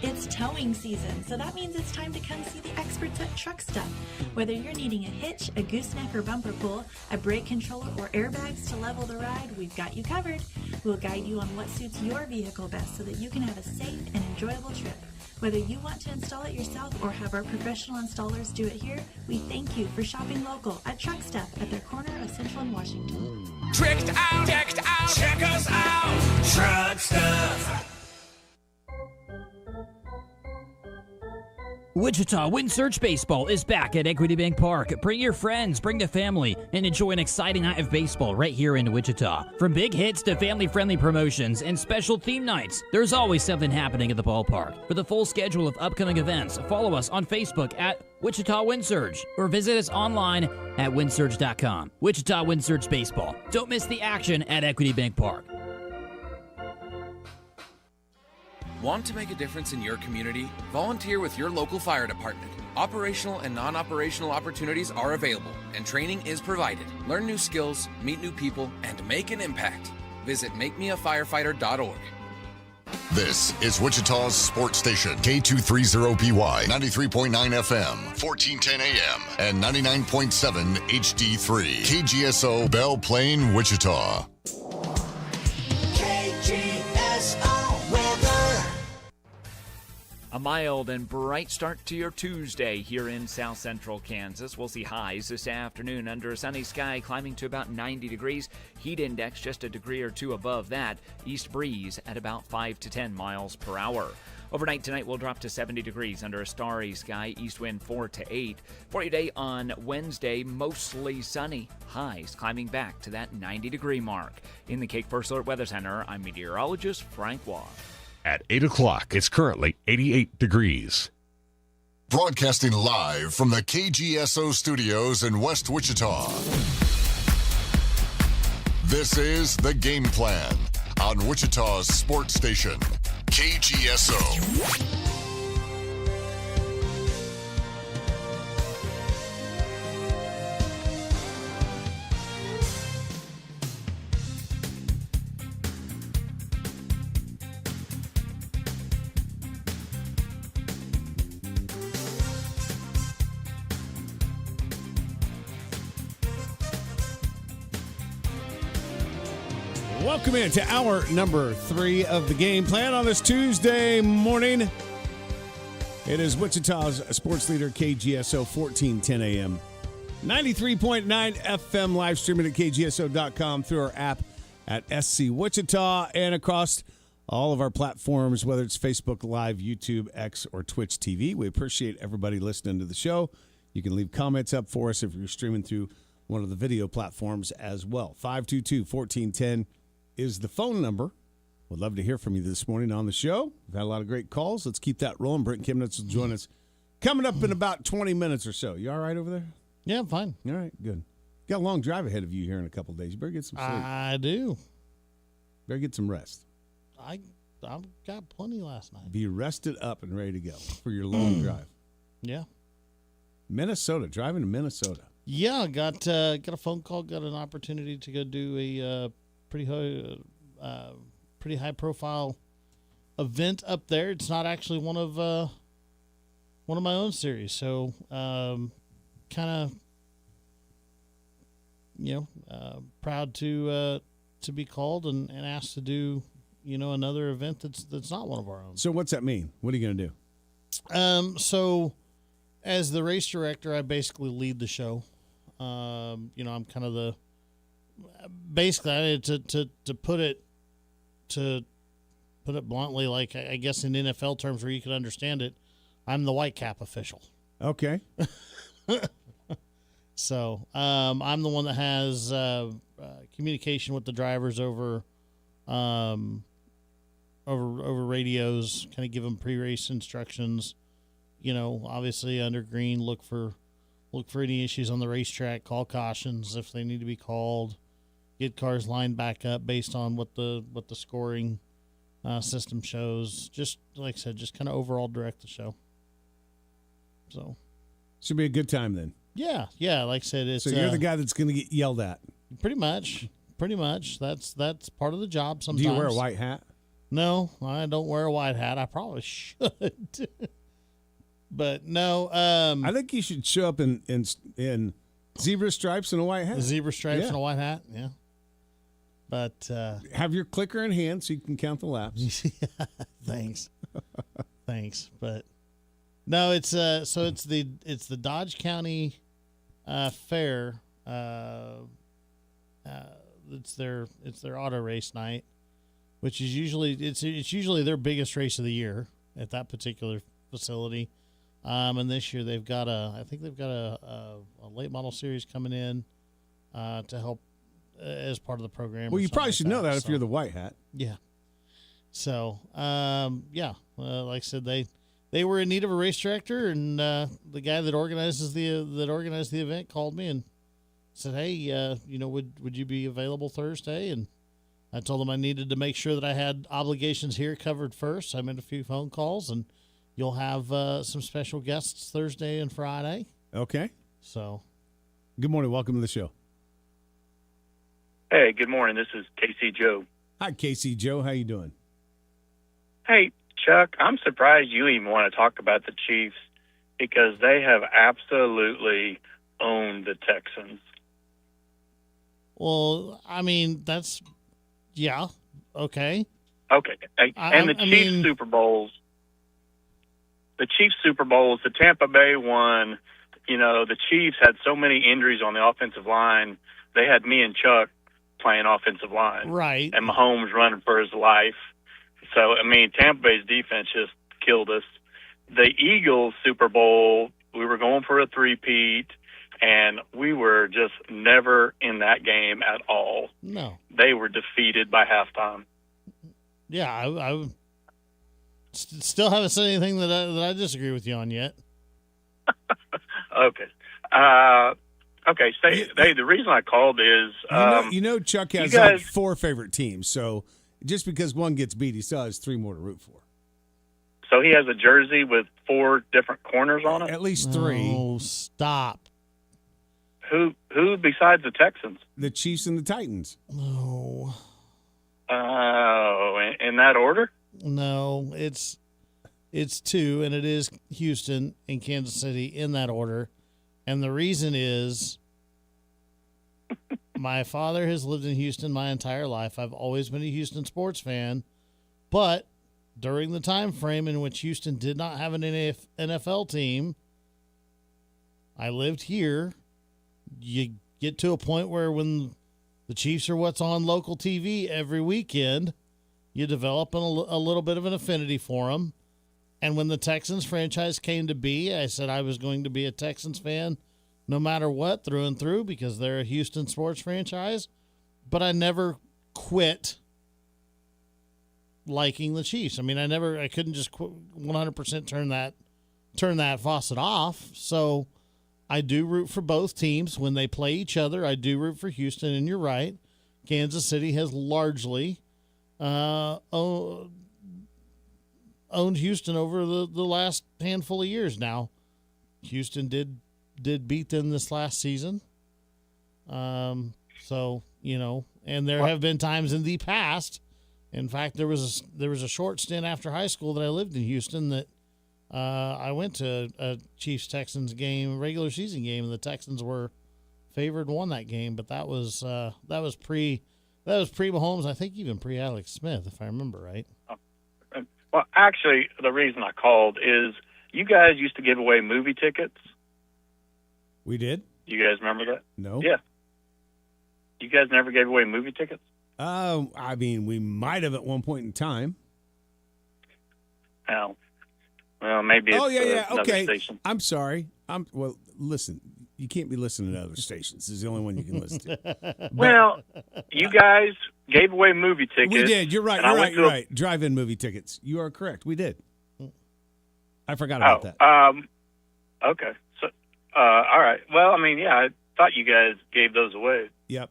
It's towing season, so that means it's time to come see the experts at Truck Stuff. Whether you're needing a hitch, a gooseneck or bumper pull, a brake controller, or airbags to level the ride, we've got you covered. We'll guide you on what suits your vehicle best so that you can have a safe and enjoyable trip. Whether you want to install it yourself or have our professional installers do it here, we thank you for shopping local at Truck Stuff at their corner of Central and Washington. Tricked out, decked out, check us out. Truck Stuff. Wichita Wind Surge Baseball is back at Equity Bank Park. Bring your friends, bring the family, and enjoy an exciting night of baseball right here in Wichita. From big hits to family-friendly promotions and special theme nights, there's always something happening at the ballpark. For the full schedule of upcoming events, follow us on Facebook at Wichita Wind Surge or visit us online at windsurge.com. Wichita Wind Surge Baseball. Don't miss the action at Equity Bank Park. Want to make a difference in your community? Volunteer with your local fire department. Operational and non-operational opportunities are available, and training is provided. Learn new skills, meet new people, and make an impact. Visit makemeafirefighter.org. This is Wichita's sports station, K230BY, 93.9 FM, 1410 AM, and 99.7 HD3. KGSO, Belle Plaine, Wichita. KGSO weather. A mild and bright start to your Tuesday here in south central Kansas. We'll see highs this afternoon under a sunny sky climbing to about 90 degrees. Heat index just a degree or two above that. East breeze at about 5 to 10 miles per hour. Overnight tonight we'll drop to 70 degrees under a starry sky. East wind 4 to 8. For your day on Wednesday, mostly sunny. Highs climbing back to that 90-degree mark. In the Cake First Alert Weather Center, I'm meteorologist Frank Waugh. At 8 o'clock, it's currently 88 degrees. Broadcasting live from the KGSO studios in West Wichita. This is The Game Plan on Wichita's sports station, KGSO. Welcome into hour number 3 of the game plan on this Tuesday morning. It is Wichita's sports leader, KGSO, 1410 AM. 93.9 FM, live streaming at KGSO.com through our app at SC Wichita and across all of our platforms, whether it's Facebook Live, YouTube, X, or Twitch TV. We appreciate everybody listening to the show. You can leave comments up for us if you're streaming through one of the video platforms as well. 522-1410 is the phone number. We'd love to hear from you this morning on the show. We've had a lot of great calls. Let's keep that rolling. Brent Kemnitz will join us coming up in about 20 minutes or so. You all right over there? Yeah, I'm fine. All right, good. Got a long drive ahead of you here in a couple of days. You better get some sleep. I do. Better get some rest. I've got plenty last night. Be rested up and ready to go for your long drive. Yeah. Minnesota, driving to Minnesota. Yeah, got a phone call, got an opportunity to go do a pretty high profile event up there. It's not actually one of my own series, so kind of proud to be called and asked to do another event that's not one of our own. So what's that mean? What are you going to do? So as the race director, I basically lead the show. I'm kind of basically to put it bluntly, like I guess in NFL terms where you can understand it, I'm the white cap official. Okay. So I'm the one that has communication with the drivers over radios, kind of give them pre-race instructions. Obviously under green, look for any issues on the racetrack, call cautions if they need to be called, get cars lined back up based on what the scoring system shows. Just like I said, just kind of overall direct the show. So should be a good time then. Yeah. Like I said, it's so you're the guy that's going to get yelled at. Pretty much. That's part of the job. Sometimes. Do you wear a white hat? No, I don't wear a white hat. I probably should. But no, I think you should show up in zebra stripes and a white hat. Zebra stripes and a white hat, yeah. But have your clicker in hand so you can count the laps. Thanks. But no, it's the Dodge County Fair. It's their auto race night, which is usually their biggest race of the year at that particular facility. And this year they've got a late model series coming in to help as part of the program. Well, you probably should know that if you're the white hat. Yeah. So, like I said, they were in need of a race director, and the guy that organized the event called me and said, "Hey, would you be available Thursday?" And I told him I needed to make sure that I had obligations here covered first. So I made a few phone calls, and you'll have some special guests Thursday and Friday. Okay. So, good morning. Welcome to the show. Hey, good morning. This is KC Joe Hi, Casey Joe. How you doing? Hey, Chuck, I'm surprised you even want to talk about the Chiefs because they have absolutely owned the Texans. Well, I mean, that's yeah, okay. Okay, and the Chiefs Super Bowls. The Chiefs Super Bowls, the Tampa Bay one. You know, the Chiefs had so many injuries on the offensive line. They had me and Chuck playing offensive line, right? And Mahomes running for his life. So, I mean, Tampa Bay's defense just killed us. The Eagles Super Bowl, we were going for a three-peat, and we were just never in that game at all. No. They were defeated by halftime. Yeah, I still haven't said anything that I disagree with you on yet. Okay. Okay, the reason I called is... Chuck has guys, 4 favorite teams, so just because one gets beat, he still has 3 more to root for. So he has a jersey with 4 different corners on it? At least 3. Oh, stop. Who besides the Texans? The Chiefs and the Titans. No. Oh, in that order? No, it's 2, and it is Houston and Kansas City in that order. And the reason is my father has lived in Houston my entire life. I've always been a Houston sports fan. But during the time frame in which Houston did not have an NFL team, I lived here. You get to a point where when the Chiefs are what's on local TV every weekend, you develop a little bit of an affinity for them. And when the Texans franchise came to be, I said I was going to be a Texans fan no matter what, through and through, because they're a Houston sports franchise. But I never quit liking the Chiefs. I mean, I couldn't just 100% turn that faucet off. So I do root for both teams when they play each other. I do root for Houston, and you're right. Kansas City has largely owned Houston over the last handful of years now. Houston did beat them this last season. So, and there have been times in the past. In fact, there was a short stint after high school that I lived in Houston that I went to a Chiefs-Texans game, regular season game, and the Texans were favored and won that game. But that was pre Mahomes, I think even pre Alex Smith, if I remember right. Well, actually, the reason I called is you guys used to give away movie tickets. We did? You guys remember that? No. Yeah. You guys never gave away movie tickets? I mean, we might have at one point in time. Oh. Well, maybe it's another okay. station. I'm sorry. Well, listen, you can't be listening to other stations. This is the only one you can listen to. Well, you guys gave away movie tickets. We did. You're right. You're right. Drive-in movie tickets. You are correct. We did. I forgot about that. Okay. So, all right. Well, I mean, yeah, I thought you guys gave those away. Yep.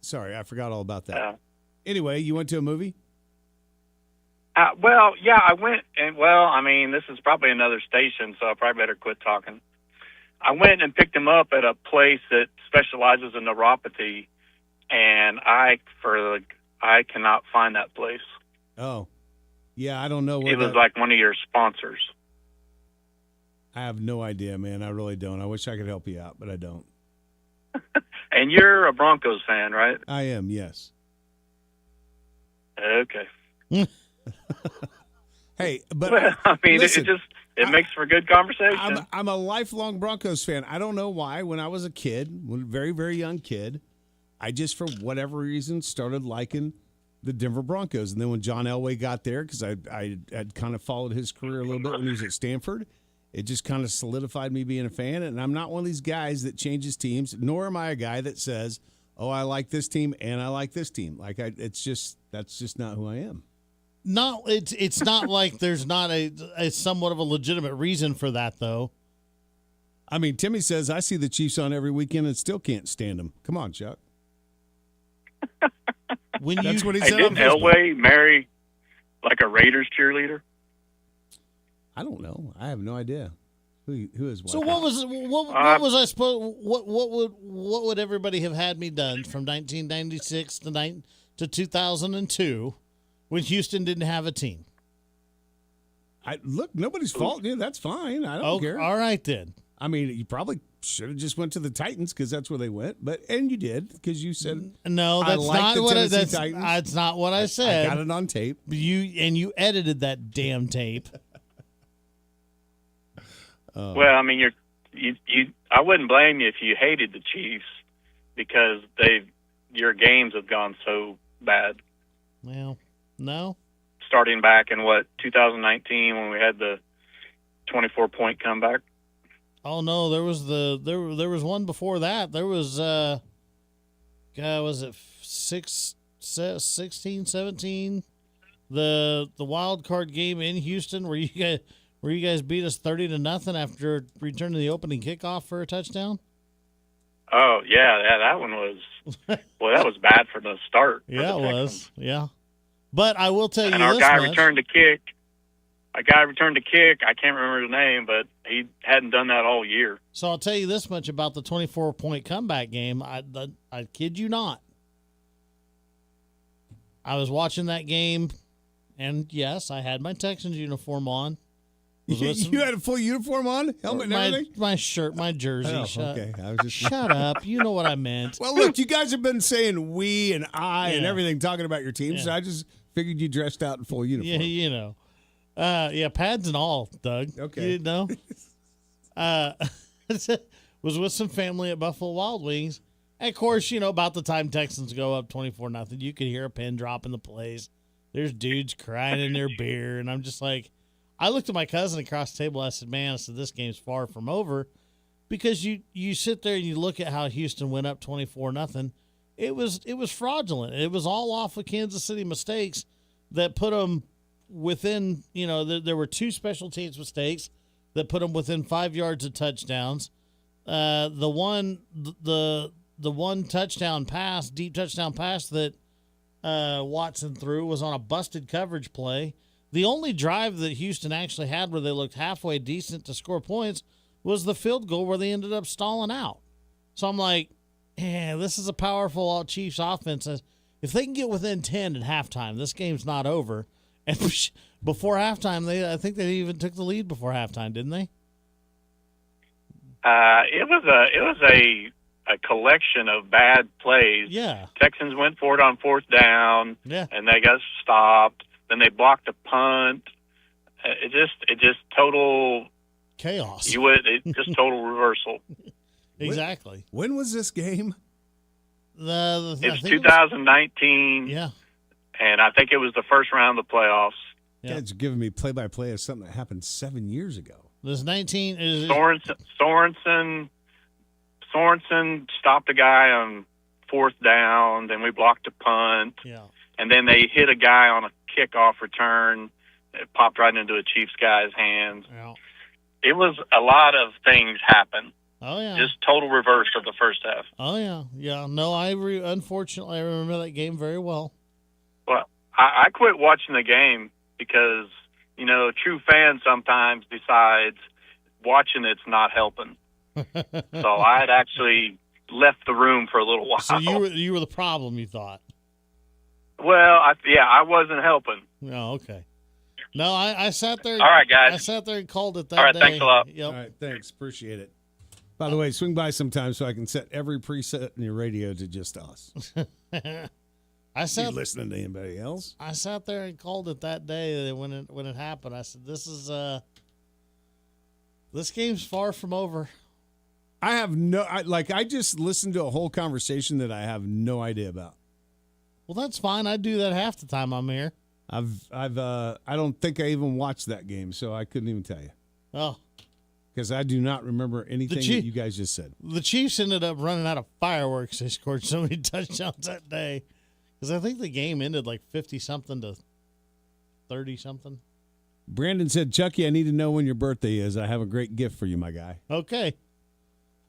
Sorry, I forgot all about that. Anyway, you went to a movie? Well, yeah, I went, and I mean, this is probably another station, so I probably better quit talking. I went and picked him up at a place that specializes in neuropathy, and I cannot find that place. Oh, yeah, I don't know. It was like one of your sponsors. I have no idea, man. I really don't. I wish I could help you out, but I don't. And you're a Broncos fan, right? I am, yes. Okay. Hey, but I mean, listen, it makes for good conversation. I'm a lifelong Broncos fan. I don't know why. When I was a kid, when a very, very young kid, I just, for whatever reason, started liking the Denver Broncos. And then when John Elway got there, because I had kind of followed his career a little bit when he was at Stanford, it just kind of solidified me being a fan. And I'm not one of these guys that changes teams, nor am I a guy that says, oh, I like this team and I like this team. That's just not who I am. No, it's not like there's not a somewhat of a legitimate reason for that, though. I mean, Timmy says, I see the Chiefs on every weekend and still can't stand them. Come on, Chuck. That's what he said. Didn't Elway marry like a Raiders cheerleader? I don't know. I have no idea who is what. So what was I supposed? What would everybody have had me done from 1996 to to 2002 when Houston didn't have a team. Look, nobody's fault. Yeah, that's fine. I don't care. All right, then. I mean, you probably should have just went to the Titans because that's where they went. And you did because you said no. That's not what that's not what I said. I got it on tape. You edited that damn tape. Well, I mean, I wouldn't blame you if you hated the Chiefs because your games have gone so bad. Well, no. Starting back in 2019 when we had the 24-point comeback. Oh no, there was one before that. There was was it 16, 17? The wild card game in Houston where you guys beat us 30-0 after returning the opening kickoff for a touchdown. Oh yeah, that one was. Well, that was bad for the start. Yeah, it was. Yeah, but I will tell you, and our guy returned a kick. A guy returned a kick. I can't remember his name, but he hadn't done that all year. So I'll tell you this much about the 24-point comeback game. I kid you not. I was watching that game, and yes, I had my Texans uniform on. You had a full uniform on? Helmet and everything? My shirt, my jersey. Oh, okay. I was just Shut up. You know what I meant. Well, look, you guys have been saying we and I and everything talking about your team, so I just figured you dressed out in full uniform. Yeah, you know. Pads and all, Doug. Okay. You didn't know? Was with some family at Buffalo Wild Wings. And, of course, about the time Texans go up 24-0, you could hear a pin drop in the place. There's dudes crying in their beer, and I'm just like, I looked at my cousin across the table. I said, this game's far from over. Because you sit there and you look at how Houston went up 24-0. It was fraudulent. It was all off of Kansas City mistakes that put them within, there were two special teams mistakes that put them within 5 yards of touchdowns. The one touchdown pass, deep touchdown pass that Watson threw was on a busted coverage play. The only drive that Houston actually had where they looked halfway decent to score points was the field goal where they ended up stalling out. So I'm like, this is a powerful Chiefs offense. If they can get within 10 at halftime, this game's not over. And before halftime, I think they even took the lead before halftime, didn't they? It was a collection of bad plays. Yeah. Texans went for it on fourth down. Yeah. And they got stopped. Then they blocked a punt. It just total chaos. Just total reversal. Exactly. When was this game? It's 2019. Yeah. And I think it was the first round of the playoffs. Yeah. Guys are giving me play-by-play of something that happened 7 years ago. This 19 is Sorensen stopped a guy on fourth down. Then we blocked a punt. Yeah. And then they hit a guy on a kickoff return. It popped right into a Chiefs guy's hands. Yeah. It was a lot of things happen. Oh, yeah. Just total reverse of the first half. Oh, yeah. Yeah. No, unfortunately, I remember that game very well. Well, I quit watching the game because, a true fan sometimes decides watching it's not helping. So I had actually left the room for a little while. So you were the problem, you thought? Well, I wasn't helping. Oh, okay. No, I sat there. All right, guys. I sat there and called it that All right, day. thanks a lot. Yep. All right, thanks. Appreciate it. By the way, swing by sometime so I can set every preset in your radio to just us. You listening to anybody else? I sat there and called it that day when it happened. I said, this game's far from over. I just listened to a whole conversation that I have no idea about. Well, that's fine. I do that half the time I'm here. I don't think I even watched that game, so I couldn't even tell you. Oh. Because I do not remember anything that you guys just said. The Chiefs ended up running out of fireworks. They scored so many touchdowns that day. Because I think the game ended like 50-something to 30-something. Brandon said, Chucky, I need to know when your birthday is. I have a great gift for you, my guy. Okay.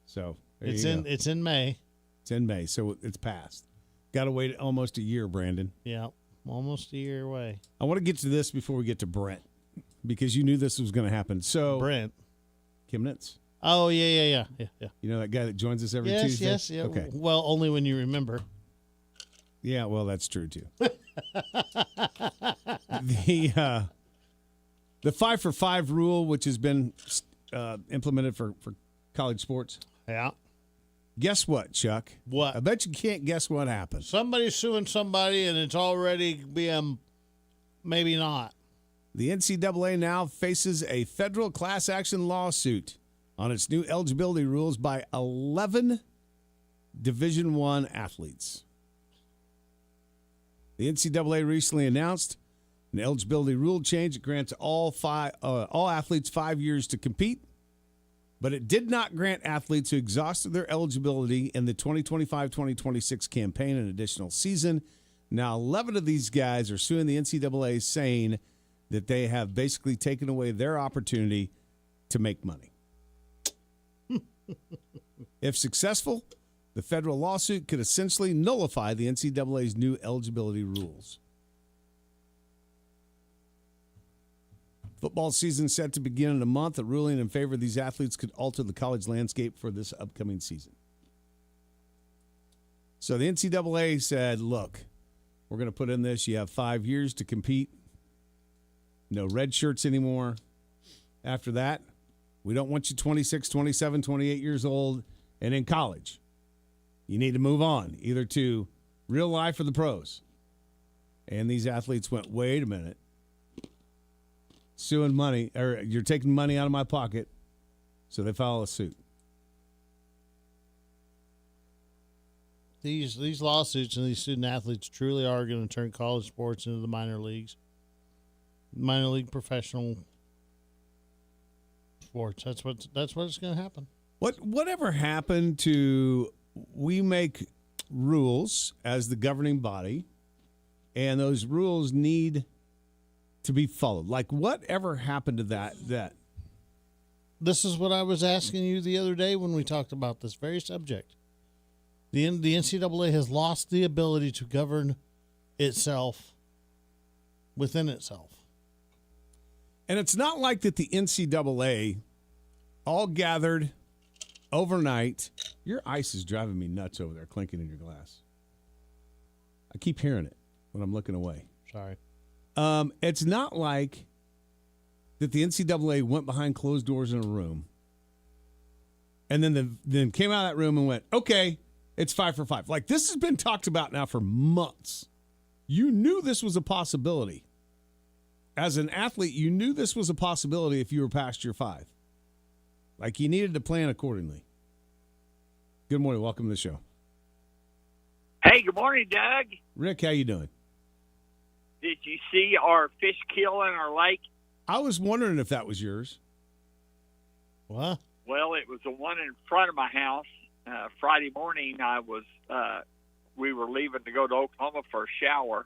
So it's in May. It's in May, so it's past. Got to wait almost a year, Brandon. Yeah, almost a year away. I want to get to this before we get to Brent, because you knew this was going to happen. So Brent Kemnitz. Oh yeah. You know that guy that joins us every Tuesday? Yes. Yeah. Okay. Well, only when you remember. Yeah, well, that's true too. The 5 for 5 rule, which has been implemented for college sports. Yeah. Guess what, Chuck? What? I bet you can't guess what happened. Somebody's suing somebody, and it's already being maybe not. The NCAA now faces a federal class action lawsuit on its new eligibility rules by 11 Division I athletes. The NCAA recently announced an eligibility rule change that grants all athletes 5 years to compete, but it did not grant athletes who exhausted their eligibility in the 2025-2026 campaign an additional season. Now, 11 of these guys are suing the NCAA, saying that they have basically taken away their opportunity to make money. If successful, the federal lawsuit could essentially nullify the NCAA's new eligibility rules. Football season set to begin in a month. A ruling in favor of these athletes could alter the college landscape for this upcoming season. So the NCAA said, look, we're going to put in this. You have 5 years to compete. No red shirts anymore. After that, we don't want you 26, 27, 28 years old and in college. You need to move on, either to real life or the pros. And these athletes went, wait a minute. Suing money, or you're taking money out of my pocket. So they file a suit. These lawsuits and these student athletes truly are going to turn college sports into the minor leagues. Minor league professional sports. That's what's going to happen. Whatever happened to we make rules as the governing body, and those rules need to be followed? Like, whatever happened to that? This is what I was asking you the other day when we talked about this very subject. The NCAA has lost the ability to govern itself within itself. And it's not like that the NCAA all gathered overnight. Your ice is driving me nuts over there, clinking in your glass. I keep hearing it when I'm looking away. Sorry. It's not like that the NCAA went behind closed doors in a room and then came out of that room and went, okay, it's 5 for 5. Like, this has been talked about now for months. You knew this was a possibility. As an athlete, you knew this was a possibility if you were past your 5. Like, you needed to plan accordingly. Good morning. Welcome to the show. Hey, good morning, Doug. Rick, how you doing? Did you see our fish kill in our lake? I was wondering if that was yours. What? Well, it was the one in front of my house. Friday morning, we were leaving to go to Oklahoma for a shower,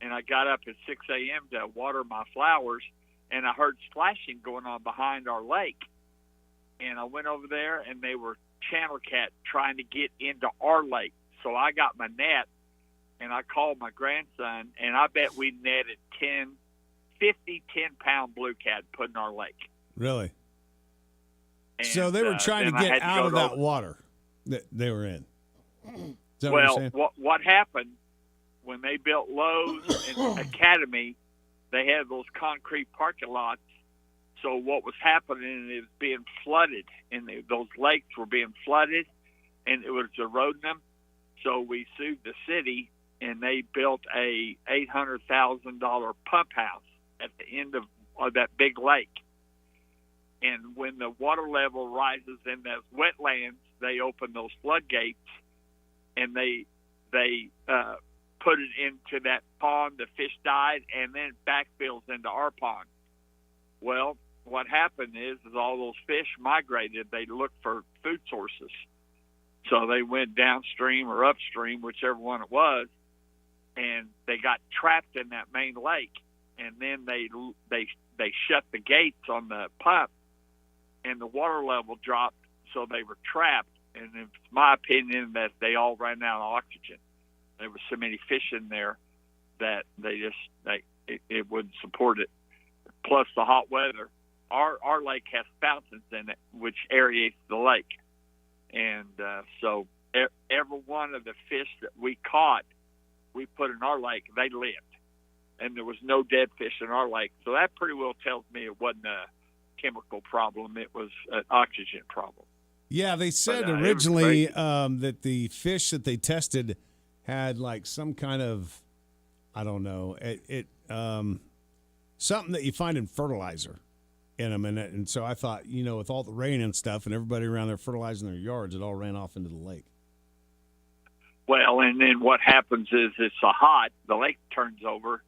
and I got up at 6 a.m. to water my flowers, and I heard splashing going on behind our lake. And I went over there, and they were channel cat trying to get into our lake. So I got my net, and I called my grandson, and I bet we netted 10-pound blue cat put in our lake. Really? And, so they were trying to get out of that water that they were in. Is that what you're saying? What happened when they built Lowe's and Academy, they had those concrete parking lots. So what was happening is being flooded, and those lakes were being flooded, and it was eroding them. So we sued the city, and they built a $800,000 pump house at the end of that big lake. And when the water level rises in those wetlands, they open those floodgates, and they put it into that pond. The fish died, and then it backfills into our pond. Well, what happened is all those fish migrated. They looked for food sources. So they went downstream or upstream, whichever one it was, and they got trapped in that main lake. And then they shut the gates on the pump, and the water level dropped, so they were trapped. And it's my opinion that they all ran out of oxygen. There was so many fish in there that it wouldn't support it. Plus the hot weather. Our lake has fountains in it, which aerates the lake. And so every one of the fish that we caught we put in our lake, they lived. And there was no dead fish in our lake. So that pretty well tells me it wasn't a chemical problem. It was an oxygen problem. Yeah, they said But, originally that the fish that they tested had like some kind of, I don't know, something that you find in fertilizer in them. And so I thought, with all the rain and stuff and everybody around there fertilizing their yards, it all ran off into the lake. Well, and then what happens is it's so hot, the lake turns over,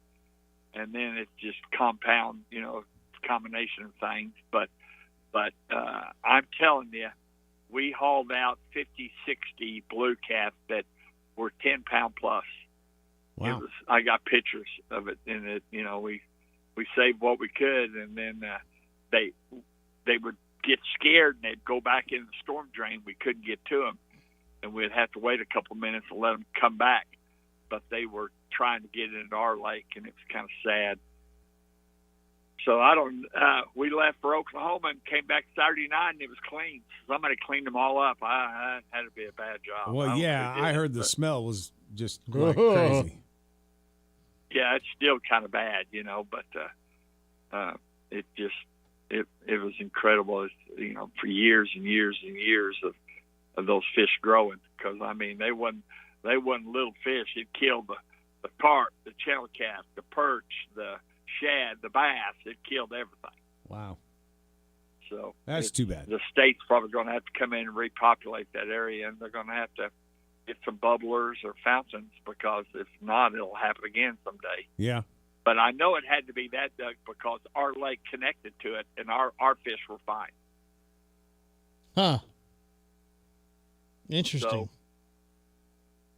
and then it just compound, combination of things. But I'm telling you, we hauled out 50, 60 blue cats that were 10-pound plus. Wow. I got pictures of it, and we saved what we could, and then they would get scared and they'd go back in the storm drain. We couldn't get to them, and we'd have to wait a couple minutes and let them come back. But they were trying to get into our lake, and it was kind of sad. So we left for Oklahoma and came back Saturday night, and it was clean. Somebody cleaned them all up. I had to be a bad job. Well, I heard the smell was just like Uh-huh. crazy. Yeah, it's still kind of bad, but it was incredible, for years and years and years of those fish growing. Because they wasn't little fish. It killed the carp, the channel cat, the perch, the shad, the bass. It killed everything. Wow. So that's too bad. The state's probably going to have to come in and repopulate that area, and they're going to have to get some bubblers or fountains, because if not, it'll happen again someday. Yeah. But I know it had to be that, Doug, because our lake connected to it, and our fish were fine. Huh. Interesting. So,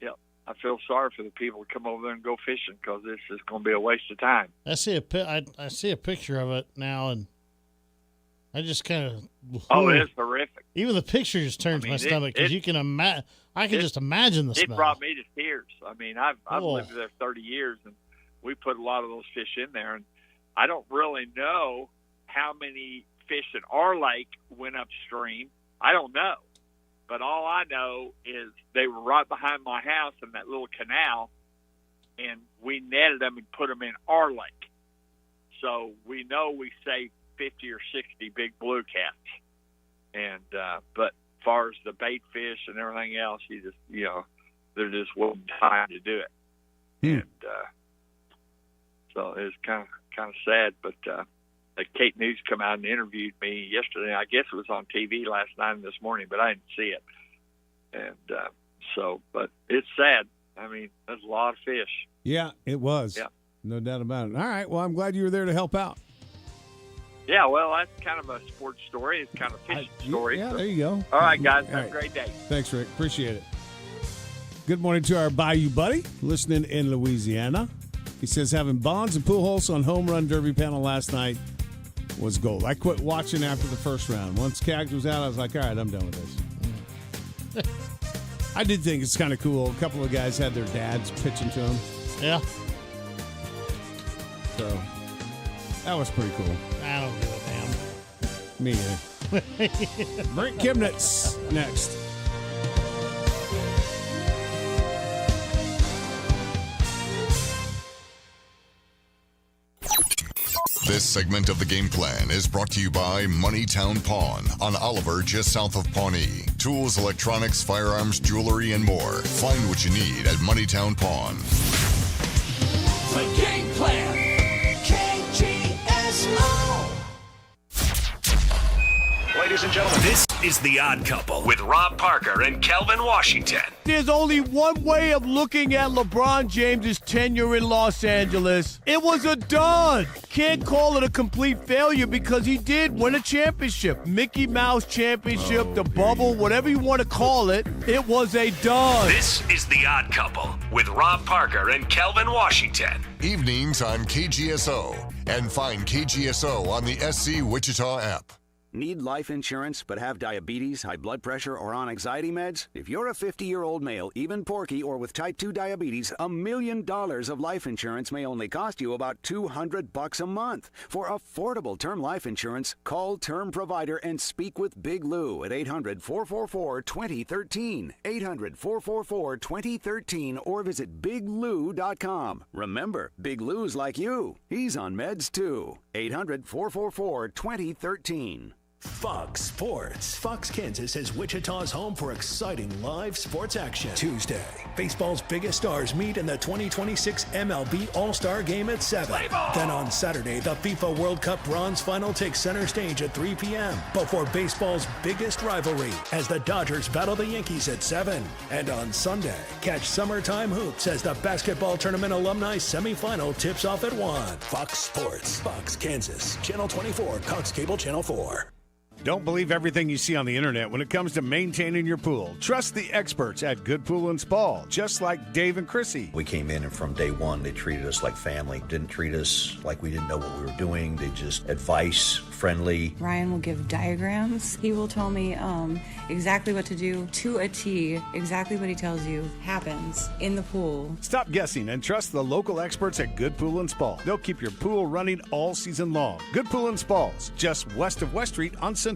yeah, I feel sorry for the people who come over there and go fishing, because this is going to be a waste of time. I see a picture of it now, and I just kind of. Oh, it's horrific. Even the picture just turns my stomach, because you can imagine. I can just imagine the smell. It brought me to tears. I've lived there 30 years, and we put a lot of those fish in there, and I don't really know how many fish in our lake went upstream. I don't know. But all I know is they were right behind my house in that little canal, and we netted them and put them in our lake. So we know we saved 50 or 60 big blue cats. And but as far as the bait fish and everything else, there just wasn't time to do it. And so it was kind of sad. But Kate News come out and interviewed me yesterday. I guess it was on TV last night and this morning, but I didn't see it. And but it's sad. There's a lot of fish. Yeah, it was. Yeah. No doubt about it. All right. Well, I'm glad you were there to help out. Yeah, well, that's kind of a sports story. It's kind of a fishing story. Yeah, there you go. All right, guys. All Have right. a great day. Thanks, Rick. Appreciate it. Good morning to our Bayou buddy listening in Louisiana. He says having Bonds and Pujols on home run derby panel last night was gold. I quit watching after the first round. Once Cags was out, I was like, all right, I'm done with this. I did think it's kind of cool. A couple of guys had their dads pitching to them. Yeah. So that was pretty cool. I don't give a damn. Me either. Brent Kemnitz next. This segment of the game plan is brought to you by Moneytown Pawn on Oliver, just south of Pawnee. Tools, electronics, firearms, jewelry, and more. Find what you need at Moneytown Pawn. The game plan. KGSO. Ladies and gentlemen, this is The Odd Couple with Rob Parker and Kelvin Washington. There's only one way of looking at LeBron James's tenure in Los Angeles. It was a dud. Can't call it a complete failure because he did win a championship. Mickey Mouse championship, the bubble, whatever you want to call it. It was a dud. This is The Odd Couple with Rob Parker and Kelvin Washington. Evenings on KGSO. And find KGSO on the SC Wichita app. Need life insurance but have diabetes, high blood pressure, or on anxiety meds? If you're a 50-year-old male, even porky, or with type 2 diabetes, $1 million of life insurance may only cost you about $200 a month. For affordable term life insurance, call Term Provider and speak with Big Lou at 800-444-2013. 800-444-2013 or visit biglou.com. Remember, Big Lou's like you. He's on meds too. 800-444-2013. Fox Sports. Fox Kansas is Wichita's home for exciting live sports action. Tuesday, baseball's biggest stars meet in the 2026 MLB All-Star Game at 7. Then on Saturday, the FIFA World Cup Bronze Final takes center stage at 3 p.m. before baseball's biggest rivalry as the Dodgers battle the Yankees at 7. And on Sunday, catch summertime hoops as the basketball tournament alumni semifinal tips off at 1. Fox Sports. Fox Kansas. Channel 24. Cox Cable Channel 4. Don't believe everything you see on the internet when it comes to maintaining your pool. Trust the experts at Good Pool and Spa, just like Dave and Chrissy. We came in and from day one, they treated us like family. Didn't treat us like we didn't know what we were doing. They just advice, friendly. Ryan will give diagrams. He will tell me exactly what to do to a T. Exactly what he tells you happens in the pool. Stop guessing and trust the local experts at Good Pool and Spa. They'll keep your pool running all season long. Good Pool and Spas, just west of West Street on Central.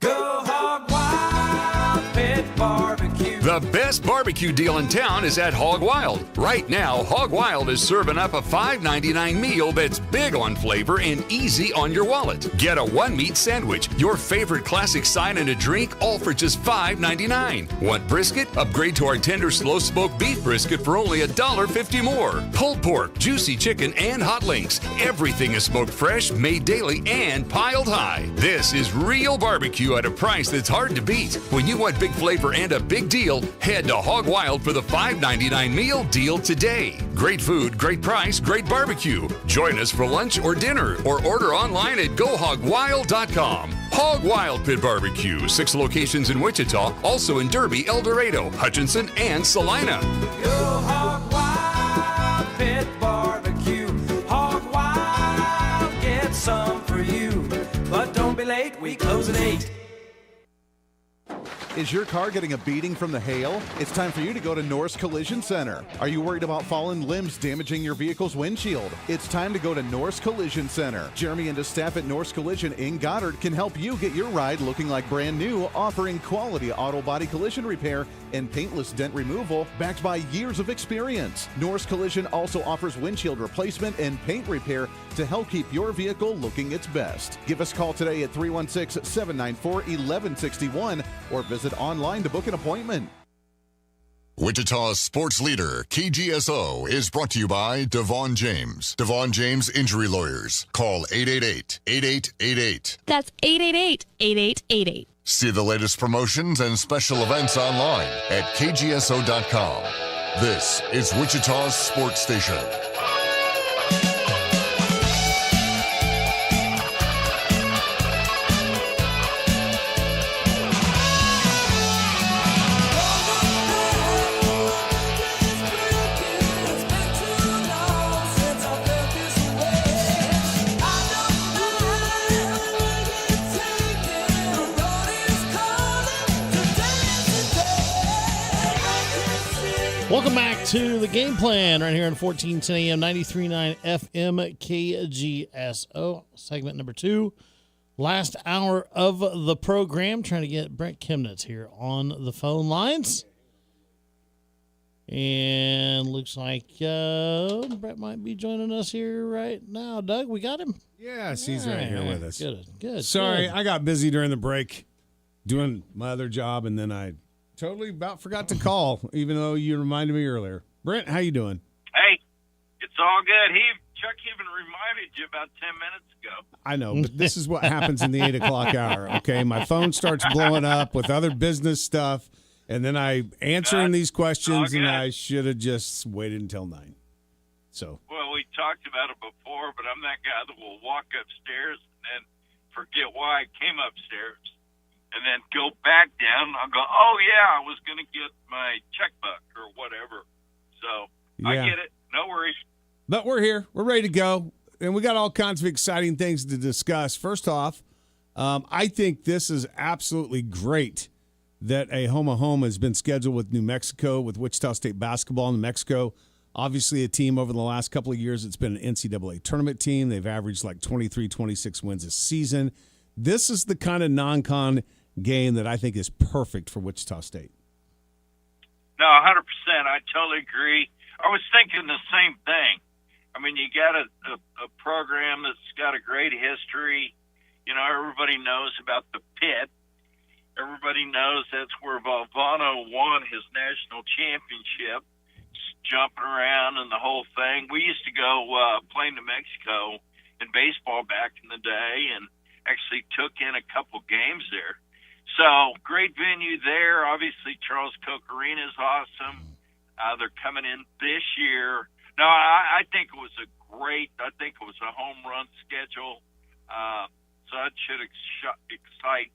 Go Hog Wild Pit Barbecue. The best barbecue deal in town is at Hog Wild. Right now, Hog Wild is serving up a $5.99 meal that's big on flavor and easy on your wallet. Get a one-meat sandwich, your favorite classic side, and a drink, all for just $5.99. Want brisket? Upgrade to our tender slow-smoked beef brisket for only $1.50 more. Pulled pork, juicy chicken, and hot links. Everything is smoked fresh, made daily, and piled high. This is real barbecue at a price that's hard to beat. When you want big flavor and a big deal, head to Hog Wild for the $5.99 meal deal today. Great food, great price, great barbecue. Join us for lunch or dinner or order online at gohogwild.com. Hog Wild Pit Barbecue, 6 locations in Wichita, also in Derby, El Dorado, Hutchinson, and Salina. Go Hog Wild Pit Barbecue. Hog Wild, get some for you. But don't be late, we close at 8. Is your car getting a beating from the hail? It's time for you to go to Norse Collision Center. Are you worried about fallen limbs damaging your vehicle's windshield? It's time to go to Norse Collision Center. Jeremy and his staff at Norse Collision in Goddard can help you get your ride looking like brand new, offering quality auto body collision repair and paintless dent removal backed by years of experience. Norse Collision also offers windshield replacement and paint repair to help keep your vehicle looking its best. Give us a call today at 316-794-1161 or visit online to book an appointment. Wichita's sports leader, KGSO, is brought to you by Devon James. Devon James Injury Lawyers. Call 888-8888. That's 888-8888. See the latest promotions and special events online at kgso.com. This is Wichita's sports station. Welcome back to the game plan right here on 1410 AM, 93.9 FM, KGSO. Segment number 2. Last hour of the program. Trying to get Brent Kemnitz here on the phone lines. And looks like Brett might be joining us here right now. Doug, we got him? Yes, he's right here with us. Good. Sorry, I got busy during the break doing my other job, and then I totally about forgot to call, even though you reminded me earlier. Brent, how you doing? Hey, it's all good. Chuck even reminded you about 10 minutes ago. I know, but this is what happens in the 8 o'clock hour, okay? My phone starts blowing up with other business stuff, and then I answering these questions, and I should have just waited until 9. So. Well, we talked about it before, but I'm that guy that will walk upstairs and then forget why I came upstairs. And then go back down. I'll go, oh, yeah, I was going to get my checkbook or whatever. So I get it. No worries. But we're here. We're ready to go. And we got all kinds of exciting things to discuss. First off, I think this is absolutely great that a home has been scheduled with New Mexico, with Wichita State basketball. New Mexico, obviously a team over the last couple of years, it's been an NCAA tournament team. They've averaged like 23, 26 wins a season. This is the kind of non-con game that I think is perfect for Wichita State. No, 100%. I totally agree. I was thinking the same thing. I mean, you got a program that's got a great history. You know, everybody knows about the Pit. Everybody knows that's where Valvano won his national championship, jumping around and the whole thing. We used to go play New Mexico in baseball back in the day and actually took in a couple games there. So, great venue there. Obviously, Charles Koch Arena is awesome. They're coming in this year. No, I think it was a home run schedule. So that should excite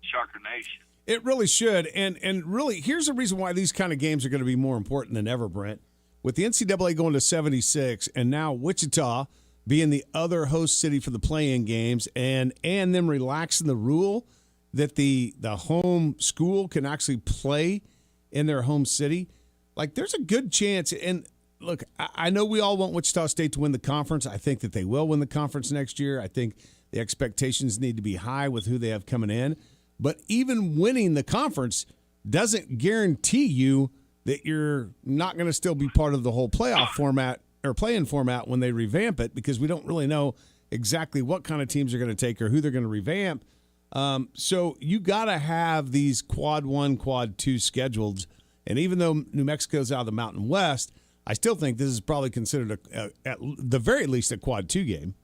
Shocker Nation. It really should. And really, here's the reason why these kind of games are going to be more important than ever, Brent. With the NCAA going to 76 and now Wichita being the other host city for the play-in games and them relaxing the rule that the home school can actually play in their home city, like there's a good chance. And look, I know we all want Wichita State to win the conference. I think that they will win the conference next year. I think the expectations need to be high with who they have coming in. But even winning the conference doesn't guarantee you that you're not going to still be part of the whole playoff format or play-in format when they revamp it, because we don't really know exactly what kind of teams are going to take or who they're going to revamp. So you got to have these quad 1, quad 2 scheduled. And even though New Mexico's out of the Mountain West, I still think this is probably considered at the very least a quad 2 game.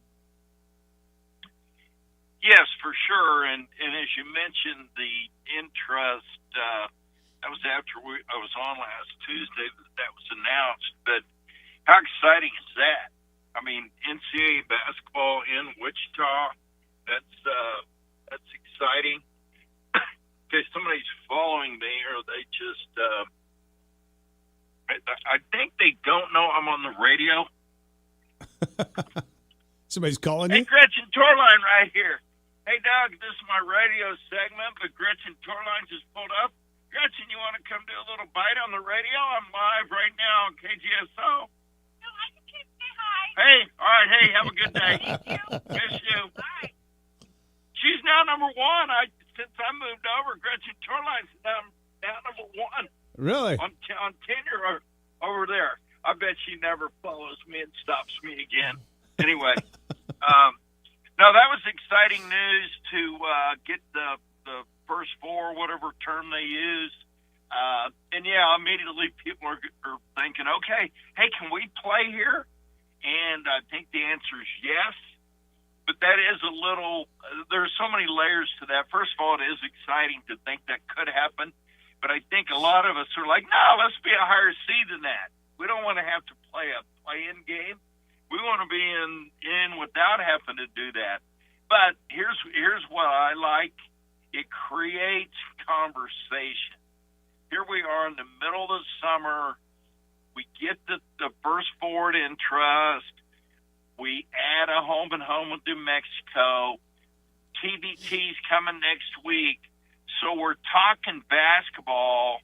Yes, for sure. And as you mentioned, the interest, that was after I was on last Tuesday that was announced. But how exciting is that? I mean, NCAA basketball in Wichita, that's exciting. Okay, somebody's following me, or they just, I think they don't know I'm on the radio. Somebody's calling you? Hey, Gretchen Torline right here. Hey, Doug, this is my radio segment, but Gretchen Torline just pulled up. Gretchen, you want to come do a little bite on the radio? I'm live right now on KGSO. No, I can say hi. Hey, all right, hey, have a good day. Miss you. Bye. She's now number one. Since I moved over, Gretchen Torline's now number one. Really? On tenure over there. I bet she never follows me and stops me again. Anyway, no, that was exciting news to get the first four, whatever term they use. And, yeah, immediately people are thinking, okay, hey, can we play here? And I think the answer is yes. But that is a little – there's so many layers to that. First of all, it is exciting to think that could happen. But I think a lot of us are like, no, let's be a higher seed than that. We don't want to have to play a play-in game. We want to be in without having to do that. But here's what I like. It creates conversation. Here we are in the middle of the summer. We get the first forward in trust. We add a home and home with New Mexico. TBT's coming next week. So we're talking basketball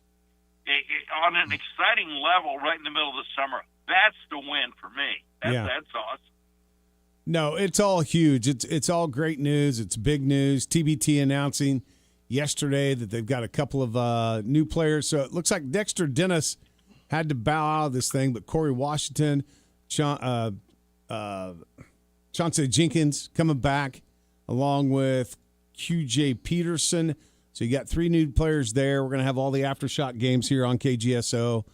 on an exciting level right in the middle of the summer. That's the win for me. That's awesome. No, it's all huge. It's all great news. It's big news. TBT announcing yesterday that they've got a couple of new players. So it looks like Dexter Dennis had to bow out of this thing, but Corey Washington, Chauncey Jenkins coming back along with QJ Peterson. So you got 3 new players there. We're going to have all the Aftershock games here on KGSO.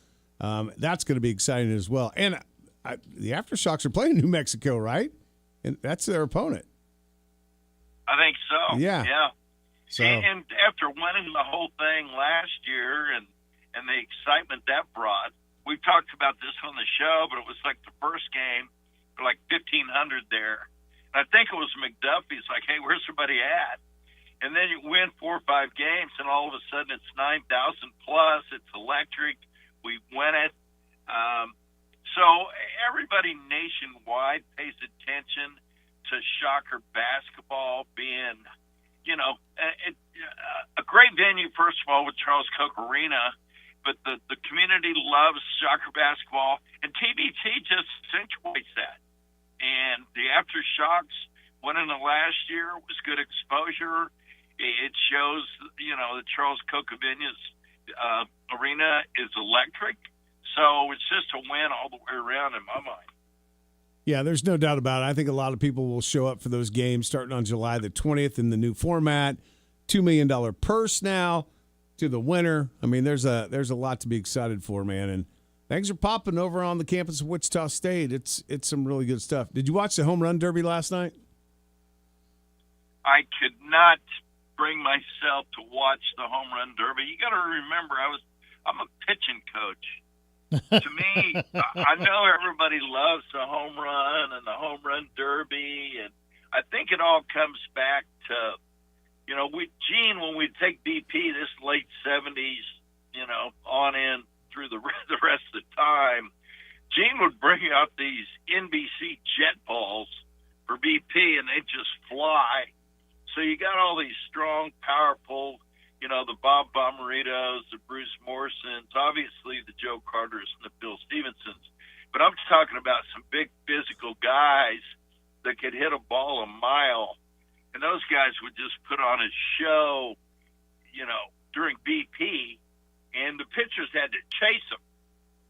That's going to be exciting as well. And the Aftershocks are playing New Mexico, right? And that's their opponent. I think so. Yeah. So. And after winning the whole thing last year and the excitement that brought, we talked about this on the show, but it was like the first game for like 1,500 there. And I think it was McDuffie's like, hey, where's everybody at? And then you win 4 or 5 games, and all of a sudden it's 9,000 plus. It's electric. We win it. So everybody nationwide pays attention to Shocker basketball being a great venue, first of all, with Charles Koch Arena, but the community loves soccer basketball, and TBT just accentuates that. And the aftershocks winning the last year was good exposure. It shows, the Charles Koch Arena is electric. So it's just a win all the way around in my mind. Yeah, there's no doubt about it. I think a lot of people will show up for those games starting on July the 20th in the new format. $2 million purse now to the winner. I mean, there's a lot to be excited for, man. And things are popping over on the campus of Wichita State. It's some really good stuff. Did you watch the home run derby last night? I could not bring myself to watch the home run derby. You got to remember, I'm a pitching coach. To me, I know everybody loves the home run and the home run derby, and I think it all comes back to, Gene, when we take BP this late 70s, on in through the rest of the time, Gene would bring out these NBC jet balls for BP, and they just fly. So you got all these strong, powerful, the Bob Bomeritos, the Bruce Morrisons, obviously the Joe Carters and the Bill Stevensons. But I'm talking about some big physical guys that could hit a ball a mile. And those guys would just put on a show, during BP, and the pitchers had to chase them.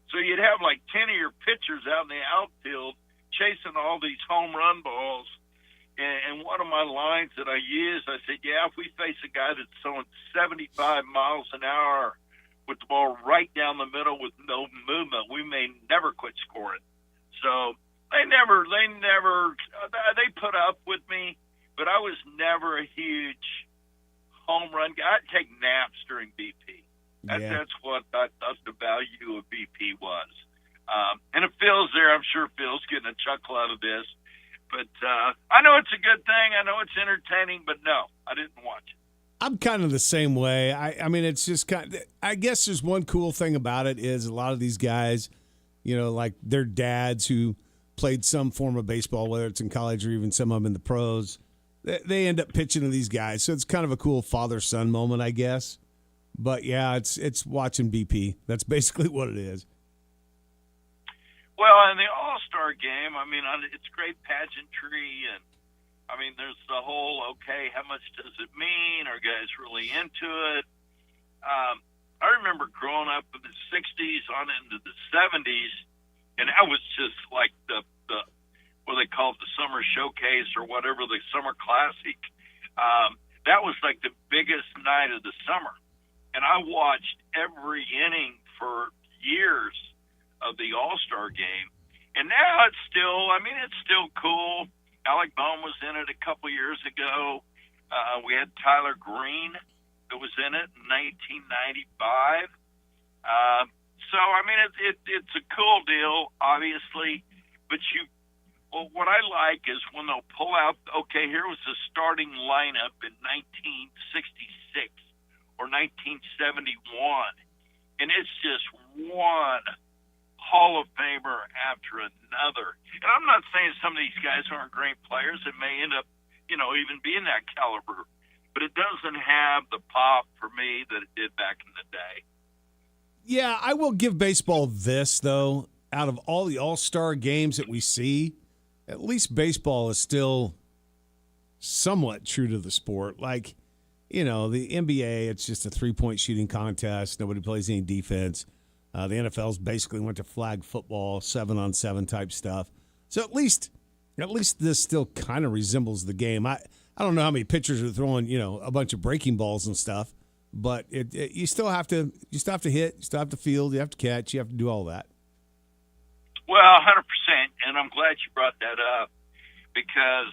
So you'd have like 10 of your pitchers out in the outfield chasing all these home run balls. And one of my lines that I used, I said, if we face a guy that's throwing 75 miles an hour with the ball right down the middle with no movement, we may never quit scoring. So they put up with me, but I was never a huge home run guy. I'd take naps during BP. That's what I thought the value of BP was. And if Phil's there, I'm sure Phil's getting a chuckle out of this. But I know it's a good thing. I know it's entertaining, but no, I didn't watch it. I'm kind of the same way. I mean, it's just I guess there's one cool thing about it is a lot of these guys, like their dads who played some form of baseball, whether it's in college or even some of them in the pros, they end up pitching to these guys. So it's kind of a cool father-son moment, I guess. But, yeah, it's watching BP. That's basically what it is. Well, in the All-Star game, I mean, it's great pageantry, and, I mean, there's the whole, okay, how much does it mean? Are guys really into it? I remember growing up in the 60s on into the 70s, and that was just like the what they call it, the summer showcase or whatever, the summer classic. That was like the biggest night of the summer. And I watched every inning for years of the All-Star game. And now it's still cool. Alec Bohm was in it a couple years ago. We had Tyler Green that was in it in 1995. So, I mean, it's a cool deal, obviously. But what I like is when they'll pull out, okay, here was the starting lineup in 1966 or 1971. And it's just one Hall of Famer after another. And I'm not saying some of these guys aren't great players. It may end up, even being that caliber. But it doesn't have the pop for me that it did back in the day. Yeah, I will give baseball this, though. Out of all the all-star games that we see, at least baseball is still somewhat true to the sport. Like, the NBA, it's just a three-point shooting contest. Nobody plays any defense. The NFL's basically went to flag football, 7-on-7 type stuff. So at least this still kind of resembles the game. I don't know how many pitchers are throwing, a bunch of breaking balls and stuff, but you still have to hit, you still have to field, you have to catch, you have to do all that. Well, 100%, and I'm glad you brought that up because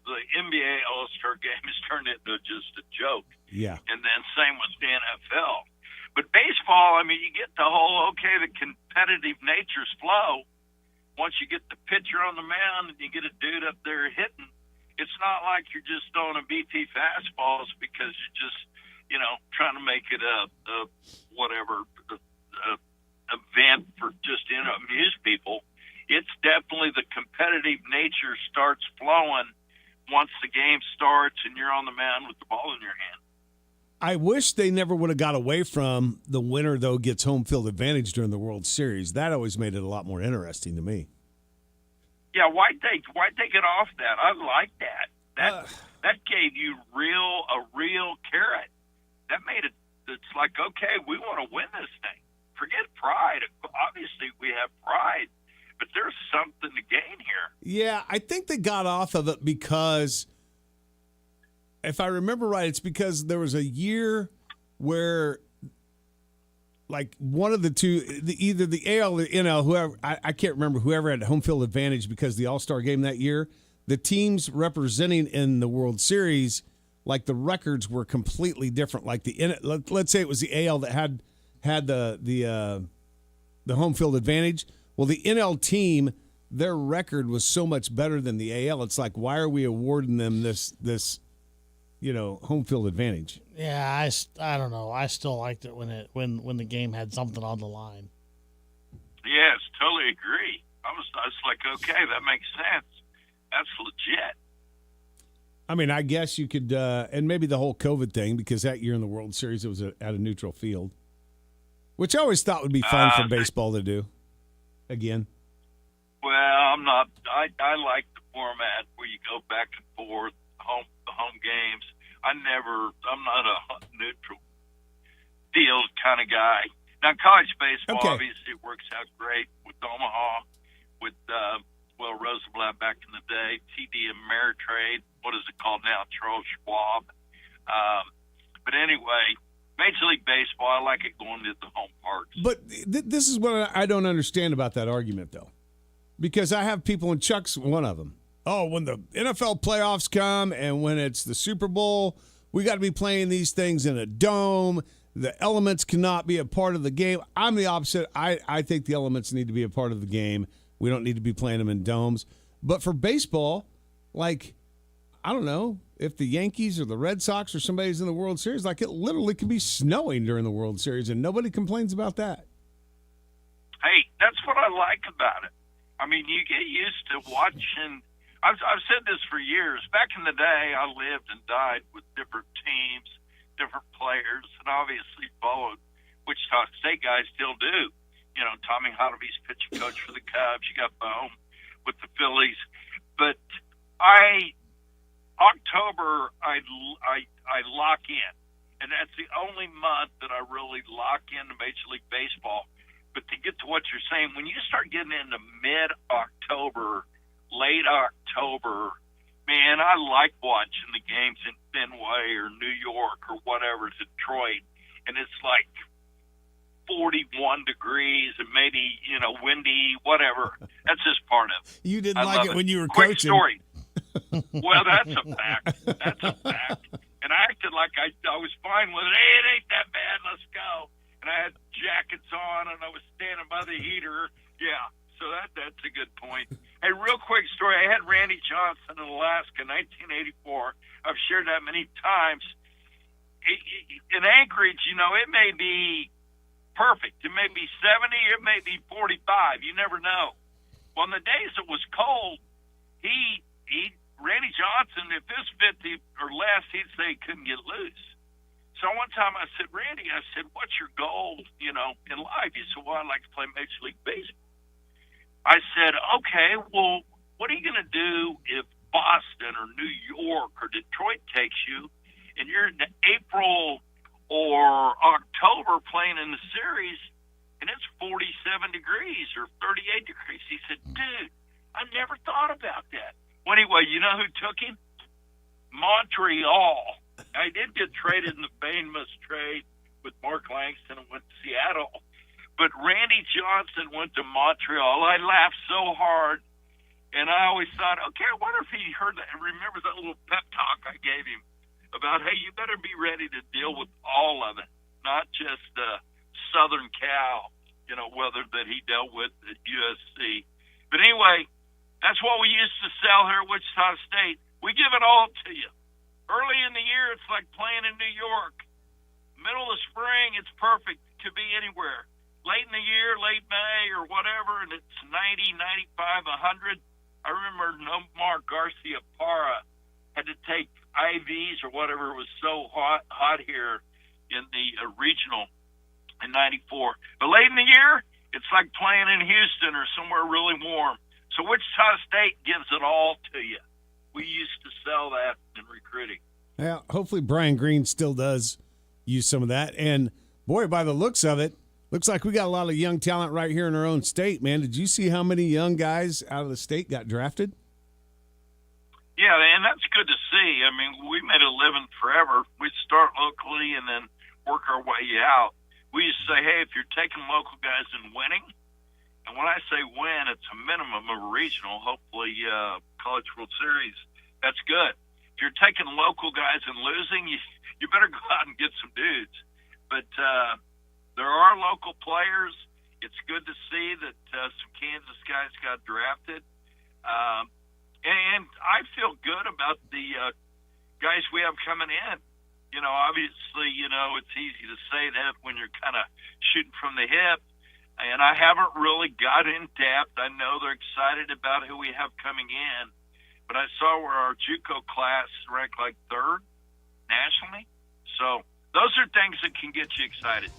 the NBA All-Star Game has turned into just a joke. Yeah. And then same with the NFL. But baseball, I mean, you get the whole, the competitive nature's flow. Once you get the pitcher on the mound and you get a dude up there hitting, it's not like you're just throwing a BP fastballs because you're just, trying to make it a event for just, amuse people. It's definitely the competitive nature starts flowing once the game starts and you're on the mound with the ball ball in your hand. I wish they never would have got away from the winner, though, gets home field advantage during the World Series. That always made it a lot more interesting to me. Yeah, why take it off that? I like that. That gave you a real carrot. That made it. It's like, okay, we want to win this thing. Forget pride. Obviously, we have pride, but there's something to gain here. Yeah, I think they got off of it because, if I remember right, it's because there was a year where, like, one of the two, either the AL or the NL, whoever, I can't remember, whoever had home field advantage because the All-Star game that year, the teams representing in the World Series, like, the records were completely different. Like, let's say it was the AL that had the home field advantage. Well, the NL team, their record was so much better than the AL. It's like, why are we awarding them this home field advantage? Yeah, I don't know. I still liked it when the game had something on the line. Yes, totally agree. I was like, okay, that makes sense. That's legit. I mean, I guess you could, and maybe the whole COVID thing, because that year in the World Series it was at a neutral field, which I always thought would be fun for baseball to do. Again. Well, I'm not. I like the format where you go back and forth, the home games. I'm not a neutral field kind of guy. Now, college baseball obviously works out great with Omaha, with Rosenblatt back in the day, TD Ameritrade. What is it called now? Charles Schwab. But anyway, Major League Baseball, I like it going to the home parks. But this is what I don't understand about that argument, though, because I have people, and Chuck's one of them. Oh, when the NFL playoffs come and when it's the Super Bowl, we got to be playing these things in a dome. The elements cannot be a part of the game. I'm the opposite. I think the elements need to be a part of the game. We don't need to be playing them in domes. But for baseball, like, I don't know, if the Yankees or the Red Sox or somebody's in the World Series, like, it literally could be snowing during the World Series, and nobody complains about that. Hey, that's what I like about it. I mean, you get used to watching. I've said this for years. Back in the day, I lived and died with different teams, different players, and obviously followed Wichita State guys still do. You know, Tommy Hotovy's pitching coach for the Cubs. You got Bohm with the Phillies. But October, I lock in. And that's the only month that I really lock into Major League Baseball. But to get to what you're saying, when you start getting into mid-October, late October, man, I like watching the games in Fenway or New York or whatever, Detroit. And it's like 41 degrees and maybe, windy, whatever. That's just part of it. You didn't like it when you were Quick coaching. story. Well, that's a fact. That's a fact. And I acted like I was fine with it. Hey, it ain't that bad. Let's go. And I had jackets on, and I was standing by the heater. Yeah, so that's a good point. Hey, real quick story. I had Randy Johnson in Alaska, 1984. I've shared that many times. In Anchorage, it may be perfect. It may be 70, it may be 45. You never know. Well, in the days it was cold, Randy Johnson, if it was 50 or less, he'd say he couldn't get loose. So one time I said, Randy, what's your goal, in life? He said, well, I'd like to play Major League Baseball. I said, okay, well, what are you going to do if Boston or New York or Detroit takes you and you're in April or October playing in the series and it's 47 degrees or 38 degrees? He said, dude, I never thought about that. Well, anyway, you know who took him? Montreal. I did get traded in the famous trade with Mark Langston and went to Seattle. But Randy Johnson went to Montreal. I laughed so hard, and I always thought, okay, I wonder if he heard that and remembers that little pep talk I gave him about, hey, you better be ready to deal with all of it, not just the Southern Cal, weather that he dealt with at USC. But anyway, that's what we used to sell here at Wichita State. We give it all to you. Early in the year, it's like playing in New York. Middle of spring, it's perfect. Could be anywhere. Late in the year, late May or whatever, and it's 90, 95, 100. I remember Nomar Garcia Parra had to take IVs or whatever was so hot here in the regional in '94. But late in the year, it's like playing in Houston or somewhere really warm. So Wichita State gives it all to you. We used to sell that in recruiting. Yeah, hopefully Brian Green still does use some of that. And, boy, by the looks of it, looks like we got a lot of young talent right here in our own state, man. Did you see how many young guys out of the state got drafted? Yeah, and that's good to see. I mean, we made a living forever. We'd start locally and then work our way out. We used to say, hey, if you're taking local guys and winning, and when I say win, it's a minimum of a regional, hopefully College World Series, that's good. If you're taking local guys and losing, you better go out and get some dudes. But there are local players. It's good to see that some Kansas guys got drafted. And I feel good about the guys we have coming in. You know, obviously, it's easy to say that when you're kind of shooting from the hip. And I haven't really got in depth. I know they're excited about who we have coming in. But I saw where our JUCO class ranked like 3rd nationally. So those are things that can get you excited.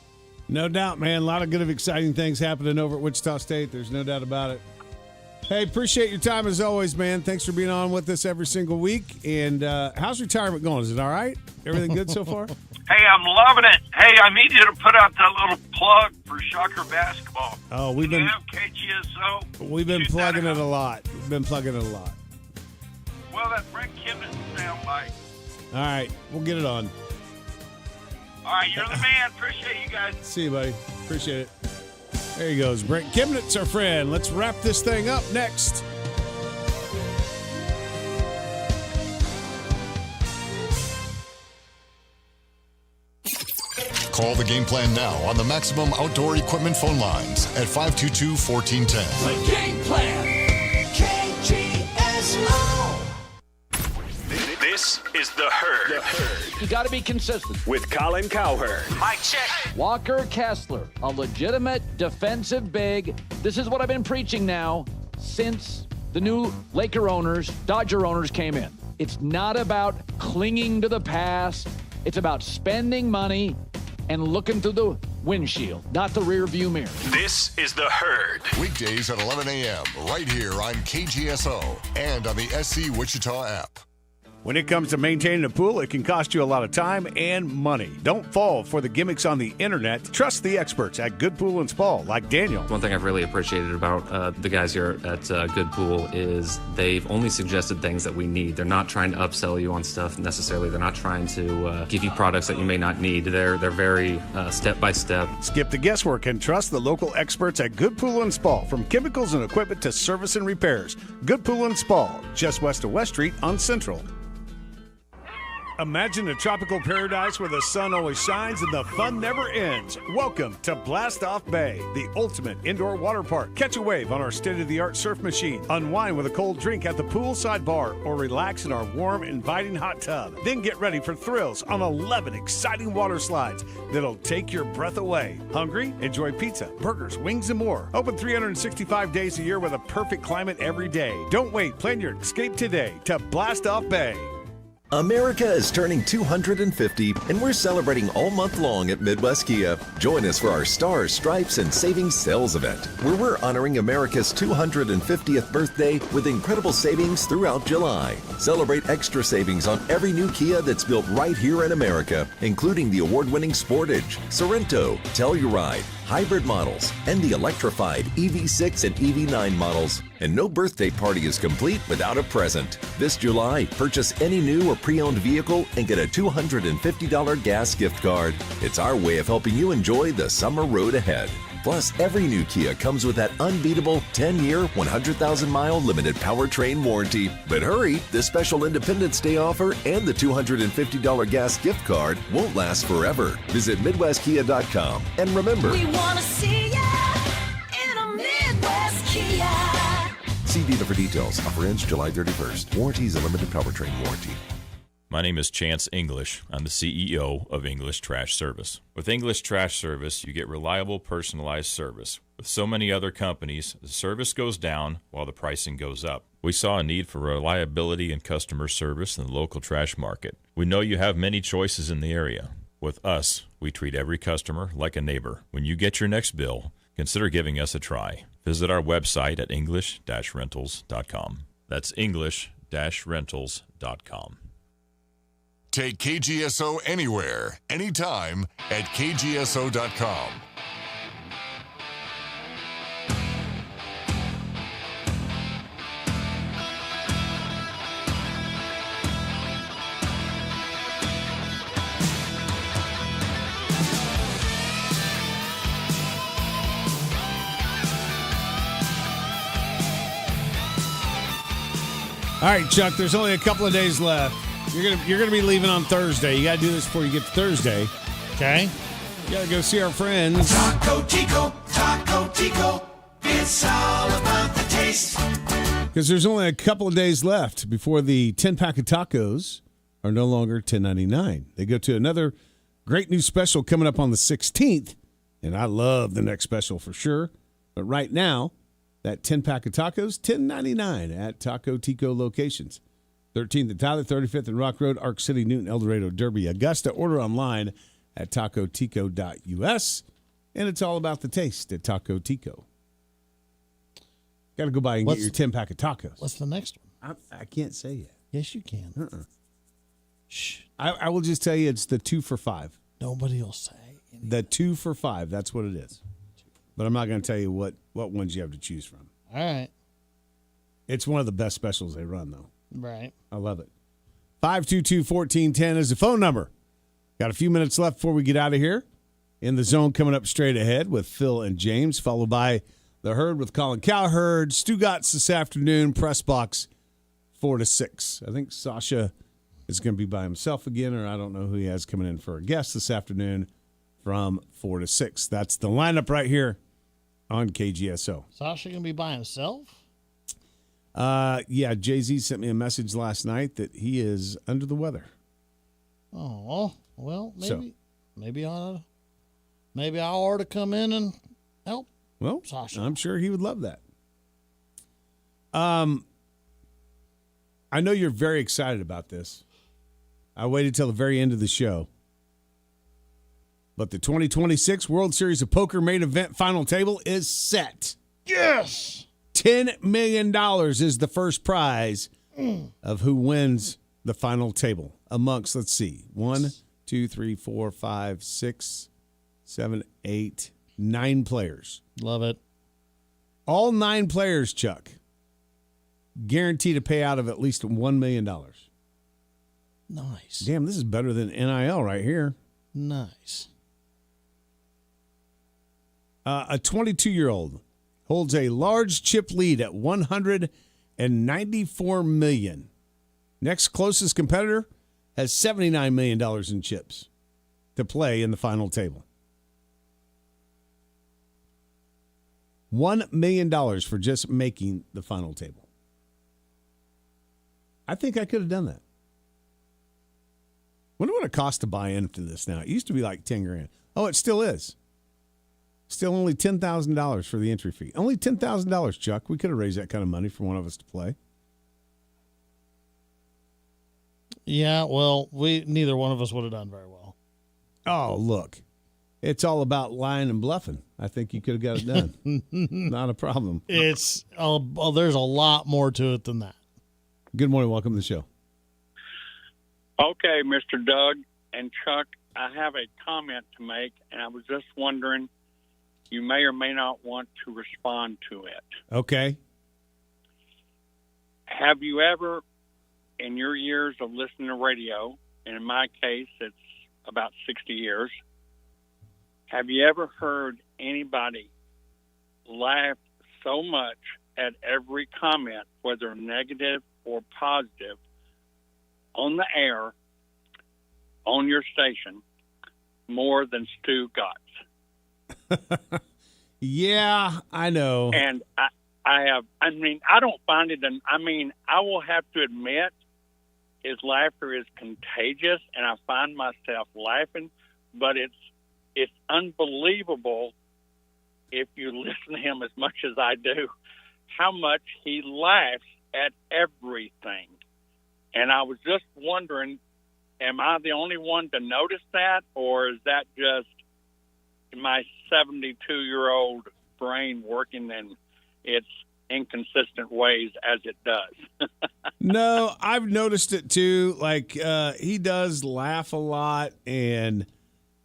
No doubt, man. A lot of good, exciting things happening over at Wichita State. There's no doubt about it. Hey, appreciate your time as always, man. Thanks for being on with us every single week. And how's retirement going? Is it all right? Everything good so far? Hey, I'm loving it. Hey, I need you to put out that little plug for Shocker basketball. Oh, we've have KGSO. We've been plugging it a lot. We've been plugging it a lot. Well, that Brent Kemnitz soundbite. All right, we'll get it on. All right, you're the man. Appreciate you guys. See you, buddy. Appreciate it. There he goes. Brent Kemnitz, our friend. Let's wrap this thing up next. Call the game plan now on the Maximum Outdoor Equipment phone lines at 522-1410. The game plan. KGSO. This is The Herd. You got to be consistent. With Colin Cowherd. Mike check. Walker Kessler, a legitimate defensive big. This is what I've been preaching now since the new Laker owners, Dodger owners came in. It's not about clinging to the past. It's about spending money and looking through the windshield, not the rear view mirror. This is The Herd. Weekdays at 11 a.m. right here on KGSO and on the SC Wichita app. When it comes to maintaining a pool, it can cost you a lot of time and money. Don't fall for the gimmicks on the internet. Trust the experts at Good Pool and Spa, like Daniel. One thing I've really appreciated about the guys here at Good Pool is they've only suggested things that we need. They're not trying to upsell you on stuff necessarily. They're not trying to give you products that you may not need. They're very step by step. Skip the guesswork and trust the local experts at Good Pool and Spa. From chemicals and equipment to service and repairs. Good Pool and Spa, just west of West Street on Central. Imagine a tropical paradise where the sun always shines and the fun never ends. Welcome to Blast Off Bay, the ultimate indoor water park. Catch a wave on our state-of-the-art surf machine, unwind with a cold drink at the poolside bar, or relax in our warm, inviting hot tub. Then get ready for thrills on 11 exciting water slides that'll take your breath away. Hungry? Enjoy pizza, burgers, wings, and more. Open 365 days a year with a perfect climate every day. Don't wait. Plan your escape today to Blast Off Bay. America is turning 250, and we're celebrating all month long at Midwest Kia. Join us for our Stars, Stripes, and Savings Sales event, where we're honoring America's 250th birthday with incredible savings throughout July. Celebrate extra savings on every new Kia that's built right here in America, including the award-winning Sportage, Sorento, Telluride, hybrid models, and the electrified EV6 and EV9 models. And no birthday party is complete without a present. This July, purchase any new or pre-owned vehicle and get a $250 gas gift card. It's our way of helping you enjoy the summer road ahead. Plus, every new Kia comes with that unbeatable 10-year, 100,000-mile limited powertrain warranty. But hurry, this special Independence Day offer and the $250 gas gift card won't last forever. Visit MidwestKia.com. And remember, We want to see ya in a Midwest Kia. see dealer for details. Offer ends July 31st. Warranty is a limited powertrain warranty. My name is Chance English. I'm the CEO of English Trash Service. With English Trash Service, you get reliable, personalized service. With so many other companies, the service goes down while the pricing goes up. We saw a need for reliability and customer service in the local trash market. We know you have many choices in the area. With us, we treat every customer like a neighbor. When you get your next bill, consider giving us a try. Visit our website at english-rentals.com. That's english-rentals.com. Take KGSO anywhere, anytime at KGSO.com. All right, Chuck, there's only a couple of days left. You're gonna be leaving on Thursday. You gotta do this before you get to Thursday. Okay. You gotta go see our friends. Taco Tico, it's all about the taste. Because there's only a couple of days left before the 10-pack of tacos are no longer $10.99. They go to another great new special coming up on the 16th, and I love the next special for sure. But right now, that 10-pack of tacos, $10.99 at Taco Tico locations. 13th at Tyler, 35th and Rock Road, Arc City, Newton, El Dorado, Derby, Augusta. Order online at tacotico.us. And it's all about the taste at Taco Tico. Got to go by and get your 10-pack of tacos. What's the next one? I can't say yet. Yes, you can. Shh. I will just tell you it's the 2 for $5. Nobody will say anything. The 2 for $5. That's what it is. But I'm not going to tell you what ones you have to choose from. All right. It's one of the best specials they run, though. Right. I love it. 522-1410 is the phone number. Got a few minutes left before we get out of here. In the Zone coming up straight ahead with Phil and James, followed by The Herd with Colin Cowherd. Stugatz this afternoon, press box 4 to 6. I think Sasha is going to be by himself again, or I don't know who he has coming in for a guest this afternoon from 4 to 6. That's the lineup right here on KGSO. Sasha going to be by himself? Yeah, Jay-Z sent me a message last night that he is under the weather. Oh, well, maybe I ought to come in and help. Well, Sasha. I'm sure he would love that. I know you're very excited about this. I waited till the very end of the show. But the 2026 World Series of Poker main event final table is set. Yes! $10 million is the first prize of who wins the final table amongst, let's see, 1, 2, 3, 4, 5, 6, 7, 8, 9 players. Love it. All 9 players, Chuck, guaranteed a payout of at least $1 million. Nice. Damn, this is better than NIL right here. Nice. A 22-year-old holds a large chip lead at $194 million. Next closest competitor has $79 million in chips to play in the final table. $1 million for just making the final table. I think I could have done that. Wonder what it costs to buy into this now. It used to be like $10,000. Oh, it still is. Still only $10,000 for the entry fee. Only $10,000, Chuck. We could have raised that kind of money for one of us to play. Yeah, well, neither one of us would have done very well. Oh, look. It's all about lying and bluffing. I think you could have got it done. Not a problem. There's a lot more to it than that. Good morning. Welcome to the show. Okay, Mr. Doug and Chuck, I have a comment to make, and I was just wondering, you may or may not want to respond to it. Okay. Have you ever, in your years of listening to radio, and in my case, it's about 60 years, have you ever heard anybody laugh so much at every comment, whether negative or positive, on the air, on your station, more than Stu Gotts? Yeah, I know. And I don't find it, I will have to admit his laughter is contagious, and I find myself laughing, but it's unbelievable if you listen to him as much as I do, how much he laughs at everything. And I was just wondering, am I the only one to notice that, or is that just my 72-year-old brain working in its inconsistent ways as it does? No, I've noticed it too. Like he does laugh a lot, and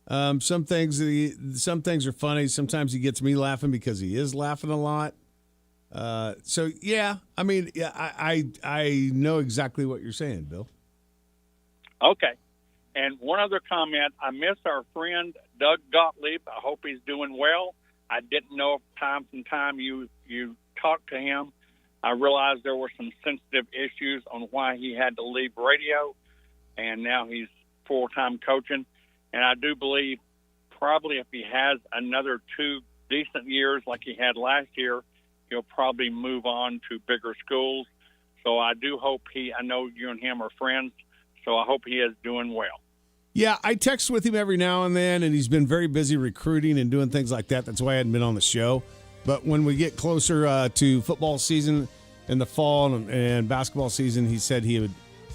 some things are funny. Sometimes he gets me laughing because he is laughing a lot. So yeah, I mean, yeah, I know exactly what you're saying, Bill. Okay. And one other comment, I miss our friend Doug Gottlieb. I hope he's doing well. I didn't know if time from time you talked to him. I realized there were some sensitive issues on why he had to leave radio, and now he's full-time coaching. And I do believe probably if he has another 2 decent years like he had last year, he'll probably move on to bigger schools. So I do hope I know you and him are friends, so I hope he is doing well. Yeah, I text with him every now and then, and he's been very busy recruiting and doing things like that. That's why I hadn't been on the show. But when we get closer to football season in the fall and basketball season, he said he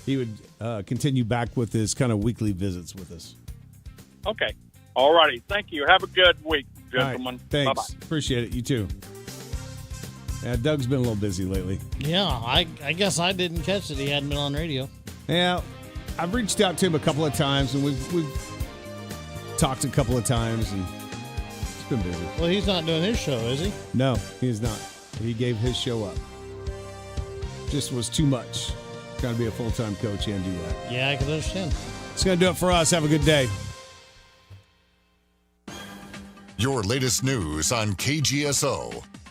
would continue back with his kind of weekly visits with us. Okay. All righty. Thank you. Have a good week, gentlemen. Right, thanks. Bye-bye. Appreciate it. You too. Yeah, Doug's been a little busy lately. Yeah, I guess I didn't catch that he hadn't been on radio. Yeah, I've reached out to him a couple of times, and we've talked a couple of times, and it's been busy. Well, he's not doing his show, is he? No, he's not. He gave his show up. Just was too much. Got to be a full-time coach and do that. Yeah, I can understand. It's going to do it for us. Have a good day. Your latest news on KGSO.